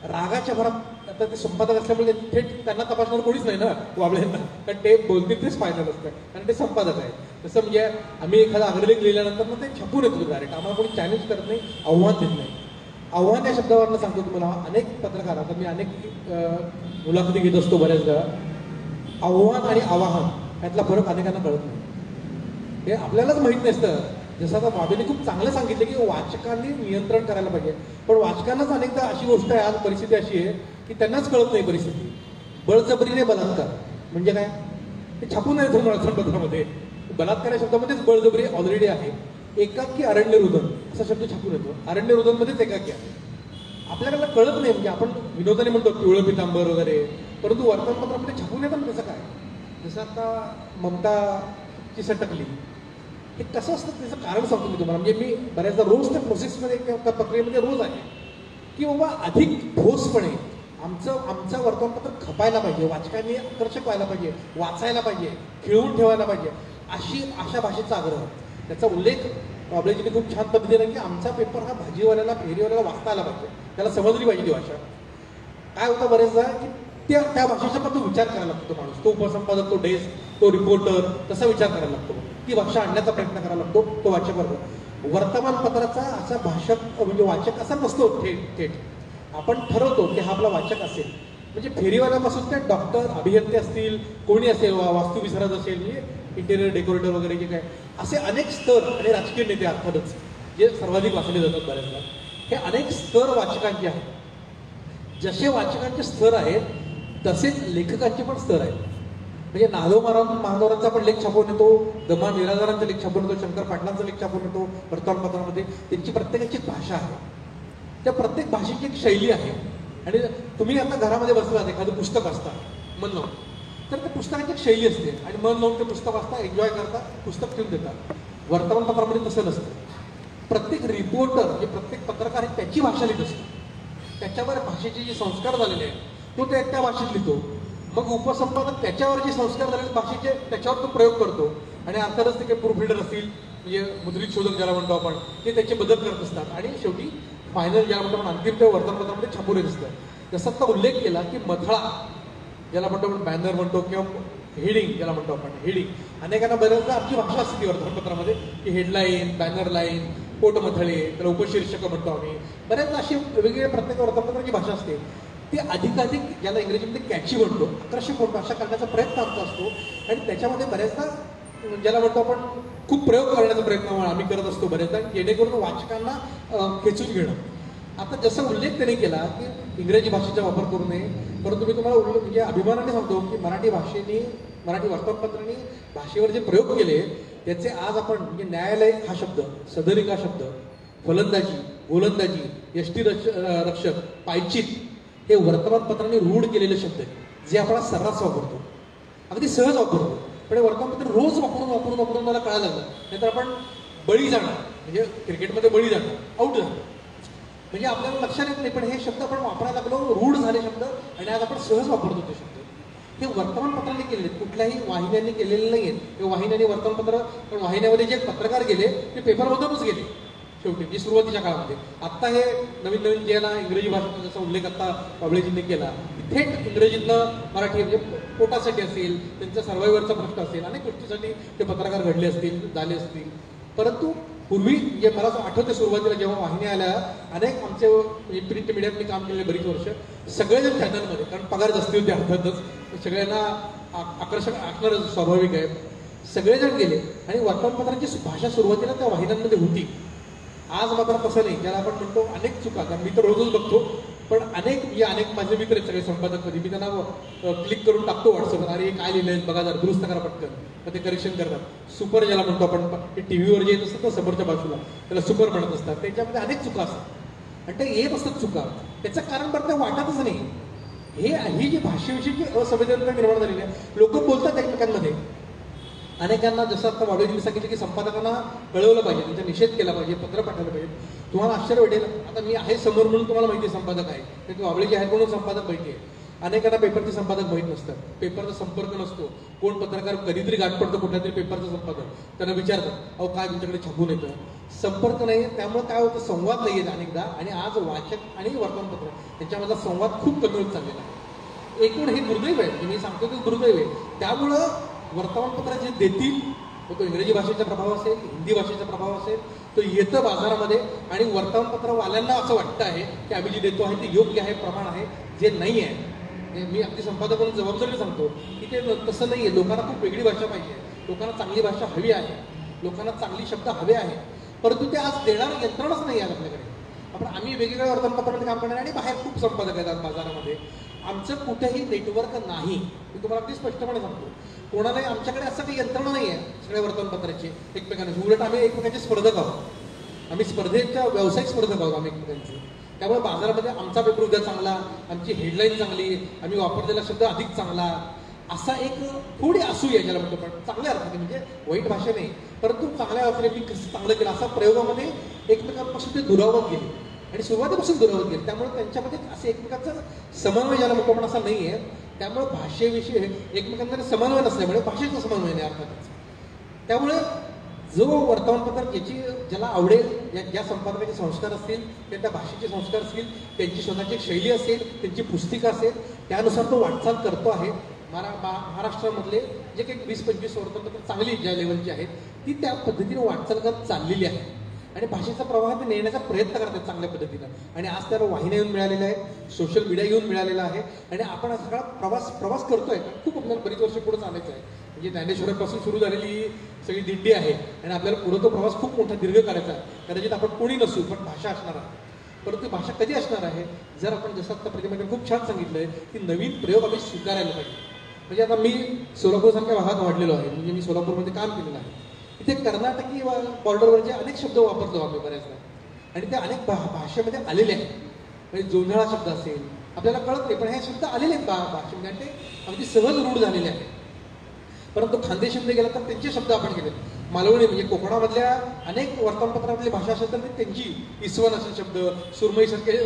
रागाच्या भरात, आता ते संपादक असल्यामुळे थेट त्यांना तपासणार कोणीच नाही ना बाबळेंना, कारण ते बोलतील तेच फायनल असतं, कारण ते संपादक आहे. तसं म्हणजे आम्ही एखादा अग्रलेख लिहिल्यानंतर मग ते छापून येतो डायरेक्ट, आम्हाला कोणी चॅलेंज करत नाही, आव्हान देत नाही. आव्हान या शब्दावरनं सांगतो तुम्हाला, अनेक पत्रकार, आता मी अनेक मुलाखती घेत असतो बऱ्याचदा, आव्हान आणि आवाहन यातला फरक अनेकांना कळत नाही. हे आपल्यालाच माहीत नसतं. जसं आता बाबेने खूप चांगलं सांगितलं की वाचकांनी नियंत्रण करायला पाहिजे, पण वाचकांनाच अनेकदा अशी गोष्ट आहे, आज परिस्थिती अशी आहे की त्यांनाच कळत नाही परिस्थिती. बळजबरीने बलात्कार म्हणजे काय, ते छापून आहे वर्तमानपत्रामध्ये. बलात्कार या शब्दामध्येच बळजबरी ऑलरेडी आहे. एकाकी अरण्यरुदन असा शब्द छापून येतो, अरण्यरुदनमध्येच एकाकी आहे. आपल्याला कळत नाही, म्हणजे आपण विनोदाने म्हणतो पिवळं पितांबर वगैरे, परंतु वर्तमानपत्रामध्ये छापून येतं कसं काय. जसं आता ममताची सटकली, हे कसं असतं त्याचं कारण सांगतो मी तुम्हाला. म्हणजे मी बऱ्याचदा रोज त्या प्रोसेसमध्ये किंवा प्रक्रियेमध्ये रोज आहे की बाबा अधिक ठोसपणे आमचं वर्तमानपत्र खपायला पाहिजे, वाचकांनी आकर्षक व्हायला पाहिजे, वाचायला पाहिजे, खिळवून ठेवायला पाहिजे, अशा भाषेचा आग्रह. त्याचा उल्लेख बाबळेजींनी खूप छान पद्धतीने की आमचा पेपर हा भाजीवाल्याला, फेरीवाल्याला वाचता आला पाहिजे, त्याला समजली पाहिजे ती भाषा. काय होतं बरेचदा की त्या भाषेचा पण तो विचार करायला लागतो, तो माणूस, तो उपसंपादक, तो डेस्क, तो रिपोर्टर, तसा विचार करायला लागतो, ती भाषा आणण्याचा प्रयत्न करायला लागतो तो वाचकाबरोबर. वर्तमानपत्राचा असा भाषक म्हणजे वाचक असा नसतो थेट. आपण ठरवतो की हा आपला वाचक असेल, म्हणजे फेरीवाल्यापासून ते डॉक्टर, अभियंते असतील, कोणी असेल, वास्तुविशारद असेल, म्हणजे इंटेरियर डेकोरेटर वगैरे जे काय, असे अनेक स्तर, आणि राजकीय नेते अर्थातच जे सर्वाधिक वाचले जातात बऱ्याचदा, हे अनेक स्तर वाचकांचे आहेत. जसे वाचकांचे स्तर आहेत तसेच लेखकांचे पण स्तर आहेत. म्हणजे नादो महानोरांचा पण लेख छापून येतो, दमा निराधारांचा लेख छापून येतो, शंकर पाटलांचा लेख छापून येतो वर्तमानपत्रामध्ये. त्यांची प्रत्येकाची भाषा आहे, त्या प्रत्येक भाषेची एक शैली आहे. आणि तुम्ही आता घरामध्ये बसलात, एखादं पुस्तक असतं म्हणलं तर त्या पुस्तकाची एक शैली असते आणि मन लावून ते पुस्तक वाचता, एन्जॉय करता, पुस्तक ठेवून देतात. वर्तमानपत्रामध्ये तसं नसतं. प्रत्येक रिपोर्टर जे प्रत्येक पत्रकार आहे त्याची भाषा लिहित असतो. त्याच्यावर भाषेचे जे संस्कार झालेले आहेत तो त्या भाषेत लिहितो. मग उपसंपादक त्याच्यावर जे संस्कार झालेले भाषेचे त्याच्यावर तो प्रयोग करतो आणि अर्थातच ते काही प्रूफ रीडर असतील म्हणजे मुद्रित शोधक ज्याला म्हणतो आपण ते त्याचे बदल करत असतात आणि शेवटी फायनल ज्याला म्हणतो आपण अंतिम त्या वर्तमानपत्रामध्ये छापून येत असतं. जसा आता उल्लेख केला की मथळा ज्याला म्हणतो आपण बॅनर म्हणतो किंवा हेडिंग ज्याला म्हणतो आपण हेडिंग अनेकांना बऱ्याचदा आमची भाषा असते ती वर्तमानपत्रामध्ये की हेडलाईन, बॅनर लाईन, पोटमथळे, त्याला उपशीर्षक म्हणतो आम्ही. बऱ्याचदा अशी वेगवेगळ्या प्रत्येक वर्तमानपत्राची भाषा असते. ते अधिकाधिक ज्याला इंग्रजीमध्ये कॅची म्हणतो, आकर्षक म्हणतो अशा करण्याचा प्रयत्न आमचा असतो आणि त्याच्यामध्ये बऱ्याचदा ज्याला म्हणतो आपण खूप प्रयोग करण्याचा प्रयत्न आम्ही करत असतो बऱ्याचदा जेणेकरून वाचकांना खेचून घेणं. आता जसं उल्लेख त्याने केला की इंग्रजी भाषेचा वापर करू नये, परंतु मी तुम्हाला म्हणजे अभिमानाने सांगतो की मराठी भाषेने, मराठी वर्तमानपत्रांनी भाषेवर जे प्रयोग केले त्याचे आज आपण म्हणजे न्यायालय हा शब्द, सदनिक हा शब्द, फलंदाजी, गोलंदाजी, यष्टी रक्षक, पायचीत हे वर्तमानपत्रांनी रूढ केलेले शब्द आहेत जे आपण सर्रास वापरतो, अगदी सहज वापरतो. पण हे वर्तमानपत्र रोज वापरून मला कळायला लागलं. नाहीतर आपण बळी जाणार म्हणजे क्रिकेटमध्ये बळी जाणार, आऊट जाणार म्हणजे आपल्याला लक्षात येत नाही. पण हे शब्द आपण वापरायला लागलो, रूढ झाले शब्द आणि आज आपण सहज वापरतो ते शब्द. हे वर्तमानपत्रांनी केलेले आहेत, कुठल्याही वाहिन्यांनी केलेले नाही आहेत. ते वाहिन्यांनी वर्तमानपत्र, पण वाहिन्यामध्ये जे पत्रकार गेले ते पेपरमधूनच गेले शेवटी म्हणजे सुरुवातीच्या काळामध्ये. आत्ता हे नवीन ज्याला इंग्रजी भाषेचा जसा उल्लेख आता बाबळेजींनी केला, थेट इंग्रजीतनं मराठी म्हणजे पोटासाठी असेल, त्यांचा सर्वायवरचा प्रश्न असेल, अनेक गोष्टीसाठी ते पत्रकार घडले असतील, झाले असतील. परंतु पूर्वी जे मला आठवते सुरुवातीला जेव्हा वाहिन्या आल्या, अनेक आमचे प्रिंट मीडियात मी काम केले बरीच वर्ष, सगळेजण चॅनलमध्ये, कारण पगार जास्ती होते अर्थातच, सगळ्यांना आकर्षक असणं स्वाभाविक आहे, सगळेजण गेले आणि वर्तमानपत्रांची भाषा सुरुवातीला त्या वाहिन्यांमध्ये होती. आज मात्र तसं नाही. ज्याला आपण म्हणतो अनेक चुका, कारण मी तर रोजच बघतो, पण अनेक माझे मित्र आहेत सगळे संपादक, कधी मी त्यांना क्लिक करून टाकतो व्हॉट्सअपवर, अरे काय लिहिलंय बघा जरा दुरुस्त करा पटकन, मग ते करेक्शन करतात. सुपर ज्याला म्हणतो आपण, ते टीव्हीवर जे येत असतात ना समोरच्या बाजूला त्याला सुपर म्हणत असतात, त्याच्यामध्ये अनेक चुका असतात आणि ते येत असतात चुका. त्याचं कारण बरं ते वाटतच नाही. ही जी भाषेविषयीची असंवेदनता निर्माण झालेली आहे, लोक बोलतात एकमेकांमध्ये. अनेकांना जसं आता बाबळेजींनी सांगितलं की संपादकांना कळवलं पाहिजे, त्यांचा निषेध केला पाहिजे, पत्र पाठवलं पाहिजे. तुम्हाला आश्चर्य वाटेल, आता मी आहे समोर म्हणून तुम्हाला माहिती आहे संपादक आहे, तर बाबळेजी आहेत म्हणून संपादक माहिती आहे. अनेकांना पेपरचे संपादक माहीत नसतात, पेपरचा संपर्क नसतो. कोण पत्रकार कधीतरी गाठ पडतो कुठल्या तरी पेपरचा संपादक, त्यांना विचारतात अहो काय तुमच्याकडे छापून येतं, संपर्क नाही. त्यामुळे काय होतं, संवाद नाही येत अनेकदा. आणि आज वाचक आणि वर्तमानपत्र यांच्यामधला संवाद खूप कमी होत चाललेला आहे. एकूण हे दुर्दैव आहे, मी सांगतो ते दुर्दैव आहे. त्यामुळं वर्तमानपत्र जे देतील, तो इंग्रजी भाषेचा प्रभाव असेल, हिंदी भाषेचा प्रभाव असेल, तो येतं बाजारामध्ये. आणि वर्तमानपत्रवाल्यांना असं वाटतं आहे की आम्ही जे देतो आहे ते योग्य आहे, प्रमाण आहे, जे नाही आहे. मी अगदी संपादक म्हणून जबाबदारीने सांगतो की ते तसं नाही आहे. लोकांना खूप वेगळी भाषा पाहिजे, लोकांना चांगली भाषा हवी आहे, लोकांना चांगली शब्द हवे आहे, परंतु ते आज देणार यंत्रणच नाही आहे आपल्याकडे. आम्ही वेगवेगळ्या वर्तमानपत्रामध्ये काम करणार आणि बाहेर खूप संपादक आहेत बाजारामध्ये. आमचं कुठेही नेटवर्क नाही, मी तुम्हाला अगदी स्पष्टपणे सांगतो. कोणालाही आमच्याकडे असं काही यंत्रणा नाही आहे सगळ्या वर्तमानपत्राची एकमेकांना. उलट आम्ही एकमेकांचे स्पर्धक आहोत, आम्ही स्पर्धेच्या व्यावसायिक स्पर्धक आहोत आम्ही एकमेकांचे. त्यामुळे बाजारामध्ये आमचा पेपर उद्या चांगला, आमची हेडलाईन चांगली, आम्ही वापरलेला शब्द अधिक चांगला, असा एक थोडी असूया ज्याला म्हणतो पण चांगल्या अर्थाने, म्हणजे वाईट भाषा नाही, परंतु चांगल्या अर्थाने मी कसं चांगलं केलं असा प्रयोगामध्ये एकमेकांपासून ते दुरावत गेले आणि सुरुवातीपासून दुरावत गेले. त्यामुळे त्यांच्यामध्ये असं एकमेकांचा समन्वय ज्याला म्हणतो पण असा नाही आहे. त्यामुळे भाषेविषयी एकमेकांमध्ये समन्वय नसल्यामुळे भाषेचा समन्वय नाही अर्थातच. त्यामुळे जो वर्तमानपत्र ज्याला आवडेल, ज्या संपादकाचे संस्कार असतील, त्या भाषेचे संस्कार असतील, त्यांची स्वतःची शैली असेल, त्यांची पुस्तिका असेल, त्यानुसार तो वाटचाल करतो आहे. महाराष्ट्रामधले जे काही 20-25 वर्तमानपत्र चांगली ज्या लेवलची आहेत ती त्या पद्धतीने वाटचाल करत चाललेली आहे आणि भाषेचा प्रवाह ते नेण्याचा प्रयत्न करतात चांगल्या पद्धतीनं. आणि आज त्याला वाहिन्या येऊन मिळालेल्या आहेत, सोशल मीडिया येऊन मिळालेला आहे आणि आपण सगळा प्रवास करतोय. खूप आपल्याला बरीच वर्ष पुढे चालायचं आहे. म्हणजे ज्ञानेश्वरापासून सुरू झालेली सगळी दिंडी आहे आणि आपल्याला पुढे तो प्रवास खूप मोठा दीर्घ करायचा आहे. कदाचित आपण कोणी नसू पण भाषा असणार आहे. परंतु भाषा कधी असणार आहे, जर आपण जसं आता प्रतिमेने खूप छान सांगितलंय की नवीन प्रयोग आम्ही स्वीकारायला पाहिजे. म्हणजे आता मी सोलापूरसारख्या भागात वाढलेलो आहे, म्हणजे मी सोलापूरमध्ये काम केलेलं आहे. इथे कर्नाटकी बॉर्डरवरचे अनेक शब्द वापरतो आम्ही बऱ्याचदा आणि ते अनेक भाषेमध्ये आलेले आहेत. म्हणजे जोंधळा शब्द असेल, आपल्याला कळत नाही, पण हे शब्द आलेले आहेत भाषेमध्ये आणि ते अगदी सहज रूढ झालेले आहेत. परंतु खानदेशामध्ये गेला तर त्यांचे शब्द आपण केले. मालवणी म्हणजे कोकणामधल्या अनेक वर्तमानपत्रातली भाषा असेल तर त्यांची इसवण असे शब्द, सुरमईसारखे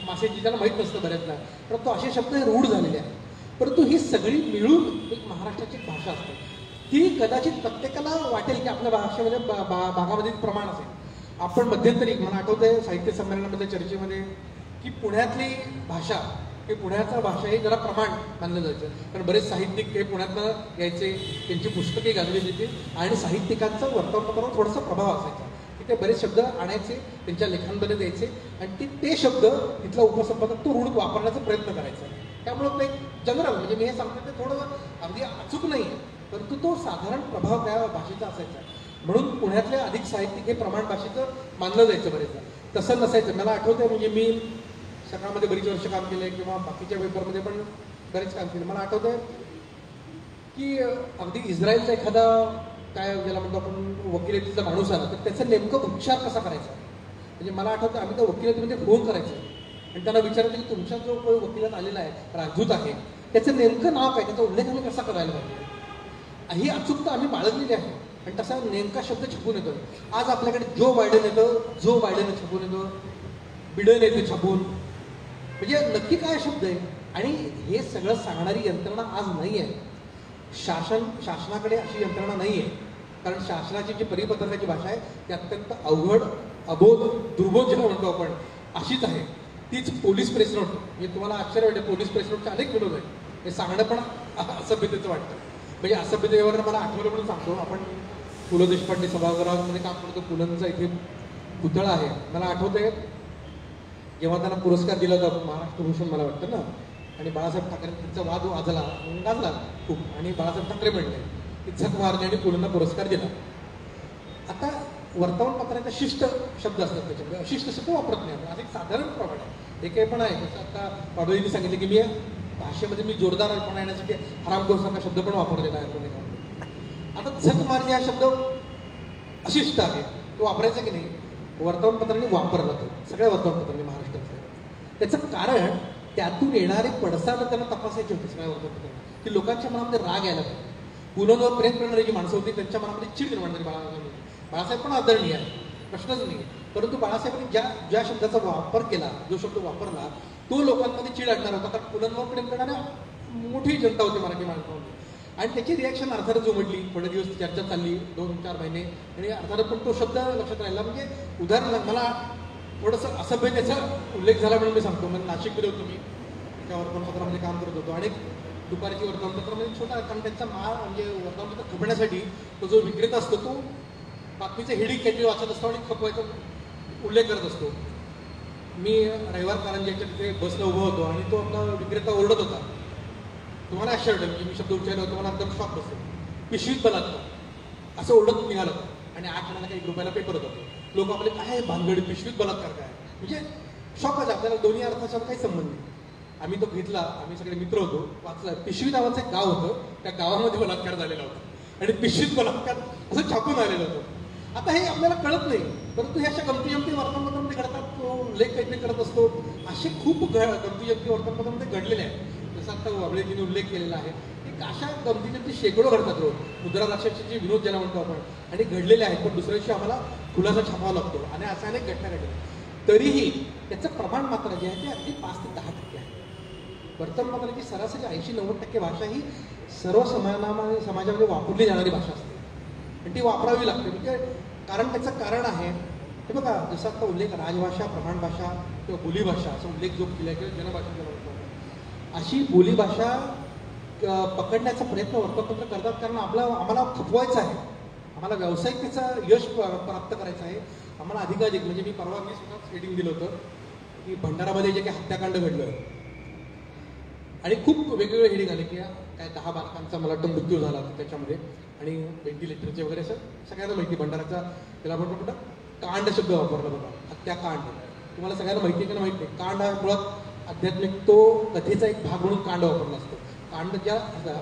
मासेची त्यांना माहीत नसतं बऱ्याचदा, परंतु असे शब्द हे रूढ झालेले आहेत. परंतु ही सगळी मिळून एक महाराष्ट्राची भाषा असते. ती कदाचित प्रत्येकाला वाटेल की आपल्या भाषेमध्ये भागामध्ये प्रमाण असेल. आपण मध्यंतरी मला आठवतंय साहित्य संमेलनामध्ये चर्चेमध्ये की पुण्यातली भाषा हे पुण्याचा भाषा हे जरा प्रमाण मानलं जायचं, कारण बरेच साहित्यिक हे पुण्यातनं यायचे, त्यांची पुस्तके गाजली जायची आणि साहित्यिकांचा वर्तमानपत्रावर थोडासा प्रभाव असायचा की ते बरेच शब्द आणायचे, त्यांच्या लेखांमध्ये द्यायचे आणि ते शब्द तिथला उपसंपादक तो रूढ वापरण्याचा प्रयत्न करायचा. त्यामुळं ते जनरल म्हणजे मी हे सांगतो ते थोडं अगदी अचूक नाही आहे, परंतु तो साधारण प्रभाव त्या भाषेचा असायचा. म्हणून पुण्यातले अधिक साहित्यिक हे प्रमाण भाषेचं मानलं जायचं बरेचदा. तसं नसायचं. मला आठवतंय म्हणजे मी सकाळमध्ये बरीच वर्ष काम केलं आहे किंवा बाकीच्या पेपरमध्ये पण बरेच काम केलं. मला आठवतंय की अगदी इस्रायलचा एखादा काय ज्याला म्हणतो आपण वकिलातीचा माणूस आला तर त्याचा नेमकं उच्चार कसा करायचा. म्हणजे मला आठवतं आम्ही त्या वकिलातीमध्ये फोन करायचो आणि त्यांना विचारायचं की तुमचा जो कोणी वकिलात आलेला आहे राजदूत आहे त्याचं नेमकं नाव काय, त्याचा उल्लेख आम्ही कसा करायला पाहिजे. ही अचूकता आम्ही बाळगलेली आहे आणि तसा नेमका शब्द छापून येतो. आज आपल्याकडे जो बायडन येतं, जो बायडन छापून येतो, बिडन येतं छापून, म्हणजे नक्की काय शब्द आहे. आणि हे सगळं सांगणारी यंत्रणा आज नाही आहे. शासनाकडे अशी यंत्रणा नाही आहे, कारण शासनाची जी परिपत्रकाची भाषा आहे ती अत्यंत अवघड, अबोध, दुर्बोध ज्याला म्हणतो आपण अशीच आहे. तीच पोलीस प्रेस नोट, म्हणजे तुम्हाला आश्चर्य वाटतं पोलीस प्रेस नोटचे अनेक विरोध आहेत. हे सांगणं पण असभ्यतेचं वाटतं. म्हणजे असभ्यतेवर मला आठवलं म्हणून सांगतो, आपण पु ल देशपांडे सभागृहामध्ये काम करतो, पुलंचा इथे पुतळा आहे. मला आठवतंय जेव्हा त्यांना पुरस्कार दिला होता महाराष्ट्र भूषण मला वाटतं ना, आणि बाळासाहेब ठाकरे त्यांचा वाद गाजला खूप आणि बाळासाहेब ठाकरे म्हणले की झक मारणे आणि पुलंना पुरस्कार दिला. आता वर्तमानपत्राचा शिष्ट शब्द असतात, त्याच्यामध्ये अशिष्ट शब्द वापरत नाही आपण. एक साधारण प्रमाण आहे. हे काही पण आहे जसं आता पाडोळींनी सांगितलं की मी भाषेमध्ये मी जोरदारपणा येण्यासाठी हरामखोरसारखा शब्द पण वापरलेला आहे कोणी. आता झक मारणे हा शब्द अशिष्ट आहे, तो वापरायचा की नाही. वर्तमानपत्रांनी वापरला तो सगळ्या वर्तमानपत्रांनी महाराष्ट्रात. त्याचं कारण त्यातून येणारे पडसाद त्यांना तपासायचे होते सगळ्या वर्तमानपत्रांनी की लोकांच्या मनामध्ये राग यायला पाहिजे. पुलंवर प्रेम करणारी जी माणसं होती त्यांच्या मनामध्ये चिड निर्माण झाली. बाळासाहेब पण आदरणीय आहे, प्रश्नच नाही. परंतु बाळासाहेबांनी ज्या शब्दाचा वापर केला, जो शब्द वापरला तो लोकांमध्ये चिड आणणार होता, कारण पुलंवर प्रेम करणाऱ्या मोठी जनता होती मराठी माणसामध्ये. आणि त्याची रिॲक्शन अर्थातच उमटली. थोडे दिवस चर्चा चालली 2-4 महिने आणि अर्थातच पण तो शब्द लक्षात राहिला. म्हणजे उदाहरण मला थोडंसं असभ्यतेचा उल्लेख झाला म्हणून मी सांगतो. म्हणजे नाशिकमध्ये होतो मी, त्या वर्तमानपत्रामध्ये काम करत होतो आणि दुपारची वर्तमानपत्रामध्ये छोटा, कारण त्यांचा माळ म्हणजे वर्तमानपत्र खपण्यासाठी तो जो विक्रेता असतो तो बातमीचं हेडिंग काहीतरी वाचत असतो आणि खपवायचा उल्लेख करत असतो. मी रविवार कारंजाच्या तिथे बसला उभा होतो आणि तो आपला विक्रेता ओरडत होता. तुम्हाला आश्चर्य म्हणजे मी शब्द उच्चारला होतो, मला एकदम शॉक बसतो. पिशवीत बलात्कार असं ओरडत निघालं आणि 8 आण्याला काही रुपयाला पेपर होता. लोक आपले काय भानगडी पिशवीत बलात्कार काय, म्हणजे शॉकच. आपल्याला दोन्ही अर्थाचा काही संबंध नाही. आम्ही तो घेतला, आम्ही सगळे मित्र होतो, वाचला. पिशवी नावाचं एक गाव होतं, त्या गावामध्ये बलात्कार झालेला होता आणि पिशवीत बलात्कार असं छापून आलेलं होतं. आता हे आपल्याला कळत नाही, परंतु हे अशा गमती वर्तमानपत्रामध्ये घडतात. तो लेख काहीतरी करत असतो. असे खूप गमती वर्तमानपत्रामध्ये घडलेले आहेत. जसं आता वाबळेजीने उल्लेख केलेला आहे की अशा गमती शेकडो घडतात रोज. मुद्रा राक्षसाचे विनोद ज्याला म्हणतो आपण, आणि घडलेले आहेत. पण दुसऱ्या दिवशी आम्हाला खुलासा छापावा लागतो आणि अशा अनेक घटना घडल्या. तरीही त्याचं प्रमाण मात्र जे आहे ते अगदी 5 ते 10% आहे. वर्तमानपत्राची सरासरी 80-90% भाषा ही सर्व समाजामध्ये वापरली जाणारी भाषा असते आणि ती वापरावी लागते. म्हणजे त्याचं कारण आहे हे बघा, जसं आता उल्लेख राजभाषा, प्रमाण भाषा किंवा बोलीभाषा असं उल्लेख जो केला किंवा जनभाषा ज्याला म्हणतो, अशी बोलीभाषा पकडण्याचा प्रयत्न वर्तमानपत्र करतात. कारण आम्हाला खपवायचं आहे, आम्हाला व्यावसायिकतेचं यश प्राप्त करायचं आहे. आम्हाला अधिकाधिक म्हणजे मी स्वतःच हेडिंग दिलं होतं की भंडारामध्ये जे काही हत्याकांड घडलं आणि खूप वेगवेगळे हेडिंग आले की काय 10 बालकांचा मला वाटतं मृत्यू झाला त्याच्यामध्ये आणि व्हेंटिलेटरचे वगैरे असं सगळ्यांना माहिती. भंडाराचा त्याला आपण कुठं कांड शब्द वापरला बघा, हत्याकांड. तुम्हाला सगळ्यांना माहिती आहे का माहिती नाही. कांड हा मुळात आध्यात्मिक तो कथेचा एक भाग म्हणून कांड वापरला असतो. कांड ज्या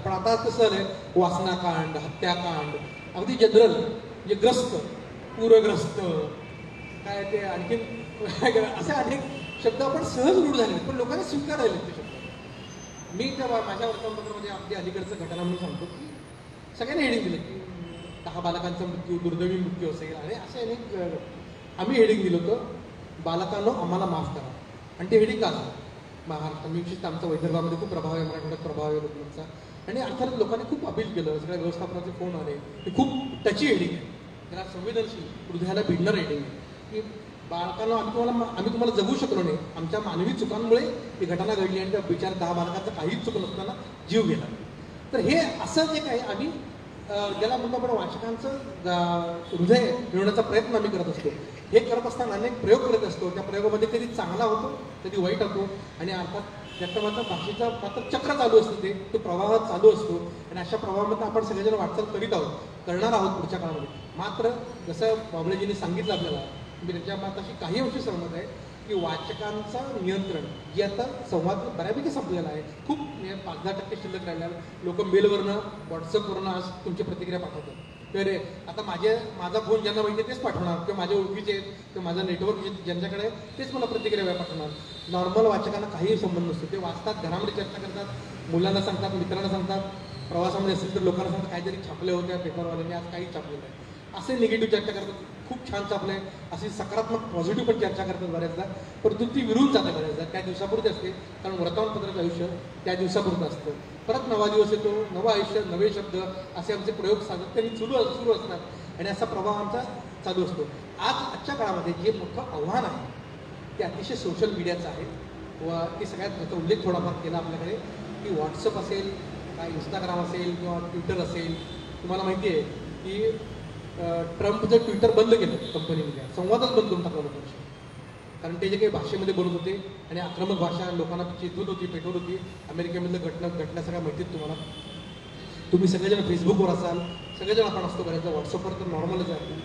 पण आता कसं झालंय, वासनाकांड, हत्याकांड, अगदी जनरल म्हणजे ग्रस्त, पूरग्रस्त, काय ते आणखीन असे अनेक शब्द आपण सहज रूढ झाले पण लोकांनी स्वीकारायले ते शब्द. मी त्या माझ्या वर्तमानपत्रामध्ये अगदी अलीकडचं घटना म्हणून सांगतो की सगळ्यांनी हेडिंग दिलं की 10 बालकांचा मृत्यू, दुर्दैवी मृत्यू असेल आणि असे अनेक आम्ही हेडिंग दिलं होतं, बालकांनो आम्हाला माफ करा. आणि ते हेडिंग का झालं महाराष्ट्र, मी विशेषतः आमचा वैदर्भामध्ये खूप प्रभाव आहे, मराठवाड्यात प्रभाव आहे लोकांचा. आणि अर्थात लोकांनी खूप अपील केलं, सगळ्या व्यवस्थापनाचे फोन आले. हे खूप टची हेडिंग आहे, त्याला संवेदनशील हृदयाला भिडणार हेडिंग आहे की बालकांना आम्ही तुम्हाला जगू शकलो नाही, आमच्या मानवी चुकांमुळे ही घटना घडली आणि त्या विचार 10 बालकांचा काहीच चुक नसताना जीव गेला. तर हे असं जे काही आम्ही ज्याला म्हणतो आपण वाचकांचं हृदय मिळवण्याचा प्रयत्न आम्ही करत असतो. हे करत असताना अनेक प्रयोग करत असतो. त्या प्रयोगामध्ये कधी चांगला होतो, कधी वाईट होतो. आणि अर्थात व्यक्तमाचा भाषेचा मात्र चक्र चालू असतं, तो प्रवाह चालू असतो. आणि अशा प्रवाहामध्ये आपण सगळेजण वाटचाल करीत आहोत, करणार आहोत पुढच्या काळामध्ये. मात्र जसं बाबळेजींनी सांगितलं आपल्याला, मी त्याच्या माताशी काही अंशी सहमत आहे की वाचकांचं नियंत्रण जे आता संवाद बऱ्यापैकी संपलेला आहे, खूप 5-10% शिल्लक राहिल्या. लोक मेलवरनं, व्हॉट्सअपवरनं आज तुमची प्रतिक्रिया पाठवतात. तर आता माझा फोन ज्यांना माहिती आहे तेच पाठवणार, किंवा माझ्या ओळखीचे आहेत किंवा माझं नेटवर्क ज्यांच्याकडे तेच मला प्रतिक्रिया पाठवणार. नॉर्मल वाचकांना काहीही संबंध नसतो. ते वाचतात, घरामध्ये चर्चा करतात, मुलांना सांगतात, मित्रांना सांगतात, प्रवासामध्ये असेल तर लोकांना सांगतात काहीतरी छापले होते पेपरवाल्यांनी, आज काही छापलेलं आहे. असे निगेटिव्ह चर्चा करतात, खूप छान छापलं आहे, अशी सकारात्मक पॉझिटिव्ह पण चर्चा करतात बऱ्याचदा. परंतु ती विरून जाते बऱ्याचदा, त्या दिवसापुरती असते. कारण वर्तमानपत्राचं आयुष्य त्या दिवसापुरतं असतं. परत नवा दिवस येतो, नवं आयुष्य, नवे शब्द, असे आमचे प्रयोग सातत्याने सुरू असतात. आणि असा प्रभाव आमचा चालू असतो. आजच्या काळामध्ये जे मोठं आव्हान आहे ते अतिशय सोशल मीडियाचं आहे. व ते सगळ्यात त्याचा उल्लेख थोडाफार केला आपल्याकडे की व्हॉट्सअप असेल, काय इंस्टाग्राम असेल किंवा ट्विटर असेल. तुम्हाला माहिती आहे की ट्रम्पचं ट्विटर बंद केलं कंपनीमध्ये, संवादच बंद करून टाकला लोकांशी. कारण ते जे काही भाषेमध्ये बोलत होते आणि आक्रमक भाषा लोकांना चेतवत होती, पेटवत होती. अमेरिकेमधलं घटना सगळ्या माहितीत तुम्हाला. तुम्ही सगळेजण फेसबुकवर असाल, सगळेजण आपण असतो करायचं, व्हॉट्सअपवर तर नॉर्मलच आहे.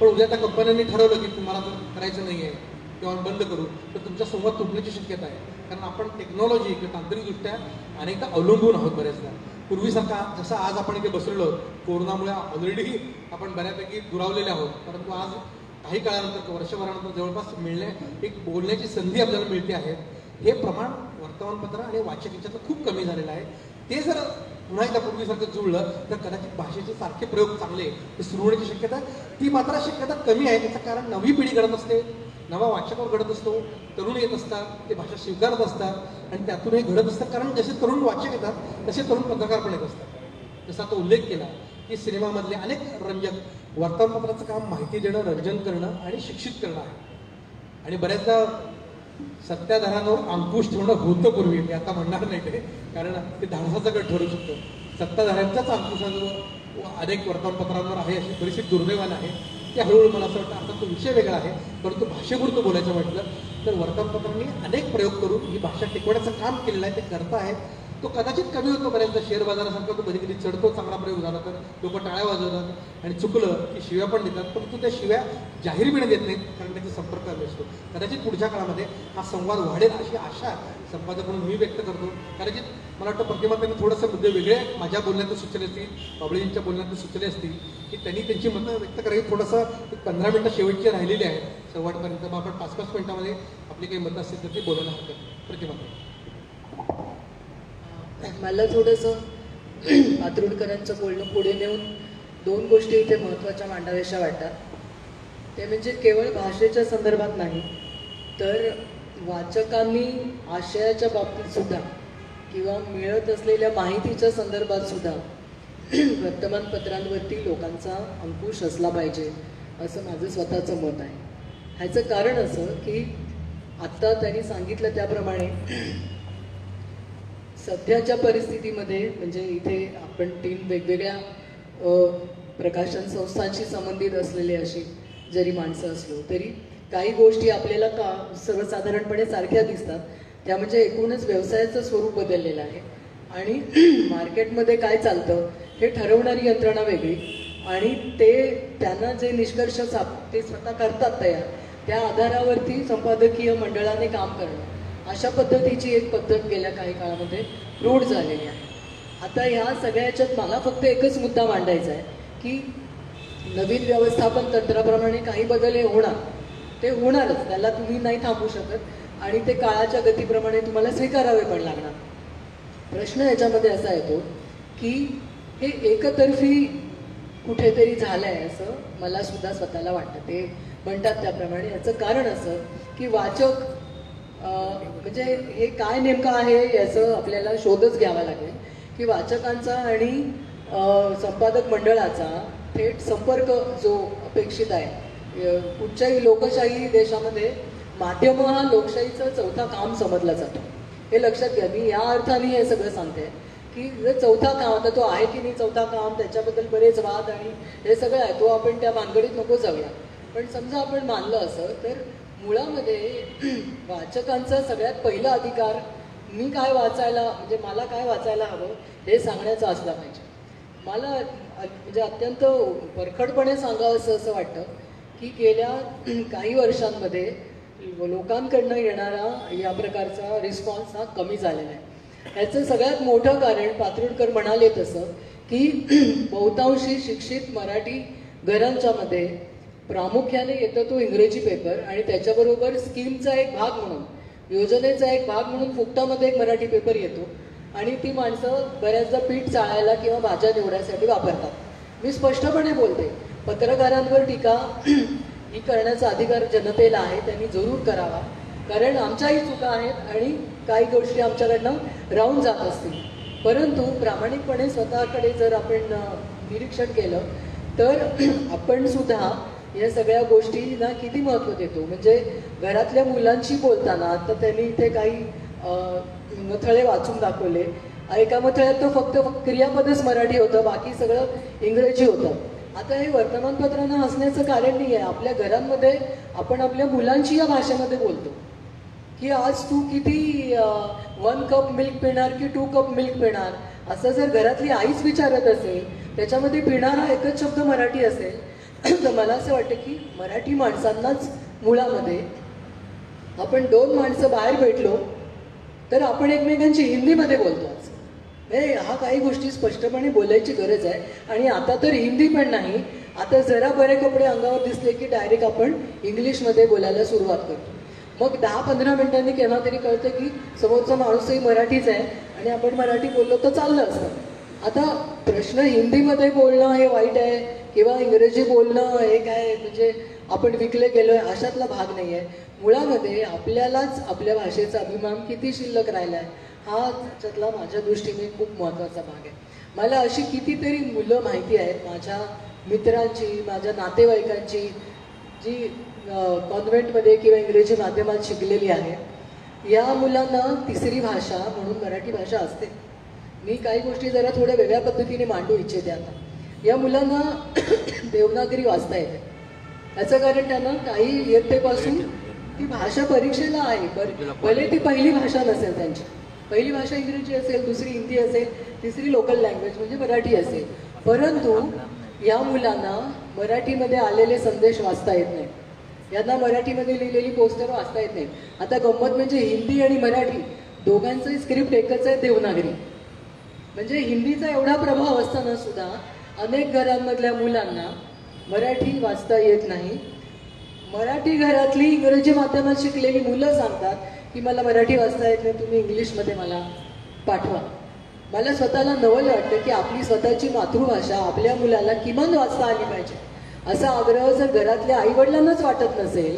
पण उद्या त्या कंपन्यांनी ठरवलं की तुम्हाला जर करायचं नाही आहे किंवा बंद करू, तर तुमचा संवाद तुटण्याची शक्यता आहे. कारण आपण टेक्नॉलॉजी किंवा तांत्रिकदृष्ट्या अनेकदा अवलंबून आहोत बऱ्याचदा. पूर्वीसारखा जसं आज आपण इथे बसलेलो आहोत, कोरोनामुळे ऑलरेडी आपण बऱ्यापैकी दुरावलेले आहोत. परंतु आज काही काळानंतर, वर्षभरानंतर जवळपास एक बोलण्याची संधी आपल्याला मिळते आहे. हे प्रमाण वर्तमानपत्र आणि वाचक याच्यातलं खूप कमी झालेलं आहे. ते जर पुन्हा एकदा पूर्वीसारखं जुळलं तर कदाचित भाषेचे सारखे प्रयोग चांगले ते सुरू होण्याची शक्यता, ती मात्र शक्यता कमी आहे. त्याचं कारण नवी पिढी घडत असते, नवा वाचकावर घडत असतो, तरुण येत असतात, ते भाषा स्वीकारत असतात आणि त्यातून हे घडत असतं. कारण जसे तरुण वाचक येतात तसे तरुण पत्रकार पण येत असतात. जसा तो उल्लेख केला की सिनेमामधले अनेक रंजक वर्तमानपत्राचं काम माहिती देणं, रंजन करणं आणि शिक्षित करणं आहे. आणि बऱ्याचदा सत्ताधाऱ्यांवर अंकुश ठेवणं होतं पूर्वी, मी आता म्हणणार नाही ते, कारण ते धाडसाचा गट ठरू शकतो. सत्ताधाऱ्यांचाच अंकुशावर अनेक वर्तमानपत्रांवर आहे, अशी परिस्थिती दुर्दैवानं आहे. ते हळूहळू मला असं वाटतं आता तो विषय वेगळा आहे. परंतु भाषेपुरतं बोलायचं म्हटलं तर वर्तमानपत्रांनी अनेक प्रयोग करून ही भाषा टिकवण्याचं काम केलेलं आहे, ते करत आहेत. तो कदाचित कमी होतो बऱ्याचदा. शेअर बाजारासारखा तो कधी कधी चढतो, चांगला प्रयोग झाला तर लोक टाळ्या वाजवतात आणि चुकलं की शिव्या पण देतात. परंतु त्या शिव्या जाहीरपणे देत नाहीत, कारण त्याचा संपर्क नसतो. कदाचित पुढच्या काळामध्ये हा संवाद वाढेल अशी आशा संपादक म्हणून मी व्यक्त करतो. कदाचित मला वाटतं प्रतिमा त्यांनी थोडंसं मुद्दे वेगळे माझ्या बोलण्यातून सुचले असतील, बाबळेजींच्या बोलण्यातून सुचले असतील की त्यांनी त्यांची मतं व्यक्त करायची. थोडंसं 15 मिनिटं शेवटची राहिलेली आहेत संवादपर्यंत. मग आपण 5-5 मिनिटामध्ये आपली काही मतं असतील तर ती बोलायला हरकत. प्रतिमा मला थोडंसं पात्रुडकरांचं बोलणं पुढे नेऊन 2 गोष्टी इथे महत्त्वाच्या मांडाव्याशा वाटतात. ते म्हणजे केवळ भाषेच्या संदर्भात नाही, तर वाचकांनी आशयाच्या बाबतीत सुद्धा किंवा मिळत असलेल्या माहितीच्या संदर्भात सुद्धा वर्तमानपत्रांवरती लोकांचा अंकुश असला पाहिजे, असं माझं स्वतःचं मत आहे. ह्याचं कारण असं की आत्ता त्यांनी सांगितलं त्याप्रमाणे सध्याच्या परिस्थितीमध्ये, म्हणजे इथे आपण 3 वेगवेगळ्या प्रकाशन संस्थांशी संबंधित असलेले अशी जरी माणसं असलो तरी काही गोष्टी आपल्याला सर्वसाधारणपणे सारख्या दिसतात. त्या म्हणजे एकूणच व्यवसायाचं स्वरूप बदललेलं आहे आणि मार्केटमध्ये काय चालतं हे ठरवणारी यंत्रणा वेगळी आणि त्यांना जे निष्कर्ष ते स्वतः करतात तयार, त्या आधारावरती संपादकीय मंडळाने काम करणं, अशा पद्धतीची एक पद्धत गेल्या काही काळामध्ये रूढ झालेली आहे. आता ह्या सगळ्याच्यात मला फक्त एकच मुद्दा मांडायचा आहे की नवीन व्यवस्थापन तंत्राप्रमाणे काही बदल हे होणार, ते होणारच, त्याला तुम्ही नाही थांबू शकत. आणि ते काळाच्या गतीप्रमाणे तुम्हाला स्वीकारावे पण लागणार. प्रश्न याच्यामध्ये असा येतो की हे एकतर्फी कुठेतरी झालंय असं मला सुद्धा स्वतःला वाटतं. ते म्हणतात त्याप्रमाणे याचं कारण असं की वाचक म्हणजे हे काय नेमकं आहे याचं आपल्याला शोधच घ्यावा लागेल की वाचकांचा आणि संपादक मंडळाचा थेट संपर्क जो अपेक्षित आहे. कुठच्याही लोकशाही देशामध्ये माध्यम हा लोकशाहीचं चौथा काम समजला जातो. हे लक्षात घ्या. मी या अर्थाने हे सगळं सांगते की जर चौथा काम, आता तो आहे की नाही चौथा काम, त्याच्याबद्दल बरेच वाद आणि हे सगळं आहे, तो आपण त्या भानगडीत नको जाऊया. पण समजा आपण मानलं असं तर मुळामध्ये वाचकांचा सगळ्यात पहिला अधिकार मी काय वाचायला, म्हणजे मला काय वाचायला हवं हे सांगण्याचा असला पाहिजे. मला म्हणजे अत्यंत परखडपणे सांगावं असं वाटतं की गेल्या काही वर्षांमध्ये लोकांकडनं येणारा या प्रकारचा रिस्पॉन्स हा कमी झालेला आहे. याचं सगळ्यात मोठं कारण पात्रुडकर म्हणाले तसं की बहुतांशी शिक्षित मराठी घरांच्या मध्ये प्रामुख्याने येतो तो इंग्रजी पेपर आणि त्याच्याबरोबर स्कीमचा एक भाग म्हणून, योजनेचा एक भाग म्हणून फुकटामध्ये एक मराठी पेपर येतो आणि ती माणसं बऱ्याचदा पीठ चाळायला किंवा भाज्या निवडायसाठी वापरतात. मी स्पष्टपणे बोलते, पत्रकारांवर टीका ही करण्याचा अधिकार जनतेला आहे, त्यांनी जरूर करावा, कारण आमच्याही चुका आहेत आणि काही गोष्टी आमच्याकडनं राहून जात असतील. परंतु प्रामाणिकपणे स्वतःकडे जर आपण निरीक्षण केलं तर आपण सुद्धा या सगळ्या गोष्टींना किती महत्त्व देतो. म्हणजे घरातल्या मुलांशी बोलताना आता त्यांनी इथे काही मथळे वाचून दाखवले. एका मथळ्यात तो फक्त क्रियापदच मराठी होतं, बाकी सगळं इंग्रजी होतं. आता हे वर्तमानपत्रांना हसण्याचं कारण नाही आहे. आपल्या घरांमध्ये आपण आपल्या मुलांशी या भाषेमध्ये बोलतो की आज तू किती 1 कप मिल्क पिणार की 2 कप मिल्क पिणार, असं जर घरातली आईच विचारत असेल, त्याच्यामध्ये पिणारा एकच शब्द मराठी असेल, तर मला असं वाटतं की मराठी माणसांनाच मुळामध्ये आपण 2 माणसं बाहेर भेटलो तर आपण एकमेकांची हिंदीमध्ये बोलतो. हा काही गोष्टी स्पष्टपणे बोलायची गरज आहे. आणि आता तर हिंदी पण नाही, आता जरा बरे कपडे अंगावर दिसले की डायरेक्ट आपण इंग्लिशमध्ये बोलायला सुरुवात करतो. मग 10-15 मिनिटांनी केव्हा तरी कळतं की समोरचा माणूसही मराठीच आहे आणि आपण मराठी बोललो तर चाललं असतं. आता प्रश्न हिंदीमध्ये बोलणं हे वाईट आहे किंवा इंग्रजी बोलणं हे काय म्हणजे आपण विकले गेलोय अशातला भाग नाही आहे. मुळामध्ये आपल्यालाच आपल्या भाषेचा अभिमान किती शिल्लक राहिला आहे हा त्याच्यातला माझ्या दृष्टीने खूप महत्त्वाचा भाग आहे. मला अशी कितीतरी मुलं माहिती आहेत माझ्या मित्रांची, माझ्या नातेवाईकांची, जी कॉन्व्हेंटमध्ये किंवा इंग्रजी माध्यमात शिकलेली आहे. या मुलांना तिसरी भाषा म्हणून मराठी भाषा असते. मी काही गोष्टी जरा थोड्या वेगळ्या पद्धतीने मांडू इच्छिते. आता या मुलांना देवनागरी वाचता येते. याचं कारण त्यांना काही इयत्तेपासून ती भाषा परीक्षेला आहे. भले ती पहिली भाषा नसेल त्यांची, पहिली भाषा इंग्रजी असेल, दुसरी हिंदी असेल, तिसरी लोकल लँग्वेज म्हणजे मराठी असेल, परंतु या मुलांना मराठीमध्ये आलेले संदेश वाचता येत नाही. यांना मराठीमध्ये लिहिलेली पोस्टर वाचता येत नाही. आता गंमत म्हणजे हिंदी आणि मराठी दोघांचंही स्क्रिप्ट एकच आहे, देवनागरी. म्हणजे हिंदीचा एवढा प्रभाव असताना सुद्धा अनेक घरांमधल्या मुलांना मराठी वाचता येत नाही. मराठी घरातली इंग्रजी माध्यमात शिकलेली मुलं सांगतात की मला मराठी वाचता येत नाही, तुम्ही इंग्लिशमध्ये मला पाठवा. मला स्वतःला नवल वाटतं की आपली स्वतःची मातृभाषा आपल्या मुलाला किमान वाचता आली पाहिजे. असा आग्रह जर घरातल्या आईवडिलांनाच वाटत नसेल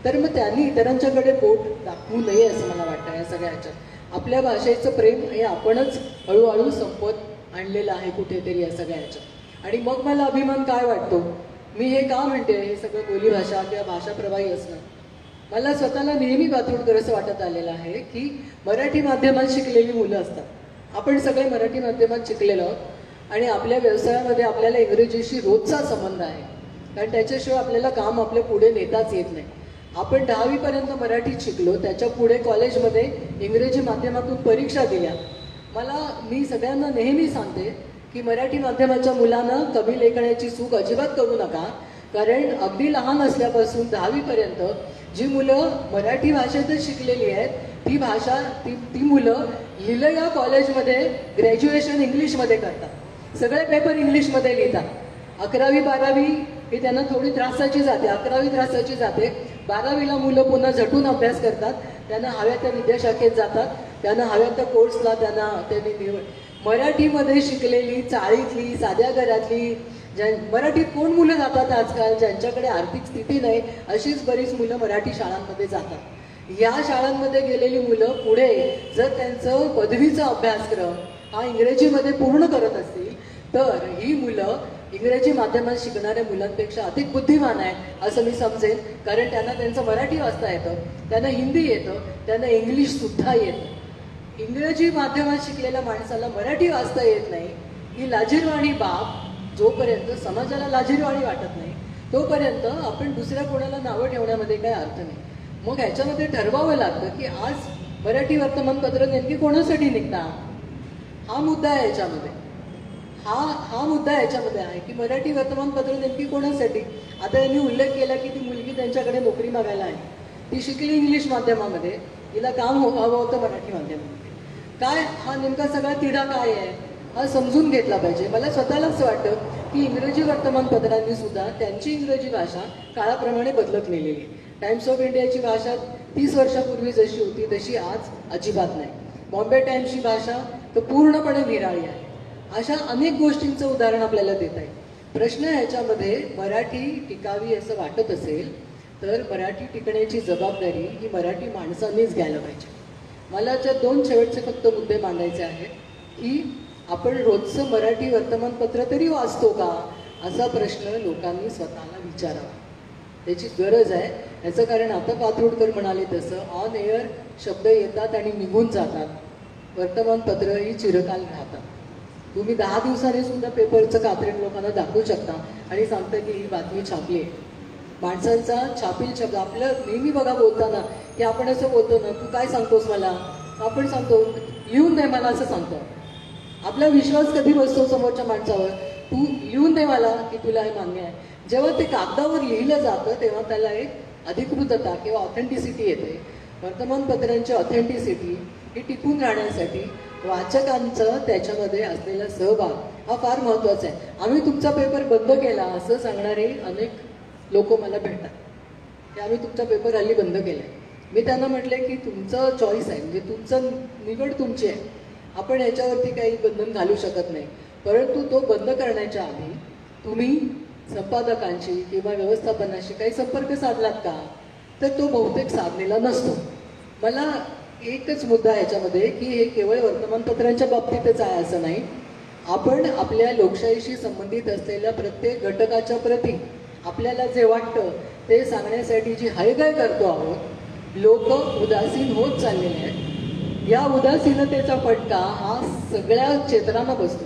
तर मग त्यांनी इतरांच्याकडे बोट दाखवू नये असं मला वाटतं. या सगळ्या ह्याच्यात आपल्या भाषेचं प्रेम हे आपणच हळूहळू संपत आणलेलं आहे कुठेतरी या सगळ्या ह्याच्यात. आणि मग मला अभिमान काय वाटतो, मी हे का म्हणते, हे सगळं बोलीभाषा किंवा भाषा प्रवाही असणं, मला स्वतःला नेहमी पात्रुडकर असं वाटत आलेलं आहे की मराठी माध्यमात शिकलेली मुलं असतात. आपण सगळे मराठी माध्यमात शिकलेलो आहोत आणि आपल्या व्यवसायामध्ये आपल्याला इंग्रजीशी रोजचा संबंध आहे, कारण त्याच्याशिवाय आपल्याला काम आपल्या पुढे नेताच येत नाही. आपण 10वीपर्यंत मराठीत शिकलो, त्याच्या पुढे कॉलेजमध्ये इंग्रजी माध्यमातून परीक्षा दिल्या. मी सगळ्यांना नेहमी सांगते की मराठी माध्यमाच्या मुलांना कवी लेखनाची चूक अजिबात करू नका, कारण अगदी लहान असल्यापासून 10वीपर्यंत जी मुलं मराठी भाषेतच शिकलेली आहेत ती मुलं लिहिलं या कॉलेजमध्ये ग्रॅज्युएशन इंग्लिशमध्ये करतात, सगळे पेपर इंग्लिशमध्ये लिहितात. 11वी 12वी ही त्यांना थोडी त्रासाची जाते, 11वी त्रासाची जाते, 12वीला मुलं पुन्हा झटून अभ्यास करतात, त्यांना हव्या त्या विद्याशाखेत जातात, त्यांना हव्या त्या कोर्सला त्यांनी निवड मराठीमध्ये शिकलेली, चाळीतली, साध्या घरातली, मराठीत कोण मुलं जातात आजकाल ज्यांच्याकडे आर्थिक स्थिती नाही, अशीच बरीच मुलं मराठी शाळांमध्ये जातात. या शाळांमध्ये गेलेली मुलं पुढे जर त्यांचं पदवीचा अभ्यासक्रम हा इंग्रजीमध्ये पूर्ण करत असतील तर ही मुलं इंग्रजी माध्यमात शिकणाऱ्या मुलांपेक्षा अधिक बुद्धिमान आहे असं मी समजेन. कारण त्यांना त्यांचं मराठी वाचता येतं, त्यांना हिंदी येतं, त्यांना इंग्लिश सुद्धा येतं. इंग्रजी माध्यमात शिकलेल्या माणसाला मराठी वाचता येत नाही ही लाजिरवाणी बाब जोपर्यंत समाजाला लाजिरवाणी वाटत नाही तोपर्यंत आपण दुसऱ्या कोणाला नावं ठेवण्यामध्ये काही अर्थ नाही. मग ह्याच्यामध्ये ठरवावं लागतं की आज मराठी वर्तमानपत्र नेमकी कोणासाठी निघतात, हा मुद्दा आहे याच्यामध्ये. हा मुद्दा याच्यामध्ये आहे की मराठी वर्तमानपत्र नेमकी कोणासाठी. आता यांनी उल्लेख केला की ती मुलगी त्यांच्याकडे नोकरी मागायला आहे, ती शिकली इंग्लिश माध्यमामध्ये, तिला काम हवं होतं मराठी माध्यमामध्ये. काय हा नेमका सगळा तिढा काय आहे हा समजून घेतला पाहिजे. मला स्वतःला असं वाटतं की इंग्रजी वर्तमानपत्रांनी सुद्धा त्यांची इंग्रजी भाषा काळाप्रमाणे बदलत नेलेली. टाइम्स ऑफ इंडियाची भाषा 30 वर्षापूर्वी जशी होती तशी आज अजिबात नाही. बॉम्बे टाइम्सची भाषा तर पूर्णपणे निराळी आहे. अशा अनेक गोष्टींचं उदाहरण आपल्याला देता येईल. प्रश्न ह्याच्यामध्ये मराठी टिकावी असं वाटत असेल तर मराठी टिकण्याची जबाबदारी ही मराठी माणसांनीच घ्यायला पाहिजे. मला ज्या 2 शेवटचे फक्त मुद्दे मांडायचे आहेत की आपण रोजचं मराठी वर्तमानपत्र तरी वाचतो का असा प्रश्न लोकांनी स्वतःला विचारावा. त्याची गरज आहे. याचं कारण आता पात्रोडकर म्हणाले तसं ऑन एअर शब्द येतात आणि निघून जातात, वर्तमानपत्र ही चिरकाल राहतात. तुम्ही 10 दिवसांनी सुद्धा पेपरचं कात्रण लोकांना दाखवू शकता आणि सांगता की ही बातमी छापली आहे. माणसांचा छापील शब्द आपलं नेहमी बघा बोलताना की आपण असं बोलतो ना, तू काय सांगतोस मला, आपण सांगतो लिहून दे मला असं सांगतो. आपला विश्वास कधी बसतो समोरच्या माणसावर, तू लिहून दे मला की तुला हे मान्य आहे. जेव्हा ते कागदावर लिहिलं जातं तेव्हा त्याला एक अधिकृतता किंवा ऑथेंटिसिटी येते. वर्तमानपत्रांची ऑथेंटिसिटी ही टिकून राहण्यासाठी वाचकांचं त्याच्यामध्ये असलेला सहभाग हा फार महत्त्वाचा आहे. आम्ही तुमचा पेपर बंद केला असं सांगणारे अनेक लोक मला भेटतात की आम्ही तुमचा पेपर हल्ली बंद केला आहे. मी त्यांना म्हटले की तुमचं चॉईस आहे, म्हणजे तुमचं निवड तुमची आहे, आपण याच्यावरती काही बंधन घालू शकत नाही. परंतु तो बंद करण्याच्या आधी तुम्ही संपादकांशी किंवा व्यवस्थापनाशी काही संपर्क साधलात का, तर तो बहुतेक साधलेला नसतो. मला एकच मुद्दा याच्यामध्ये की हे केवळ वर्तमानपत्रांच्या बाबतीतच आहे असं नाही. आपण आपल्या लोकशाहीशी संबंधित असलेल्या प्रत्येक घटकाच्या प्रती आपल्याला जे वाटतं ते सांगण्यासाठी जी हयगय करतो आहोत, लोक उदासीन होत चाललेले आहेत. या उदासीनतेचा फटका हा सगळ्या क्षेत्रांना बसतो.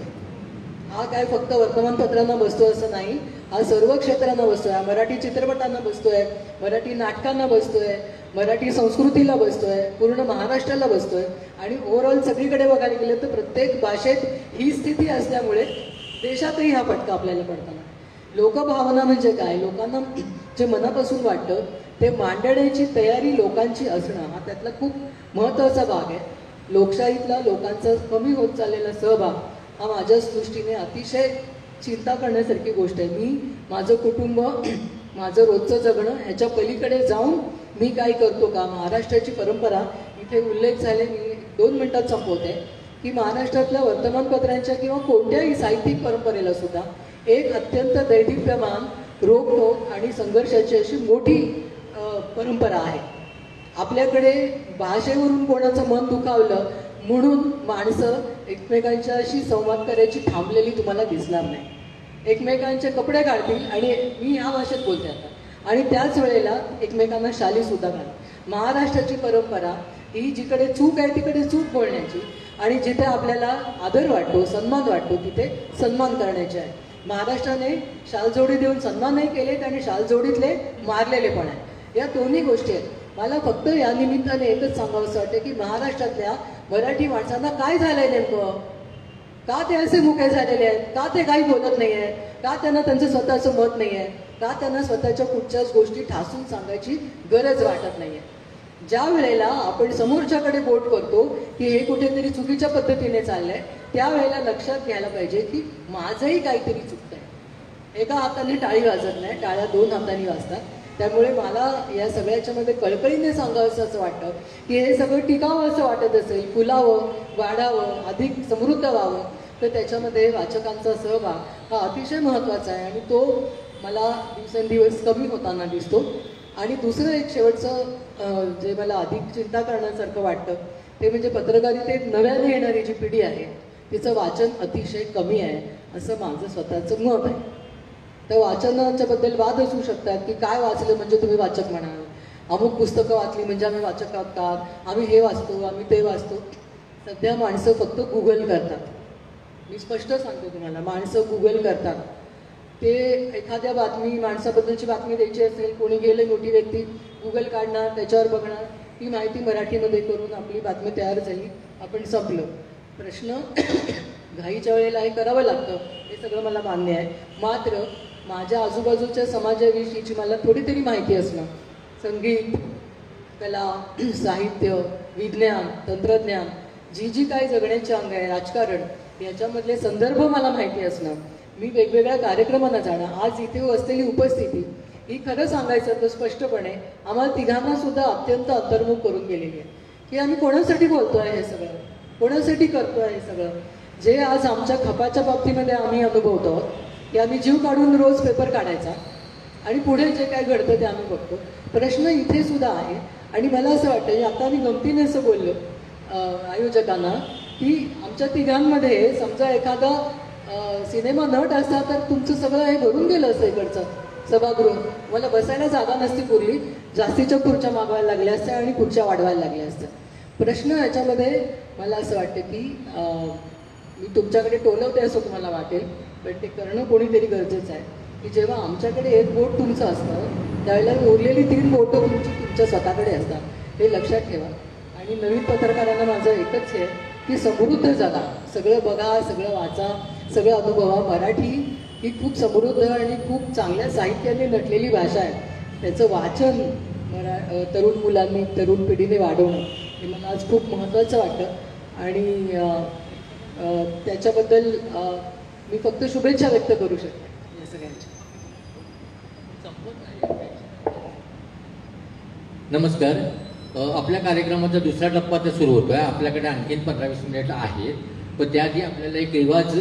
हा काय फक्त वर्तमानपत्रांना बसतो असं नाही, हा सर्व क्षेत्रांना बसतोय. मराठी चित्रपटांना बसतोय, मराठी नाटकांना बसतोय, मराठी संस्कृतीला बसतोय, पूर्ण महाराष्ट्राला बसतोय आणि ओव्हरऑल सगळीकडे बघायला गेलं तर प्रत्येक भाषेत ही स्थिती असल्यामुळे देशातही हा फटका आपल्याला पडताना. लोकभावना म्हणजे काय, लोकांना जे मनापासून वाटतं ते मांडण्याची तयारी लोकांची असणं हा त्यातला खूप महत्त्वाचा भाग आहे. लोकशाहीतला लोकांचा कमी होत चाललेला सहभाग हा माझ्या दृष्टीने अतिशय चिंता करण्यासारखी गोष्ट आहे. मी माझं कुटुंब, माझं रोजचं जगणं ह्याच्या पलीकडे जाऊन मी काय करतो का, महाराष्ट्राची परंपरा इथे उल्लेख झाले, मी 2 मिनिटात संपवते की महाराष्ट्रातल्या वर्तमानपत्रांच्या किंवा कोणत्याही साहित्यिक परंपरेला सुद्धा एक अत्यंत दैदिप्यमान रोखोक आणि संघर्षाची अशी मोठी परंपरा आहे. आपल्याकडे भाषेवरून कोणाचं मन दुखावलं म्हणून माणसं एकमेकांच्याशी संवाद करायची थांबलेली तुम्हाला दिसणार नाही. एकमेकांचे कपडे काढतील आणि मी ह्या भाषेत बोलते आता, आणि त्याच वेळेला एकमेकांना शाली सुद्धा घालतील. महाराष्ट्राची परंपरा ही जिकडे चूक आहे तिकडे चूक बोलण्याची आणि जिथे आपल्याला आदर वाटतो, सन्मान वाटतो तिथे सन्मान करण्याचे आहे. महाराष्ट्राने शालजोडी देऊन सन्मानही केलेत आणि शालजोडीतले मारलेले पण आहे. या दोन्ही गोष्टी आहेत. मला फक्त या निमित्ताने एकच सांगावंसं वाटतं की महाराष्ट्रातल्या मराठी माणसांना काय झालंय नेमकं, का ते असे मुके झालेले आहेत, का ते काही बोलत नाही आहेत, का त्यांना त्यांचं स्वतःचं मत नाही आहे, का त्यांना स्वतःच्या कुठच्याच गोष्टी ठासून सांगायची गरज वाटत नाही आहे. ज्या वेळेला आपण समोरच्याकडे बोट करतो की हे कुठेतरी चुकीच्या पद्धतीने चाललंय, त्यावेळेला लक्षात घ्यायला पाहिजे की माझंही काहीतरी चुकतंय. एका हाताने टाळी वाजत नाही, टाळ्या 2 हातांनी वाजतात. त्यामुळे मला या सगळ्याच्यामध्ये कळकळीने सांगावं असं वाटतं की हे सगळं टिकावं असं वाटत असेल, फुलावं, वाढावं, अधिक समृद्ध व्हावं, तर त्याच्यामध्ये वाचकांचा सहभाग हा अतिशय महत्त्वाचा आहे आणि तो मला दिवसेंदिवस कमी होताना दिसतो. आणि दुसरं एक शेवटचं जे मला अधिक चिंता करण्यासारखं वाटतं ते म्हणजे पत्रकारितेत नव्याने येणारी जी पिढी आहे तिचं वाचन अतिशय कमी आहे असं माझं स्वतःचं मत आहे. तर वाचनाच्याबद्दल वाद असू शकतात की काय वाचलं म्हणजे तुम्ही वाचक म्हणाल, अमुक पुस्तकं वाचली म्हणजे आम्ही वाचक आहोत, आम्ही हे वाचतो, आम्ही ते वाचतो. सध्या माणसं फक्त गुगल करतात. मी स्पष्ट सांगतो तुम्हाला, माणसं गुगल करतात. ते एखाद्या माणसाबद्दलची बातमी द्यायची असेल, कोणी गेले मोठी व्यक्ती, गुगल काढणार, त्याच्यावर बघणार, ती माहिती मराठीमध्ये करून आपली बातमी तयार झाली, आपण संपलं. प्रश्न घाईच्या वेळेला हे करावं लागतं, हे सगळं मला मान्य आहे. मात्र माझ्या आजूबाजूच्या समाजाविषयीची मला थोडी तरी माहिती असणं, संगीत, कला, साहित्य, विज्ञान, तंत्रज्ञान, जी काही जगण्याची अंग आहे, राजकारण, याच्यामधले संदर्भ मला माहिती असणं, मी वेगवेगळ्या कार्यक्रमांना जाणं, आज इथे असलेली उपस्थिती ही खरं सांगायचं तर स्पष्टपणे आम्हाला तिघांना सुद्धा अत्यंत अंतर्मुख करून गेलेली आहे की आम्ही कोणासाठी बोलतो आहे हे सगळं, कोणासाठी करतो आहे हे सगळं. जे आज आमच्या खपाच्या बाबतीमध्ये आम्ही अनुभवतो की आम्ही जीव काढून रोज पेपर काढायचा आणि पुढे जे काय घडतं ते आम्ही बघतो. प्रश्न इथे सुद्धा आहे आणि मला असं वाटतं, आता मी गमतीने असं बोललो आयोजकांना की आमच्या तिघांमध्ये समजा एखादा सिनेमा नट असता तर तुमचं सगळं हे भरून गेलं असतं इकडचं सभागृह, मला बसायला जागा नसती, पूर्वी जास्तीच्या खुर्च्या मागवायला लागल्या असत्या आणि खुर्च्या वाढवायला लागल्या असत्या. प्रश्न याच्यामध्ये मला असं वाटतं की मी तुमच्याकडे टोलवते असं तुम्हाला वाटेल, पण ते करणं कोणीतरी गरजेचं आहे की जेव्हा आमच्याकडे एक बोट तुमचं असतं त्यावेळेला उरलेली 3 बोटं तुमच्या स्वतःकडे असतात, हे लक्षात ठेवा. आणि नवीन पत्रकारांना माझं एकच आहे की समृद्ध जगा, सगळं बघा, सगळं वाचा, सगळं अनुभवा. मराठी ही खूप समृद्ध आणि खूप चांगल्या साहित्याने नटलेली भाषा आहे. त्याचं वाचन तरुण मुलांनी, तरुण पिढीने वाढवणं हे मला आज खूप महत्त्वाचं वाटतं आणि त्याच्याबद्दल मी फक्त शुभेच्छा व्यक्त करू शकते या सगळ्यांच्या. नमस्कार. आपल्या कार्यक्रमाचा दुसरा टप्पा तर सुरू होतोय. आपल्याकडे आणखीन 15-20 मिनिट आहेत, पण त्याआधी आपल्याला एक रिवाज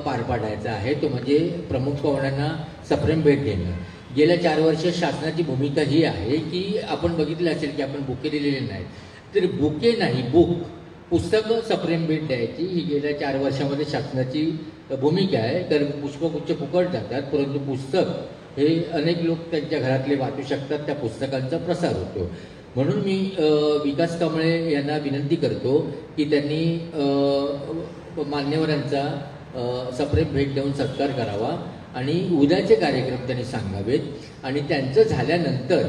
पार पाडायचा आहे, तो म्हणजे प्रमुख पाहुण्यांना सप्रेम भेट देणं. गेल्या 4 वर्ष शासनाची भूमिका ही आहे की आपण बघितलं असेल की आपण बुके दिलेले नाहीत, तर बुके नाही, बुक, पुस्तकं सप्रेम भेट द्यायची ही गेल्या 4 वर्षामध्ये शासनाची भूमिका आहे. कारण पुष्पगुच्छ फुकट जातात, परंतु पुस्तक हे अनेक लोक त्यांच्या घरातले वाचू शकतात, त्या पुस्तकांचा प्रसार होतो. म्हणून मी विकास कांबळे यांना विनंती करतो की त्यांनी मान्यवरांचा सप्रेम भेट देऊन सत्कार करावा आणि उद्याचे कार्यक्रम त्यांनी सांगावेत. आणि त्यांचं झाल्यानंतर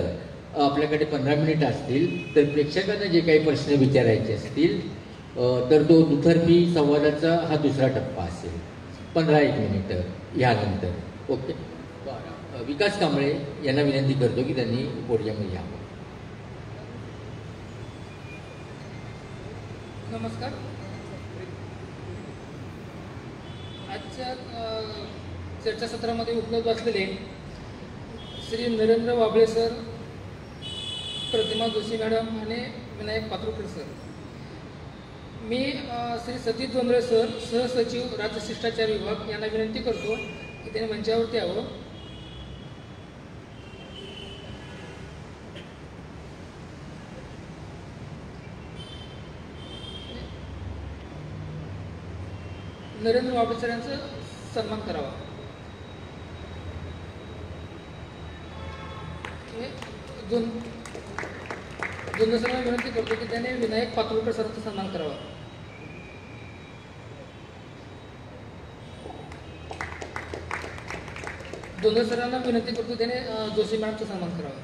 आपल्याकडे 15 मिनिट असतील, तर प्रेक्षकांना जे काही प्रश्न विचारायचे असतील तर तो दुतर्फी संवादाचा हा दुसरा टप्पा असेल, 15-1 मिनिटं यानंतर. ओके. विकास कांबळे यांना विनंती करतो की त्यांनी पोडियमवर यावं. नमस्कार. आजच्या चर्चासत्रामध्ये उपलब्ध असलेले श्री नरेंद्र वाबळे सर, प्रतिमा जोशी मॅडम आणि विनायक पात्रोकर सर. मी श्री सतीश जोंधळे सर, सहसचिव राज्य शिष्टाचार विभाग यांना विनंती करतो की त्यांनी मंचावरती यावं. नरेंद्र वाबळे सर यांचा सन्मान करावा. जोंधळे सरांना विनंती करतो की त्याने विनायक पात्रोकर सरांचा सन्मान करावा. जोंधळे सरांना विनंती करतो त्याने जोशी मॅडमचा सन्मान करावा.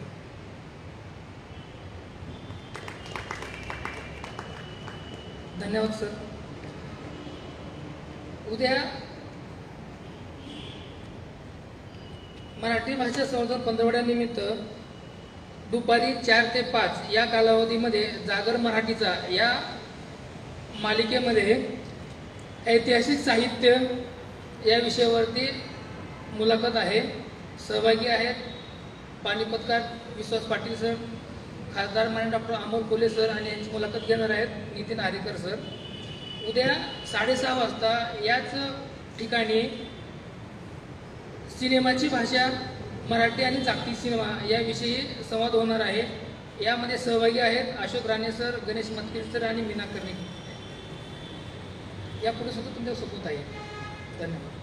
धन्यवाद सर. उद्या मराठी भाषा संवर्धन पंधरवड्यानिमित्त दुपारी 4 ते 5 या कालावधीमध्ये जागर मराठीचा या मालिकेमध्ये ऐतिहासिक साहित्य या विषयावरती मुलाखत आहे. सहभागी आहेत पानिपतकार विश्वास पाटील सर, खासदार मान्य डॉक्टर अमोल कोल्हे सर आणि यांची मुलाखत घेणार आहेत नितीन हरिकर सर. उद्या 6:30 वाजता याच ठिकाणी सिनेमाची भाषा मराठी आणि जागतिक सिनेमा याविषयी संवाद होणार आहे. यामध्ये सहभागी आहेत अशोक राणे सर, गणेश मतकीर सर आणि मीना कर्णिक. यापुढे सुद्धा तुमच्या सोबत आहे. धन्यवाद.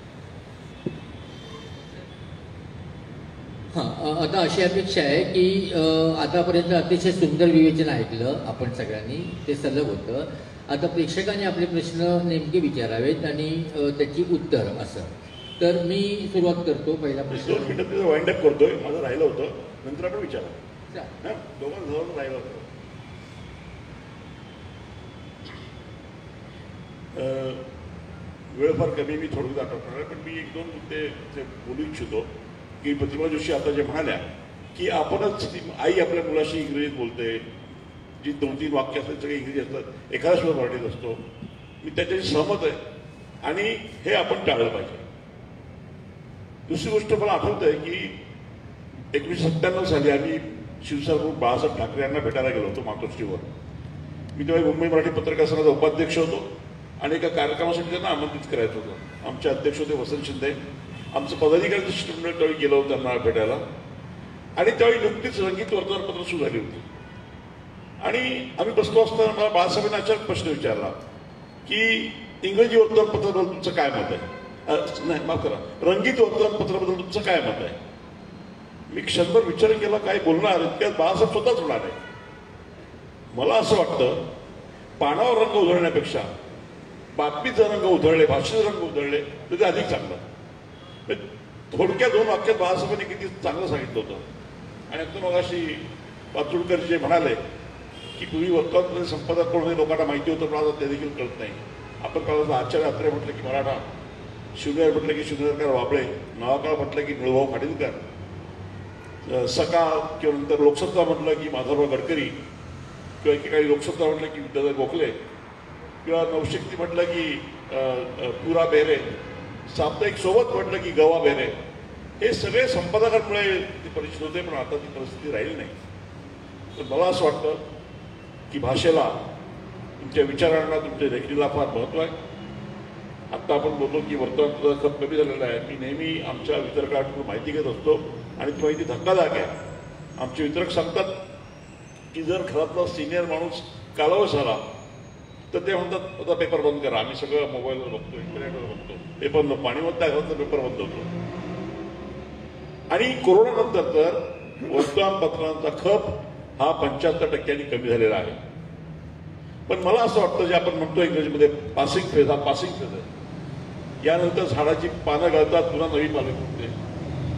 हां, आता अशी अपेक्षा आहे की आतापर्यंत अतिशय सुंदर विवेचन ऐकलं आपण सगळ्यांनी, ते सलग होतं. आता प्रेक्षकांनी आपले प्रश्न नेमके विचारावेत आणि त्याची उत्तर असं. तर मी सुरुवात करतो. पहिला 2 प्रश्न मिनिटात वाइंड अप करतोय. माझं राहिलं होतं, नंतर आपण विचारा. चा- हां, दोघांचं जवळ राहिलं होतं. वेळ फार कमी, मी थोडं दाखवणार आहे, पण मी 1-2 मुद्दे ते बोलू इच्छितो की प्रतिभा जोशी आता जे म्हणाल्या की आपणच आई आपल्या मुलाशी इंग्रजीत बोलते, जी 2-3 वाक्य असतात सगळे इंग्रजी असतात, एखादा सुद्धा मराठीत असतो. मी त्याच्याशी सहमत आहे आणि हे आपण टाळलं पाहिजे. दुसरी गोष्ट मला आठवत आहे की 1997 साली आम्ही शिवसेना बाळासाहेब ठाकरे यांना भेटायला गेलो होतो मातोश्रीवर. मी तेव्हा मुंबई मराठी पत्रकार संघाचा उपाध्यक्ष होतो आणि एका कार्यक्रमासाठी त्यांना आमंत्रित करायचं होतं. आमचे अध्यक्ष होते वसंत शिंदे. आमचं पदाधिकारी शिष्टमंडळ त्यावेळी गेलो होतो त्यांना भेटायला आणि त्यावेळी नुकतीच रंगीत वर्तमानपत्र सुरू झाली होती आणि आम्ही बसलो असताना मला बाळासाहेबांनी अचानक प्रश्न विचारला की इंग्रजी वर्तमानपत्राबद्दल तुमचं काय मत आहे? नाही, माफ करा, रंगीत वर्तमानपत्राबद्दल तुमचं काय मत आहे? मी क्षणभर विचार केला, काय बोलणार, इतक्यात बाळासाहेब स्वतःच होणार आहे. मला असं वाटतं पानावर रंग उधळण्यापेक्षा बातमीचा रंग उधळले, भाषेचे रंग उधळले तर ते अधिक चांगलं. थोडक्या 2 वाक्यात बाळासाहेबांनी किती चांगलं सांगितलं होतं. आणि आता मग अशी पातुळकर जे म्हणाले की पूर्वी वर्तमानपत्र संपादक कोण हे लोकांना माहिती होतं, पण आता ते देखील कळत नाही. आपण काळात आचार्य अत्रे म्हटलं की मराठा, शिवनेर म्हटलं की शिवनेरकर वाबळे, नवाकाळ म्हटलं की निळभाऊ खाडिलकर, सकाळ किंवा नंतर लोकसत्ता म्हटलं की माधवराव गडकरी, किंवा एकेकाळी लोकसत्ता म्हटलं की विद्याधर गोखले, किंवा नवशक्ती म्हटलं की पुरा बेरे, साप्ताहिक सोबत म्हटलं की गवा बेरे. हे सगळे संपादकांमुळे ते परिचित होते, पण आता ती परिस्थिती राहिली नाही. तर मला असं वाटतं की भाषेला, तुमच्या विचारांना, तुमच्या लेखणीला फार महत्त्व आहे. आत्ता आपण बोललो की वर्तमानपत्र खप कमी झालेलं आहे. मी नेहमी आमच्या वितरकाकडून माहिती घेत असतो आणि ती माहिती धक्कादायक आहे. आमचे वितरक सांगतात की जर घरातला सिनियर माणूस कालावश झाला तर ते म्हणतात आता पेपर बंद करा. आम्ही सगळं मोबाईलवर बघतो, इंटरनेटवर बघतो, पेपर नको, पाणी बंद आहे तर पेपर बंद होतो. आणि कोरोनानंतर तर वर्तमानपत्रांचा खप हा 75% कमी झालेला आहे. पण मला असं वाटतं, जे आपण म्हणतो इंग्रजीमध्ये पासिंग फेज, हा पासिंग फेज आहे. यानंतर झाडाची पानं गळतात, पुन्हा नवी पालवी फुटते.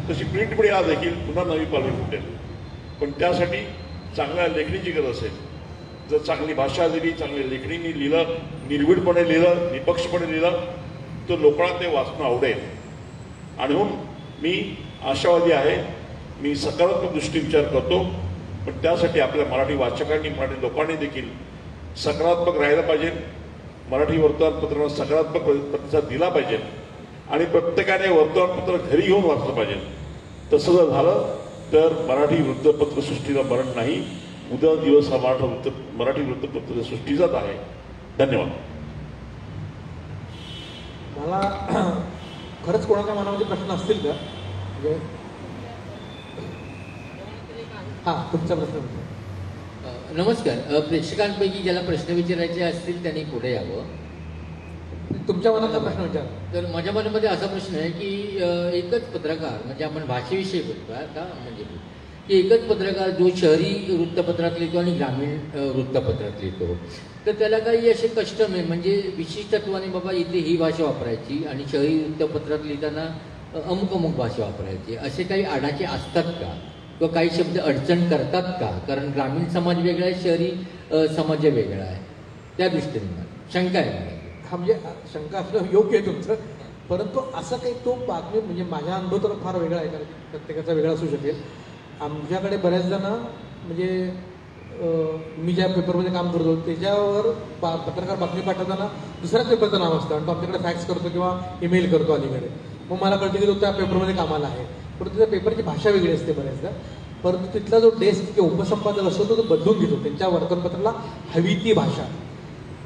तशी प्रिंट मीडिया देखील पुन्हा नवी पालवी फुटेल. पण त्यासाठी चांगल्या लेखणीची गरज असेल. जर चांगली भाषा दिली, चांगल्या लेखणीने लिहिलं, निर्भीडपणे लिहिलं, निपक्षपणे लिहिलं तर लोकांना ते वाचणं आवडेल. आणि म्हणून मी आशावादी आहे. मी सकारात्मक दृष्टी विचार करतो, पण त्यासाठी आपल्या मराठी वाचकांनी, मराठी लोकांनी देखील सकारात्मक राहायला पाहिजे. मराठी वर्तमानपत्रांना सकारात्मक प्रतिसाद दिला पाहिजे आणि प्रत्येकाने वर्तमानपत्र घरी घेऊन वाचलं पाहिजे. तसं जर झालं तर मराठी वृत्तपत्रसृष्टीला मरण नाही. उद्या दिवस हा मराठी वृत्तपत्र सृष्टीचाच आहे. धन्यवाद. मला खरंच कोणाच्या मनामध्ये प्रश्न असतील का? म्हणजे हां, तुमचा प्रश्न. नमस्कार. प्रेक्षकांपैकी ज्याला प्रश्न विचारायचे असतील त्यांनी पुढे यावं. तुमच्या मनातला प्रश्न विचार. तर माझ्या मनामध्ये असा प्रश्न आहे की एकच पत्रकार, म्हणजे आपण भाषेविषयी बोलतो आता, म्हणजे की एकच पत्रकार जो शहरी वृत्तपत्रात लिहितो आणि ग्रामीण वृत्तपत्रात लिहितो, तर त्याला काही असे कष्टम आहे, म्हणजे विशिष्टत्वाने बाबा इथे ही भाषा वापरायची आणि शहरी वृत्तपत्रात लिहिताना अमुक भाषा वापरायची, असे काही आडाचे असतात का? किंवा काही शब्द अडचण करतात का? कारण ग्रामीण समाज वेगळा आहे, शहरी समाज वेगळा आहे. त्या दृष्टीने शंका आहे. हा, म्हणजे शंका असणं योग्य आहे तुमचं, परंतु असं काही तो बातमी, म्हणजे माझा अनुभव तर फार वेगळा आहे, कारण प्रत्येकाचा वेगळा असू शकेल. आमच्याकडे बऱ्याच जण, म्हणजे मी ज्या पेपरमध्ये काम करतो त्याच्यावर पत्रकार बातमी पाठवताना दुसऱ्याच पेपरचं नाव असतं आणि तो आमच्याकडे फॅक्स करतो किंवा ईमेल करतो अलीकडे. मग मला कळतं की तो त्या पेपरमध्ये कामाला आहे, परंतु त्या पेपरची भाषा वेगळी असते बऱ्याचदा. परंतु तिथला जो डेस्क किंवा उपसंपादक असतो तो बदलून घेतो त्यांच्या वर्तमानपत्राला हवी ती भाषा.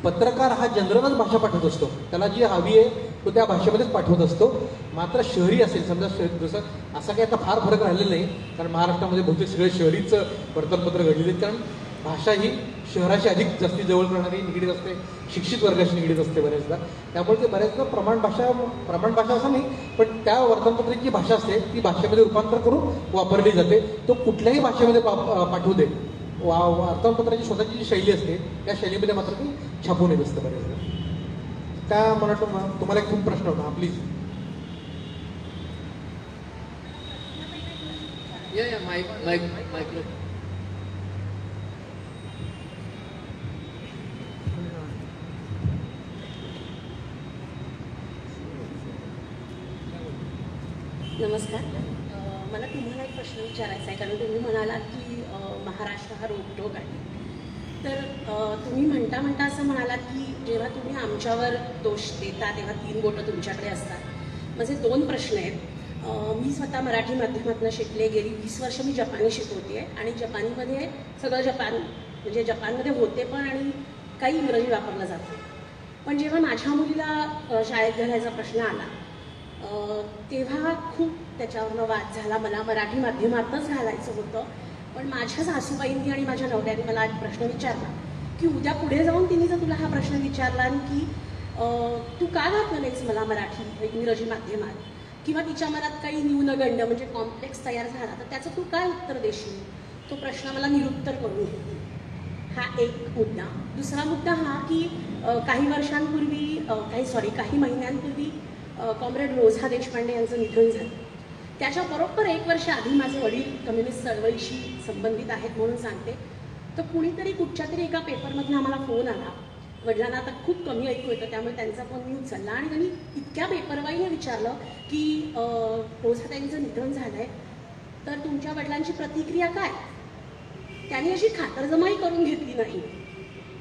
पत्रकार हा जनरलच भाषा पाठवत असतो, त्याला जी हवी आहे तो त्या भाषेमध्येच पाठवत असतो. मात्र शहरी असेल समजा जसं असा काही आता फार फरक राहिलेला नाही, कारण महाराष्ट्रामध्ये बहुतेक सगळे शहरीच वर्तमानपत्र घडलेले आहेत, कारण भाषा ही शहराशी अधिक जास्ती जवळ करणारी निगडीत असते, शिक्षित वर्गाशी निगडीत असते बऱ्याचदा. त्यामुळे ते बऱ्याचदा प्रमाण भाषा असं नाही, पण त्या वर्तमानपत्राची जी भाषा असते ती भाषेमध्ये रूपांतर करून वापरली जाते. तो कुठल्याही भाषेमध्ये पाठवू दे, वर्तमानपत्राची स्वतःची जी शैली असते त्या शैलीमध्ये मात्र ती छापून येत असतं बऱ्याचदा. त्या मला वाटतं तुम्हाला एक खूप प्रश्न होता, प्लीज. या माईक नमस्कार. मला तुम्हाला एक प्रश्न विचारायचा आहे, कारण तुम्ही म्हणालात की महाराष्ट्र हा रोगटोक आहे. तर तुम्ही म्हणता असं म्हणालात की जेव्हा तुम्ही आमच्यावर दोष देता तेव्हा 3 बोटं तुमच्याकडे असतात. माझे 2 प्रश्न आहेत. मी स्वतः मराठी माध्यमातून शिकले, गेली 20 वर्ष मी जपानी शिकवते आहे आणि जपानीमध्ये सगळं म्हणजे जपानमध्ये होते पण आणि काही इंग्रजी वापरलं जातं. पण जेव्हा माझ्या मुलीला शाळेत घालायचा प्रश्न आला तेव्हा खूप त्याच्यावरनं वाद झाला. मला मराठी माध्यमातच घालायचं होतं, पण माझ्या सासूबाईंनी आणि माझ्या नवऱ्याने मला एक प्रश्न विचारला की उद्या पुढे जाऊन तिने जर तुला हा प्रश्न विचारला की तू का घातलं नाहीस मला मराठी इंग्रजी माध्यमात, किंवा तिच्या मनात काही न्यूनगंड म्हणजे कॉम्प्लेक्स तयार झाला तर त्याचं तू काय उत्तर देशील, तो प्रश्न मला निरुत्तर करून घे. हा एक मुद्दा. दुसरा मुद्दा हा की काही महिन्यांपूर्वी कॉम्रेड रोझा देशपांडे यांचं निधन झालं. त्याच्या बरोबर 1 वर्ष आधी माझे वडील कम्युनिस्ट चळवळीशी संबंधित आहेत म्हणून सांगते. तर कुणीतरी कुठच्या तरी एका पेपरमधून आम्हाला फोन आला. वडिलांना आता खूप कमी ऐकू येतं त्यामुळे त्यांचा फोन मी उचलला आणि त्यांनी इतक्या बेपर्वाईने विचारलं की रोझाताईंचं निधन झालं आहे तर तुमच्या वडिलांची प्रतिक्रिया काय. त्यांनी अशी खातरजमाई करून घेतली नाही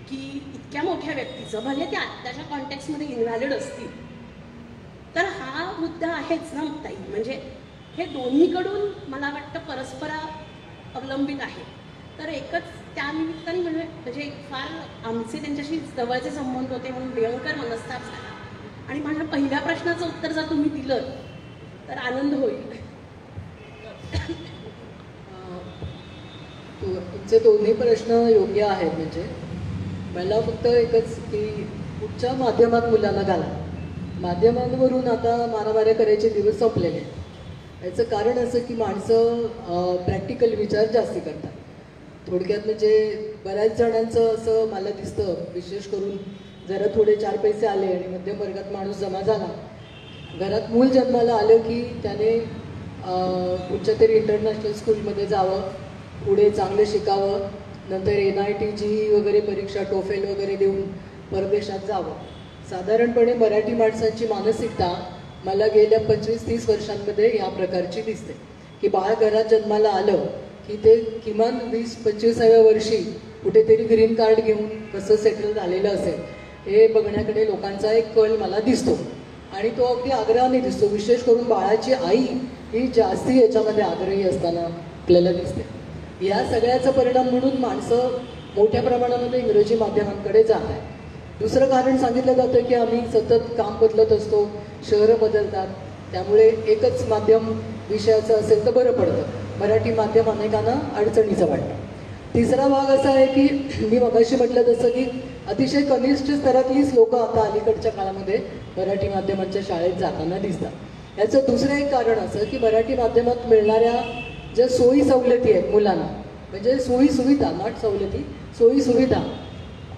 की इतक्या मोठ्या व्यक्तीचं भले ते आत्ताच्या कॉन्टेक्स्टमध्ये इन्व्हॅलिड असतील. तर हा मुद्दा आहेच ना ताई, म्हणजे हे दोन्हीकडून मला वाटतं परस्पर अवलंबित आहे. तर एकच त्यानिमित्ताने म्हणजे फार आमचे त्यांच्याशी जवळचे संबंध होते म्हणून भयंकर मनस्ताप झाला. आणि माझ्या पहिल्या प्रश्नाचं उत्तर जर तुम्ही दिलं तर आनंद होईल. तुमचे दोन्ही प्रश्न योग्य आहेत. म्हणजे मला फक्त एकच की कुठच्या माध्यमात मुलांना घाला. माध्यमांवरून आता मारामाऱ्या करायचे दिवस संपलेले. याचं कारण असं की माणसं प्रॅक्टिकल विचार जास्ती करतात. थोडक्यात म्हणजे बऱ्याच जणांचं असं मला दिसतं, विशेष करून जरा थोडे 4 पैसे आले आणि मध्यम वर्गात माणूस जमा झाला, घरात मूल जन्माला आलं की त्याने कुठच्या तरी इंटरनॅशनल स्कूलमध्ये जावं, पुढे चांगलं शिकावं, नंतर NIT वगैरे परीक्षा टोफेल वगैरे देऊन परदेशात जावं. साधारणपणे मराठी माणसांची मानसिकता मला गेल्या 25-30 वर्षांमध्ये ह्या प्रकारची दिसते की बाळ घरात जन्माला आलं की ते किमान 20-25व्या वर्षी कुठेतरी ग्रीन कार्ड घेऊन कसं सेटल झालेलं असेल हे बघण्याकडे लोकांचा एक कल मला दिसतो. आणि तो अगदी आग्रहाने दिसतो. विशेष करून बाळाची आई ही जास्ती याच्यामध्ये आग्रही असताना आपल्याला दिसते. या सगळ्याचा परिणाम म्हणून माणसं मोठ्या प्रमाणामध्ये इंग्रजी माध्यमांकडे जात आहे. दुसरं कारण सांगितलं जातं की आम्ही सतत काम बदलत असतो, शहरं बदलतात, त्यामुळे एकच माध्यम विषयाचं असेल तर बरं पडतं. मराठी माध्यम अनेकांना अडचणीचं वाटतं. तिसरा भाग असा आहे की मी मगाशी म्हटलं तसं की अतिशय कनिष्ठ स्तरातलीच लोकं आता अलीकडच्या काळामध्ये मराठी माध्यमांच्या शाळेत जाताना दिसतात. याचं दुसरं एक कारण असं की मराठी माध्यमात मिळणाऱ्या ज्या सोयी सवलती आहेत मुलांना, म्हणजे सोयी सुविधा, नॉट सवलती, सोयी सुविधा,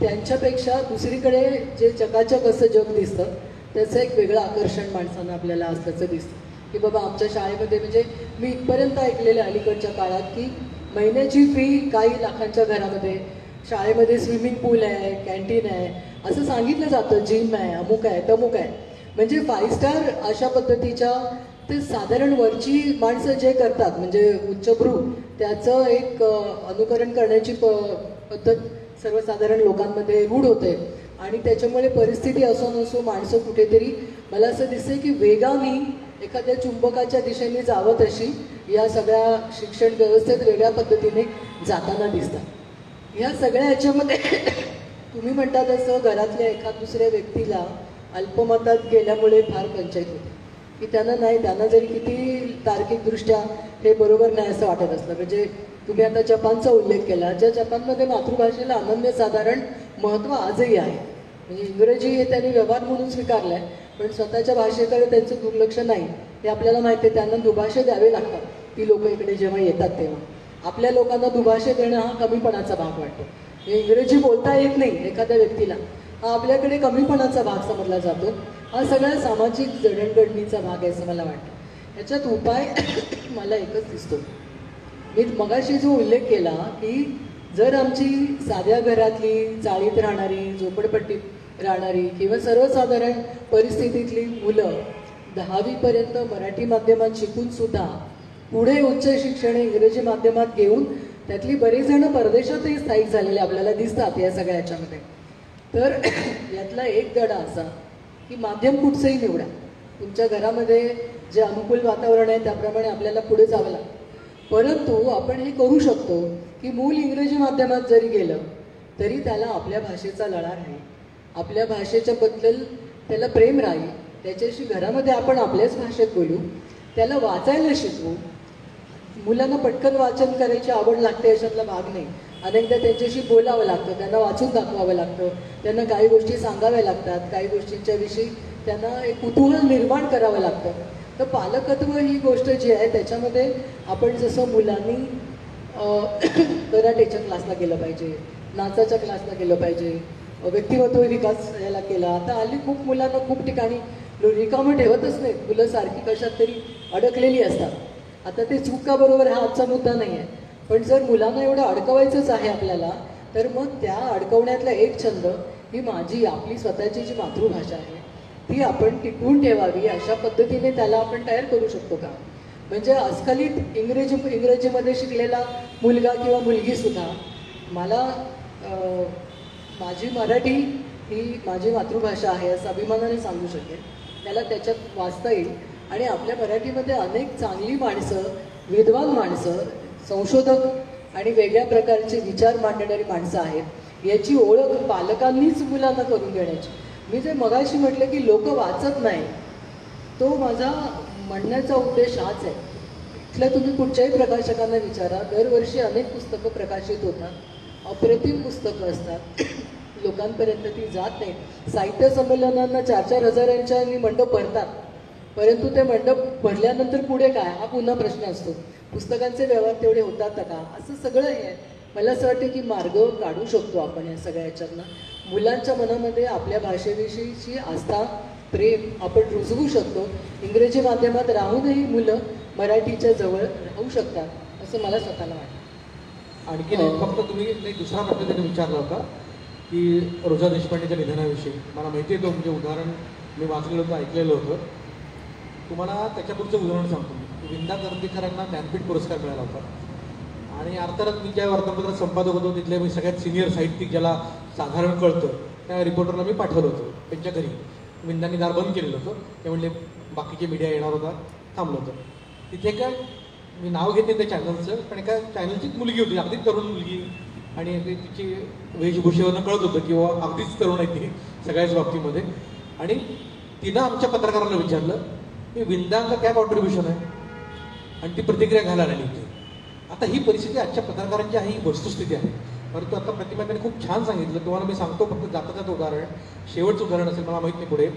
त्यांच्यापेक्षा दुसरीकडे जे चकाचक असं जग दिसतं त्याचं एक वेगळं आकर्षण माणसांना आपल्याला असल्याचं दिसतं की बाबा आमच्या शाळेमध्ये, म्हणजे मी इथपर्यंत ऐकलेलं अलीकडच्या काळात की महिन्याची फी काही लाखांच्या घरामध्ये, शाळेमध्ये स्विमिंग पूल आहे, कॅन्टीन आहे, असं सांगितलं जातं, जिम आहे, अमुक आहे, तमुक आहे. म्हणजे 5 स्टार अशा पद्धतीच्या ते साधारण वरची माणसं जे करतात म्हणजे उच्चभ्रू, त्याचं एक अनुकरण करण्याची पद्धत सर्वसाधारण लोकांमध्ये रूढ होते. आणि त्याच्यामुळे परिस्थिती असो नसो माणसं कुठेतरी मला असं दिसते की वेगाने एखाद्या चुंबकाच्या दिशेने जावं तशी या सगळ्या शिक्षण व्यवस्थेत वेगळ्या पद्धतीने जाताना दिसतात. ह्या सगळ्या ह्याच्यामध्ये तुम्ही म्हणता तसं घरातल्या एका दुसऱ्या व्यक्तीला अल्पमतात गेल्यामुळे फार पंचायत होते की त्यांना जरी किती तार्किकदृष्ट्या हे बरोबर नाही असं वाटत असलं. म्हणजे तुम्ही आता जपानचा उल्लेख केला, ज्या जपानमध्ये मातृभाषेला अनन्यसाधारण महत्त्व आजही आहे. म्हणजे इंग्रजी हे त्यांनी व्यवहार म्हणून स्वीकारलं आहे, पण स्वतःच्या भाषेकडे त्यांचं दुर्लक्ष नाही हे आपल्याला माहिती आहे. त्यांना दुभाषे द्यावे लागतात ती लोक इकडे जेव्हा येतात तेव्हा. आपल्या लोकांना दुभाषे देणं हा कमीपणाचा भाग वाटतो. इंग्रजी बोलता येत नाही एखाद्या व्यक्तीला, हा आपल्याकडे कमीपणाचा भाग समजला जातो. हा सगळ्या सामाजिक जडणघडणीचा भाग आहे असं मला वाटतं. याच्यात उपाय मला एकच दिसतो. मी मगाशी जो उल्लेख केला की जर आमची साध्या घरातली, चाळीत राहणारी, झोपडपट्टीत राहणारी किंवा सर्वसाधारण परिस्थितीतली मुलं 10वीपर्यंत मराठी माध्यमात शिकून सुद्धा पुढे उच्च शिक्षण इंग्रजी माध्यमात घेऊन त्यातली बरेच जण परदेशातही स्थायिक झालेले आपल्याला दिसतात या सगळ्या ह्याच्यामध्ये. तर यातला एक धडा असा की माध्यम कुठचंही निवडा, तुमच्या घरामध्ये जे अनुकूल वातावरण आहे त्याप्रमाणे आपल्याला पुढे जावं लागतं. परंतु आपण हे करू शकतो की मूल इंग्रजी माध्यमात जरी गेलं तरी त्याला आपल्या भाषेचा लळा राहील, आपल्या भाषेच्या बद्दल त्याला प्रेम राहील, त्याच्याशी घरामध्ये आपण आपल्याच भाषेत बोलू, त्याला वाचायला शिकवू. मुलांना पटकन वाचन करायची आवड लागते अशातला भाग नाही. अनेकदा त्यांच्याशी बोलावं लागतं, त्यांना वाचून दाखवावं लागतं, त्यांना काही गोष्टी सांगाव्या लागतात, काही गोष्टींच्या विषयी त्यांना एक कुतूहल निर्माण करावं लागतं. तर पालकत्व ही गोष्ट जी आहे त्याच्यामध्ये आपण जसं मुलांनी कराटेच्या क्लासला गेलं पाहिजे, नाचाच्या क्लासला गेलं पाहिजे, व्यक्तिमत्व विकास याला केला. आता हल्ली खूप मुलांना खूप ठिकाणी रिकामं ठेवतच नाहीत, मुलं सारखी कशात तरी अडकलेली असतात. आता ते चूक का बरोबर हा आजचा मुद्दा नाही आहे, पण जर मुलांना एवढं अडकवायचंच आहे आपल्याला तर मग त्या अडकवण्यातला एक छंद ही माझी आपली स्वतःची जी मातृभाषा आहे ती आपण टिकवून ठेवावी अशा पद्धतीने त्याला आपण तयार करू शकतो का. म्हणजे अस्खलित इंग्रजीमध्ये शिकलेला मुलगा किंवा मुलगीसुद्धा मला माझी मराठी ही माझी मातृभाषा आहे असं अभिमानाने सांगू शकेल, त्याला त्याच्यात वाचता येईल. आणि आपल्या मराठीमध्ये अनेक चांगली माणसं, विद्वान माणसं, संशोधक आणि वेगळ्या प्रकारचे विचार मांडणारी माणसं आहेत. याची ओळख पालकांनीच मुलांना करून देण्याची. मी जे मगाशी म्हटलं की लोक वाचत नाही, तो माझा म्हणण्याचा उद्देश हाच आहे. इथल्या तुम्ही कुठच्याही प्रकाशकांना विचारा, दरवर्षी अनेक पुस्तकं प्रकाशित होतात, अप्रतिम पुस्तकं असतात, लोकांपर्यंत ती जात नाही. साहित्य संमेलनांना 4-4 हजारांच्या मंडप भरतात, परंतु ते मंडप भरल्यानंतर पुढे काय हा पुन्हा प्रश्न असतो. पुस्तकांचे व्यवहार तेवढे होतात का, असं सगळं हे आहे. मला असं वाटतं की मार्ग काढू शकतो आपण या सगळ्या ह्याच्यातनं. मुलांच्या मनामध्ये आपल्या भाषेविषयीची आस्था, प्रेम आपण रुजवू शकतो. इंग्रजी माध्यमात राहूनही मुलं मराठीच्या जवळ राहू शकतात असं मला स्वतःला वाटतं. आणखी फक्त तुम्ही एक दुसरा प्रश्न त्यांनी विचारला होता की रोजा देशपांडेच्या निधनाविषयी. मला माहिती आहे तो म्हणजे उदाहरण मी वाचलेलं होतं, ऐकलेलं होतं. तुम्हाला त्याच्यापुढचं उदाहरण सांगतो. विंदा करंदीकरांना ज्ञानपीठ पुरस्कार मिळाला होता आणि अर्थातच मी ज्या वर्तमानपत्रात संपादक होतो तिथले मी सगळ्यात सिनियर साहित्यिक ज्याला साधारण कळतं त्या रिपोर्टरला मी पाठवलं होतं त्यांच्या घरी. विंदांनी दार बंद केलेलं होतं. ते म्हणले बाकीचे मीडिया येणार होता, थांबलं होतं. तिथे काय मी नाव घेते त्या चॅनलचं, पण एका चॅनलचीच मुलगी होती, अगदीच तरुण मुलगी, आणि तिची वेशभूषेवरनं कळत होतं की बाबा अगदीच तरुण आहे ती सगळ्याच बाबतीमध्ये. आणि तिनं आमच्या पत्रकारांना विचारलं की विंदांचं काय कॉन्ट्रीब्युशन आहे, आणि ती प्रतिक्रिया घालायला आली होती. आता ही परिस्थिती आजच्या पत्रकारांची आहे, ही वस्तुस्थिती आहे. परंतु आता प्रतिमाताने खूप छान सांगितलं. तुम्हाला मी सांगतो फक्त जातं उदाहरण, शेवटचं उदाहरण असेल मला माहीत नाही पुढे.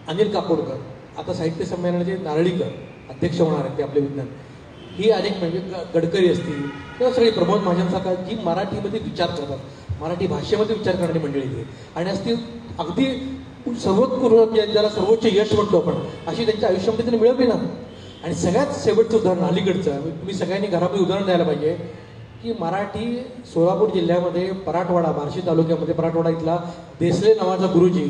अनिल काकोडकर आता साहित्य संमेलनाचे नारळीकर अध्यक्ष होणार आहेत ते आपले विज्ञान. ही अनेक म्हणजे गडकरी असतील किंवा सगळी प्रमोद महाजनसारखा जी मराठीमध्ये विचार करतात, मराठी भाषेमध्ये विचार करणारी मंडळी आहे. आणि असती अगदी सर्वोत्कृष्ट ज्याला सर्वोच्च यश म्हणतो आपण, अशी त्यांच्या आयुष्यामध्ये त्यांनी मिळवली ना. आणि सगळ्यात शेवटचं उदाहरण अलीकडचं तुम्ही सगळ्यांनी घरामध्ये उदाहरण द्यायला पाहिजे की मराठी सोलापूर जिल्ह्यामध्ये पराठवाडा, बार्शी तालुक्यामध्ये पराठवाडा इथला देसले नावाचा गुरुजी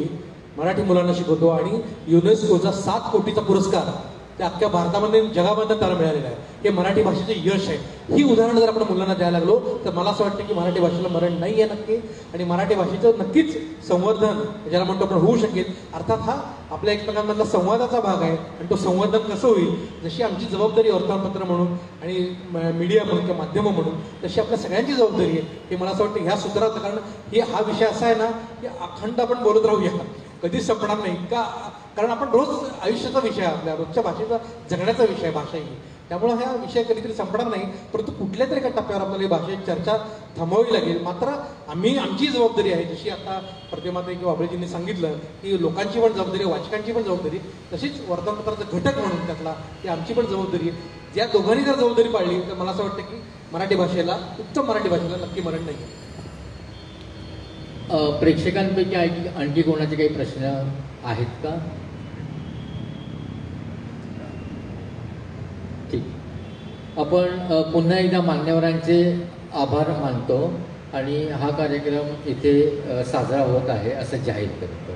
मराठी मुलांना शिकवतो आणि युनेस्कोचा 7 कोटीचा पुरस्कार ते अख्ख्या भारतामध्ये जगामध्ये त्याला मिळालेलं आहे. हे मराठी भाषेचे यश आहे. ही उदाहरणं जर आपण मुलांना द्यायला लागलो तर मला असं वाटतं की मराठी भाषेला मरण नाही आहे नक्की, आणि मराठी भाषेचं नक्कीच संवर्धन ज्याला म्हणतो आपण होऊ शकेल. अर्थात हा आपल्या एकमेकांमधला संवादाचा भाग आहे, आणि तो संवर्धन कसं होईल, जशी आमची जबाबदारी वर्तमानपत्र म्हणून आणि मीडिया म्हणून किंवा माध्यमं म्हणून, तशी आपल्या सगळ्यांची जबाबदारी आहे. हे मला असं वाटतं ह्या सूत्रात, कारण हा विषय असा आहे ना की अखंड आपण बोलत राहूया, कधीच संपणार नाही का, कारण आपण रोज आयुष्याचा विषय आहे, आपल्या रोजच्या भाषेचा जगण्याचा विषय आहे भाषा ही. त्यामुळं हा विषय कधीतरी संपणार नाही, परंतु कुठल्या तरी एका टप्प्यावर आपल्याला ही भाषेची चर्चा थांबवावी लागेल. मात्र आमची जबाबदारी आहे, जशी आता प्रतिमाताई किंवा वाबळेजींनी सांगितलं की लोकांची पण जबाबदारी, वाचकांची पण जबाबदारी, तशीच वर्तमानपत्राचा घटक म्हणून त्यातला ती आमची पण जबाबदारी आहे. ज्या दोघांनी जर जबाबदारी पाळली तर मला असं वाटतं की मराठी भाषेला, उत्तम मराठी भाषेला नक्की मरण नाही. प्रेक्षकांपैकी आणखी कोणाचे काही प्रश्न आहेत का? ठीक, आपण पुन्हा एकदा मान्यवरांचे आभार मानतो आणि हा कार्यक्रम इथे साजरा होत आहे असं जाहीर करतो.